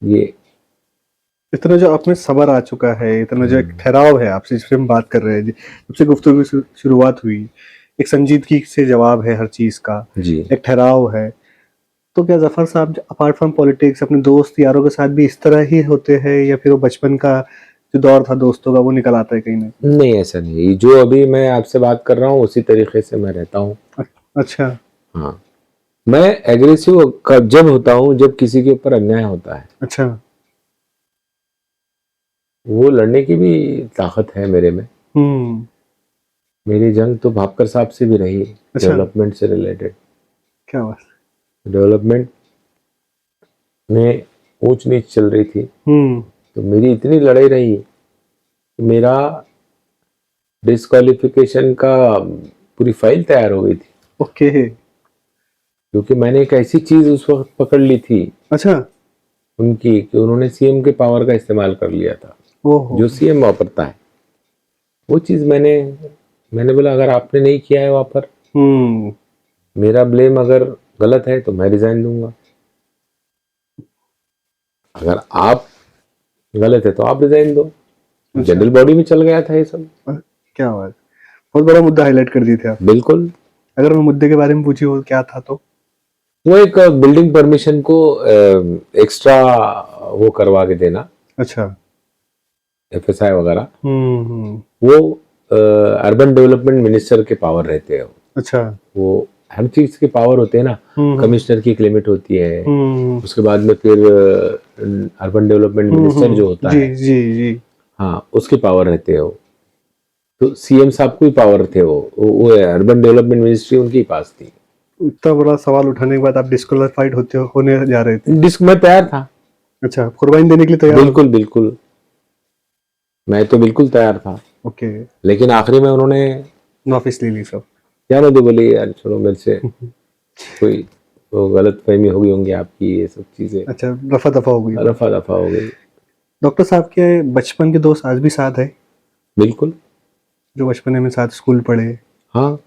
Speaker 2: ये
Speaker 1: इतना जो आप में सब्र आ चुका है, इतना जो एक ठहराव है, आपसे जिससे हम बात कर रहे हैं जी, जब से गुफ्तगू की शुरुआत हुई, एक संजीदगी से जवाब है हर चीज़ का,
Speaker 2: जी।
Speaker 1: एक ठहराव है। तो क्या जफर साहब अपार्ट फ्रॉम पॉलिटिक्स अपने दोस्त यारों के साथ भी इस तरह ही होते हैं, या फिर वो बचपन का जो दौर था दोस्तों का वो निकल आता है कहीं ना?
Speaker 2: नहीं, ऐसा नहीं। जो अभी मैं आपसे बात कर रहा हूँ उसी तरीके से मैं रहता हूँ।
Speaker 1: अच्छा।
Speaker 2: हाँ, मैं एग्रेसिव जब होता हूँ जब किसी के ऊपर अन्याय होता है।
Speaker 1: अच्छा।
Speaker 2: वो लड़ने की भी ताकत है मेरे में। मेरी जंग तो भापकर साहब से भी रही।
Speaker 1: अच्छा।
Speaker 2: डेवलपमेंट से रिलेटेड।
Speaker 1: क्या बात।
Speaker 2: डेवलपमेंट में ऊंच नीच चल रही थी, तो मेरी इतनी लड़ाई रही कि मेरा डिस्क्वालिफिकेशन का पूरी फाइल तैयार हो गई थी।
Speaker 1: ओके।
Speaker 2: क्योंकि मैंने एक ऐसी चीज उस वक्त पकड़ ली थी
Speaker 1: अच्छा।
Speaker 2: उनकी कि उन्होंने सीएम के पावर का इस्तेमाल कर लिया था। जो सीएम वापरता है वो चीज मैंने बोला अगर आपने नहीं किया है वहां पर, मेरा ब्लेम अगर गलत है तो मैं रिजाइन दूंगा, अगर आप गलत है तो आप रिजाइन दो। जनरल बॉडी में चल गया था ये सब।
Speaker 1: क्या बात, बहुत बड़ा मुद्दा हाईलाइट कर दिए थे आप।
Speaker 2: बिल्कुल।
Speaker 1: अगर मैं मुद्दे के बारे में पूछी वो क्या था तो?
Speaker 2: वो एक बिल्डिंग परमिशन को एक्स्ट्रा वो करवा के देना।
Speaker 1: अच्छा।
Speaker 2: एफएसआई वगैरह। वो अर्बन डेवलपमेंट मिनिस्टर के पावर रहते हैं।
Speaker 1: अच्छा।
Speaker 2: वो हर चीज के पावर होते हैं ना। कमिश्नर की एक लिमिट होती है, उसके बाद में फिर अर्बन डेवलपमेंट मिनिस्टर जो होता है,
Speaker 1: जी
Speaker 2: हाँ, उसके पावर रहते हो। तो सीएम साहब को ही पावर थे। वो अर्बन डेवलपमेंट मिनिस्ट्री उनके पास थी।
Speaker 1: इतना बड़ा सवाल उठाने के बाद आप डिस्क्वालिफाइड होने जा रहे थे?
Speaker 2: डिस्क में तैयार था।
Speaker 1: अच्छा, कुर्बानी देने के लिए तैयार?
Speaker 2: बिल्कुल बिल्कुल, मैं तो बिल्कुल तैयार था।
Speaker 1: ओके।
Speaker 2: लेकिन आखिरी में उन्होंने
Speaker 1: वापस ले ली सब?
Speaker 2: क्या मैं तो बोली यार छोड़ो, मेरे से कोई तो गलत फहमी हो गई होंगी आपकी, ये सब चीजें।
Speaker 1: अच्छा, रफा दफा हो गई?
Speaker 2: रफा दफा हो गई।
Speaker 1: डॉक्टर साहब के बचपन के दोस्त आज भी साथ है?
Speaker 2: बिल्कुल। जो
Speaker 1: बचपन में साथ स्कूल पढ़े?
Speaker 2: हाँ,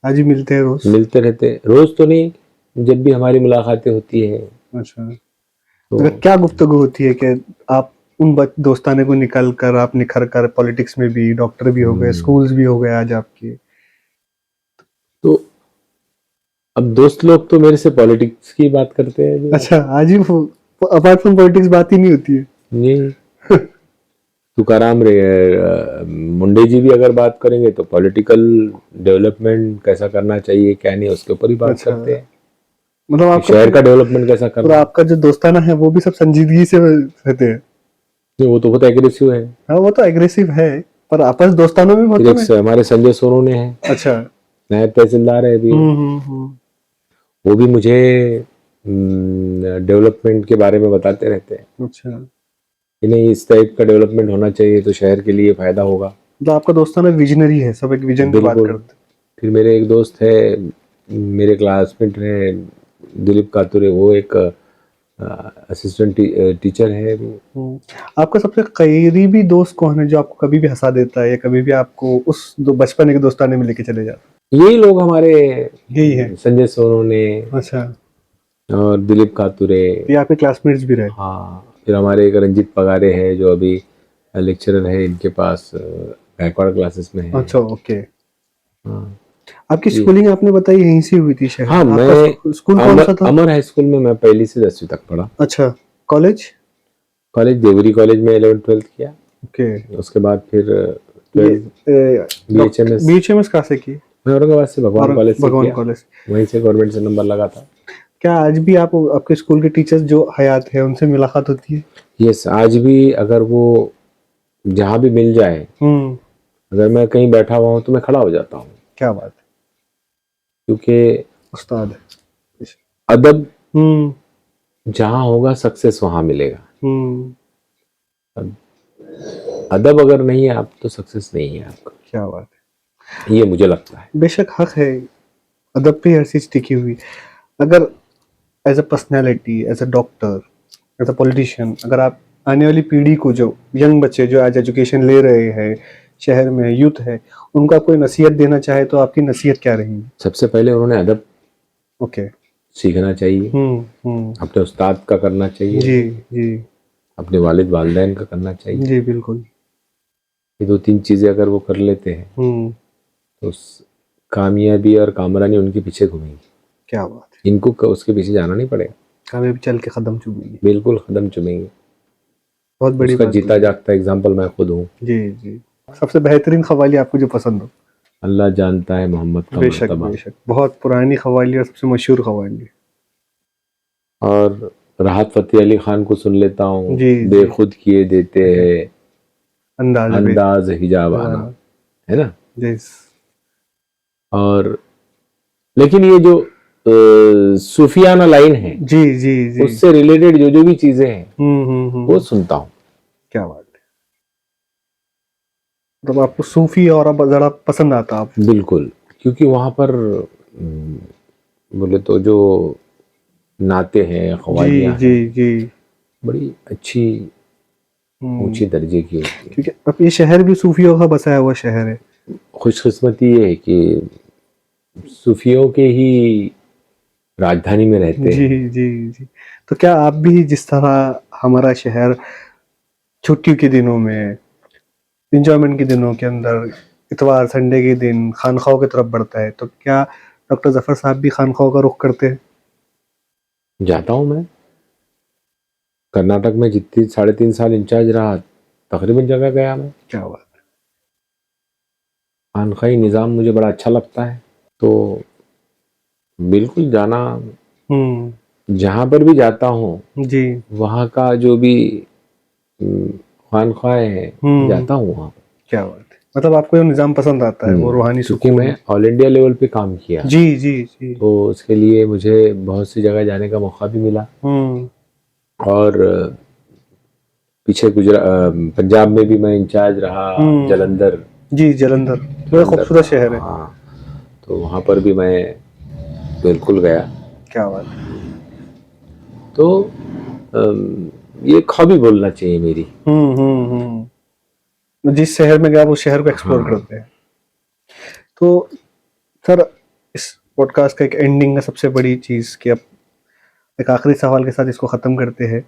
Speaker 1: आज भी मिलते हैं? रोज
Speaker 2: मिलते रहते। रोज तो नहीं, जब भी हमारी मुलाकातें होती है।
Speaker 1: अच्छा। तो क्या गुफ्तगू होती है कि आप उन दोस्ताने को निकल कर, आप निखर कर पॉलिटिक्स में भी, डॉक्टर भी हो गए, स्कूल्स भी हो गए आज आपके? तो
Speaker 2: अब दोस्त लोग तो मेरे से पॉलिटिक्स की बात करते हैं।
Speaker 1: अच्छा, आज ही अपार्ट फ्रॉम पॉलिटिक्स बात ही नहीं होती है?
Speaker 2: नहीं। तुकाराम मुंडे जी भी अगर बात करेंगे तो पॉलिटिकल डेवलपमेंट कैसा करना चाहिए क्या नहीं, उसके ऊपर ही बात करते हैं।
Speaker 1: मतलब आपका
Speaker 2: शहर का डेवलपमेंट कैसा करना।
Speaker 1: और आपका जो दोस्ताना है वो भी सब संजीदगी से रहते हैं?
Speaker 2: वो तो बहुत एग्रेसिव है।
Speaker 1: हाँ, वो तो एग्रेसिव है, पर आपस दोस्तानों में बहुत
Speaker 2: हमारे संजय सोनू ने है।
Speaker 1: अच्छा।
Speaker 2: नायब तहसीलदार है अभी। वो भी मुझे डेवलपमेंट के बारे में बताते रहते हैं।
Speaker 1: अच्छा।
Speaker 2: कि नहीं, इस टाइप का डेवलपमेंट होना चाहिए तो शहर के लिए फायदा होगा।
Speaker 1: तो आपका दोस्ताना विजनरी है, सब एक विजन की बात करते हैं।
Speaker 2: फिर मेरे एक दोस्त है, मेरे क्लासमेट है, दिलीप कातुरे, वो एक असिस्टेंट टीचर है।
Speaker 1: आपका सबसे करीबी दोस्त कौन है जो आपको कभी भी हंसा देता है या कभी भी आपको उस बचपन के दोस्ताने में लेके चले जाता है?
Speaker 2: यही लोग हमारे,
Speaker 1: यही है।
Speaker 2: संजय सोनू ने, अच्छा, और दिलीप कातुरे।
Speaker 1: ये आपके क्लासमेट्स भी रहे?
Speaker 2: हाँ। फिर हमारे एक रंजीत पगारे है जो अभी लेक्चरर है इनके पास, बैकवर्ड क्लासेस में है।
Speaker 1: अच्छा, ओके।
Speaker 2: हाँ।
Speaker 1: आपकी स्कूलिंग आपने बताई यहीं से हुई थी शहर
Speaker 2: हाँ,
Speaker 1: में?
Speaker 2: मैं
Speaker 1: आपका स्कूल कौन सा था?
Speaker 2: अमर हाई स्कूल में मैं पहली से 10वीं तक पढ़ा।
Speaker 1: अच्छा, कॉलेज?
Speaker 2: कॉलेज देवरी कॉलेज में 11th-12th किया।
Speaker 1: ओके।
Speaker 2: उसके बाद फिर
Speaker 1: ये
Speaker 2: 12th BHMS
Speaker 1: BHMS कहाँ से की?
Speaker 2: मैं औरंगाबाद से भगवान कॉलेज से
Speaker 1: भगवान
Speaker 2: किया।
Speaker 1: कॉलेज।
Speaker 2: वहीं से गवर्नमेंट से नंबर लगा था।
Speaker 1: क्या आज भी आप आपके स्कूल के टीचर्स जो हयात है उनसे मुलाकात होती है?
Speaker 2: यस, आज भी अगर वो जहाँ भी मिल जाए, अगर मैं कहीं बैठा हुआ हूँ तो मैं खड़ा हो जाता हूँ,
Speaker 1: क्या बात है,
Speaker 2: क्योंकि
Speaker 1: उस्ताद है।
Speaker 2: अदब
Speaker 1: हम्म
Speaker 2: जहाँ होगा सक्सेस वहाँ मिलेगा।
Speaker 1: हम्म
Speaker 2: अदब अगर नहीं है आप तो सक्सेस नहीं है आपका,
Speaker 1: क्या बात है।
Speaker 2: ये मुझे लगता है।
Speaker 1: बेशक हक है, अदब पे हर चीज टिकी हुई। अगर as a personality, as a doctor, as a politician, अगर आप आने वाली पीढ़ी को, जो यंग बच्चे जो आज एजुकेशन ले रहे हैं, शहर में यूथ है, उनका कोई नसीहत देना चाहे तो आपकी नसीहत क्या रहेगी?
Speaker 2: सबसे पहले उन्होंने अदब
Speaker 1: ओके।
Speaker 2: सीखना चाहिए, अपने उस्ताद का करना चाहिए,
Speaker 1: जी जी
Speaker 2: अपने वालिद वालिदैन का करना चाहिए।
Speaker 1: जी बिल्कुल।
Speaker 2: ये 2-3 चीजें अगर वो कर लेते हैं तो कामयाबी और कामरानी उनके पीछे घूमेंगी।
Speaker 1: क्या बात है।
Speaker 2: इनको उसके पीछे जाना नहीं पड़ेगा,
Speaker 1: कामयाबी चल के कदम चूमेंगे।
Speaker 2: बिल्कुल कदम चुमेंगे।
Speaker 1: बहुत बड़ी
Speaker 2: उसका
Speaker 1: बात
Speaker 2: जीता
Speaker 1: है।
Speaker 2: जागता एग्जाम्पल मैं खुद हूँ।
Speaker 1: जी जी। सबसे बेहतरीन खवाली आपको जो पसंद हो?
Speaker 2: अल्लाह जानता है मोहम्मद का
Speaker 1: बेशक
Speaker 2: मर्तबा,
Speaker 1: बेशक, बहुत पुरानी खवाली और सबसे मशहूर खवाली।
Speaker 2: और राहत फतेह अली खान को सुन लेता हूँ,
Speaker 1: जी जी।
Speaker 2: बेखुद किए देते हैं अंदाज हिजाबाना, है ना।
Speaker 1: जी।
Speaker 2: और लेकिन ये जो सूफियाना लाइन है,
Speaker 1: जी जी जी,
Speaker 2: उससे रिलेटेड जो जो भी चीजें हैं वो सुनता हूँ।
Speaker 1: क्या बात है। मतलब आपको सूफी और अब जरा पसंद आता आप?
Speaker 2: बिल्कुल, क्योंकि वहां पर बोले तो जो नाते हैं,
Speaker 1: जी
Speaker 2: ख्वालियाँ
Speaker 1: जी
Speaker 2: हैं,
Speaker 1: जी।
Speaker 2: बड़ी अच्छी ऊंची दर्जे की होती है।
Speaker 1: क्योंकि अब ये शहर भी सूफियों का बसाया हुआ शहर है।
Speaker 2: खुशकिस्मती ये है कि सूफियों के ही राजधानी में रहते
Speaker 1: जी
Speaker 2: हैं।
Speaker 1: जी जी। तो क्या आप भी जिस तरह हमारा शहर छुट्टियों के दिनों में, इंजॉयमेंट के दिनों के अंदर, इतवार संडे के दिन खानखाओं की तरफ बढ़ता है, तो क्या डॉक्टर जफर साहब भी खानखाओं का रुख करते हैं?
Speaker 2: जाता हूँ मैं कर्नाटक में, जितनी 3.5 साल इंचार्ज रहा, तकरीबन जगह गया मैं।
Speaker 1: क्या बात है।
Speaker 2: खानखाई निज़ाम मुझे बड़ा अच्छा लगता है, तो बिल्कुल जाना, जहाँ पर भी जाता हूँ
Speaker 1: जी।
Speaker 2: वहाँ का जो भी खानखाएं हैं जाता हूँ वहाँ पर।
Speaker 1: क्या बात है। मतलब आपको ये निज़ाम पसंद आता है, वो रूहानी
Speaker 2: क्योंकि
Speaker 1: सुकून?
Speaker 2: मैं ऑल इंडिया लेवल पे काम किया,
Speaker 1: जी जी जी।
Speaker 2: तो उसके लिए मुझे बहुत सी जगह जाने का मौका भी मिला। और पीछे पंजाब में भी मैं इंचार्ज रहा, जलंधर।
Speaker 1: जी, जलंधर बड़ा खूबसूरत शहर है।
Speaker 2: हाँ, तो वहाँ पर भी मैं बिल्कुल गया।
Speaker 1: क्या बात है।
Speaker 2: तो ये हॉबी बोलना चाहिए मेरी।
Speaker 1: जिस शहर में गया वो शहर को एक्सप्लोर करते हैं। तो सर, इस पॉडकास्ट का एक एंडिंग का सबसे बड़ी चीज कि अब एक आखिरी सवाल के साथ इसको खत्म करते हैं।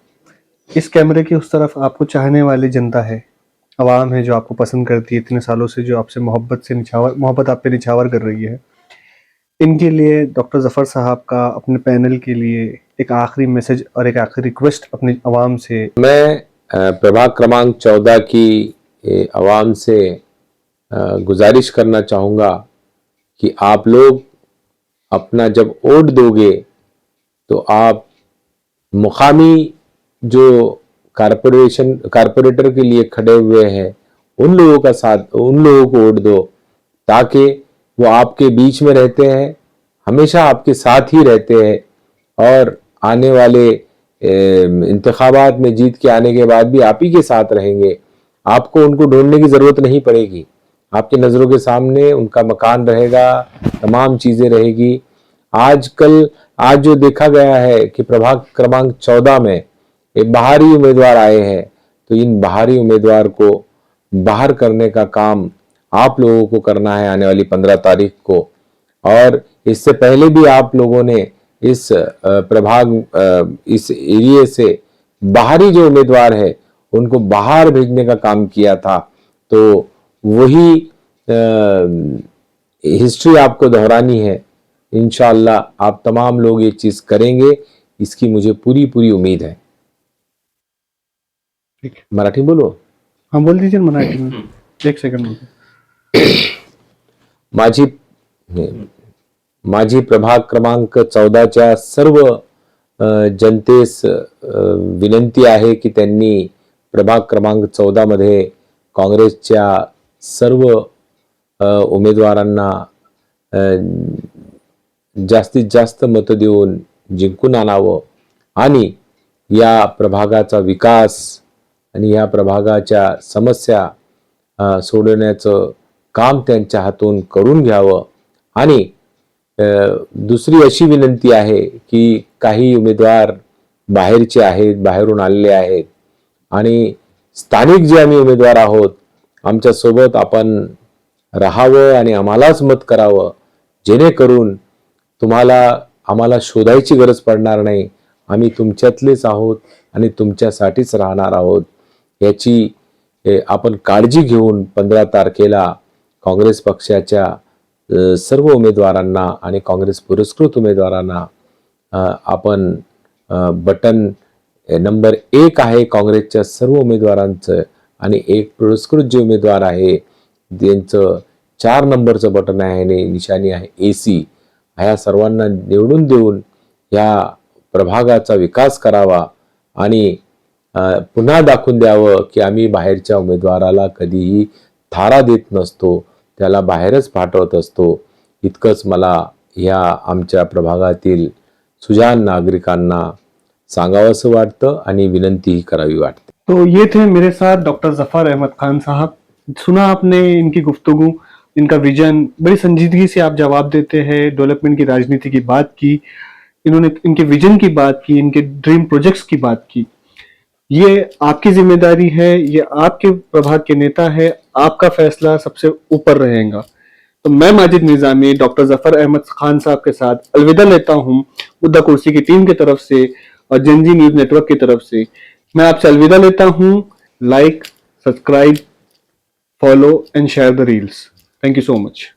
Speaker 1: इस कैमरे की उस तरफ आपको चाहने वाली जनता है, आवाम है जो आपको पसंद करती है, इतने सालों से जो आपसे मोहब्बत आप पे निछावर कर रही है, इनके लिए डॉक्टर जफर साहब का अपने पैनल के लिए एक आखिरी मैसेज और एक आखिरी रिक्वेस्ट अपनी आवाम से।
Speaker 2: मैं प्रभाग क्रमांक 14 की आवाम से गुजारिश करना चाहूँगा कि आप लोग अपना जब वोट दोगे तो आप मुकामी जो कारपोरेटर के लिए खड़े हुए हैं उन लोगों का साथ, उन लोगों को वोट दो, ताकि वो आपके बीच में रहते हैं, हमेशा आपके साथ ही रहते हैं, और आने वाले इंतखाबात में जीत के आने के बाद भी आप ही के साथ रहेंगे। आपको उनको ढूंढने की जरूरत नहीं पड़ेगी, आपकी नजरों के सामने उनका मकान रहेगा, तमाम चीजें रहेगी। आज जो देखा गया है कि प्रभाग क्रमांक 14 में एक बाहरी उम्मीदवार आए हैं, तो इन बाहरी उम्मीदवार को बाहर करने का काम आप लोगों को करना है आने वाली 15 तारीख को। और इससे पहले भी आप लोगों ने इस इस एरिया से बाहरी जो उम्मीदवार है उनको बाहर भेजने का काम किया था, तो वही हिस्ट्री आपको दोहरानी है, इंशाअल्लाह आप तमाम लोग ये चीज करेंगे, इसकी मुझे पूरी पूरी उम्मीद है।
Speaker 1: ठीक है।
Speaker 2: मराठी बोलो।
Speaker 1: हाँ बोल दीजिए मराठी में, एक सेकंड।
Speaker 2: माझी माझी प्रभाग क्रमांक 14च्या सर्व जनतेस विनंती आहे की त्यांनी प्रभाग क्रमांक 14 मध्ये काँग्रेसच्या सर्व उमेदवारांना जास्तीत जास्त मत देऊन जिंकून आणावं आणि या प्रभागाचा विकास आणि या प्रभागाच्या समस्या सोडवण्याचं काम त्यांच्या हातून करून घ्यावं। आणि दुसरी अशी विनंती आहे की काही उमेदवार बाहेरचे आहेत, बाहेरून आलेले आहेत आणि स्थानिक जे आम्ही उमेदवार आहोत आमच्या सोबत आपण राहावं आणि आम्हालाच मत करावं, जेणेकरून आम्हाला शोधायची गरज पडणार नाही, आम्ही तुमच्यातलेच आहोत आणि तुमच्यासाठीच राहणार आहोत, याची आपण काळजी घेऊन 15 तारखेला काँग्रेस पक्षाच्या सर्व उमेदवारांना आणि काँग्रेस पुरस्कृत उमेदवारांना आपण बटन नंबर 1 आहे काँग्रेसच्या सर्व उमेदवारांचं आणि एक पुरस्कृत जे उमेदवार आहे त्यांचं 4 नंबरचं बटन आहे आणि निशाणी आहे AC, ह्या सर्वांना निवडून देऊन या प्रभागाचा विकास करावा आणि पुन्हा दाखवून द्यावं की आम्ही बाहेरच्या उमेदवाराला कधीही थारा देत नसतो, त्याला बाहेरच पाठवत असतो। इतकंच मला या आमच्या प्रभागातील सुजाण नागरिकांना सांगावंसं वाटतं आणि विनंतीही करावी वाटते।
Speaker 1: तो ये थे मेरे साथ डॉक्टर जफर अहमद खान साहब। सुना आपने इनकी गुफ्तगू, इनका विजन, बड़ी संजीदगी से आप जवाब देते हैं। डेवलपमेंट की राजनीति की बात की इन्होंने, इनके विजन की बात की, इनके ड्रीम प्रोजेक्ट्स की बात की। ये आपकी जिम्मेदारी है, ये आपके प्रभाग के नेता है, आपका फैसला सबसे ऊपर रहेगा। तो मैं माजिद निजामी डॉक्टर जफर अहमद खान साहब के साथ अलविदा लेता हूं मुद्दा कुर्सी की टीम की तरफ से और जेनजी न्यूज नेटवर्क की तरफ से। मैं आपसे अलविदा लेता हूं। Like, subscribe, follow and share the reels. Thank you so much.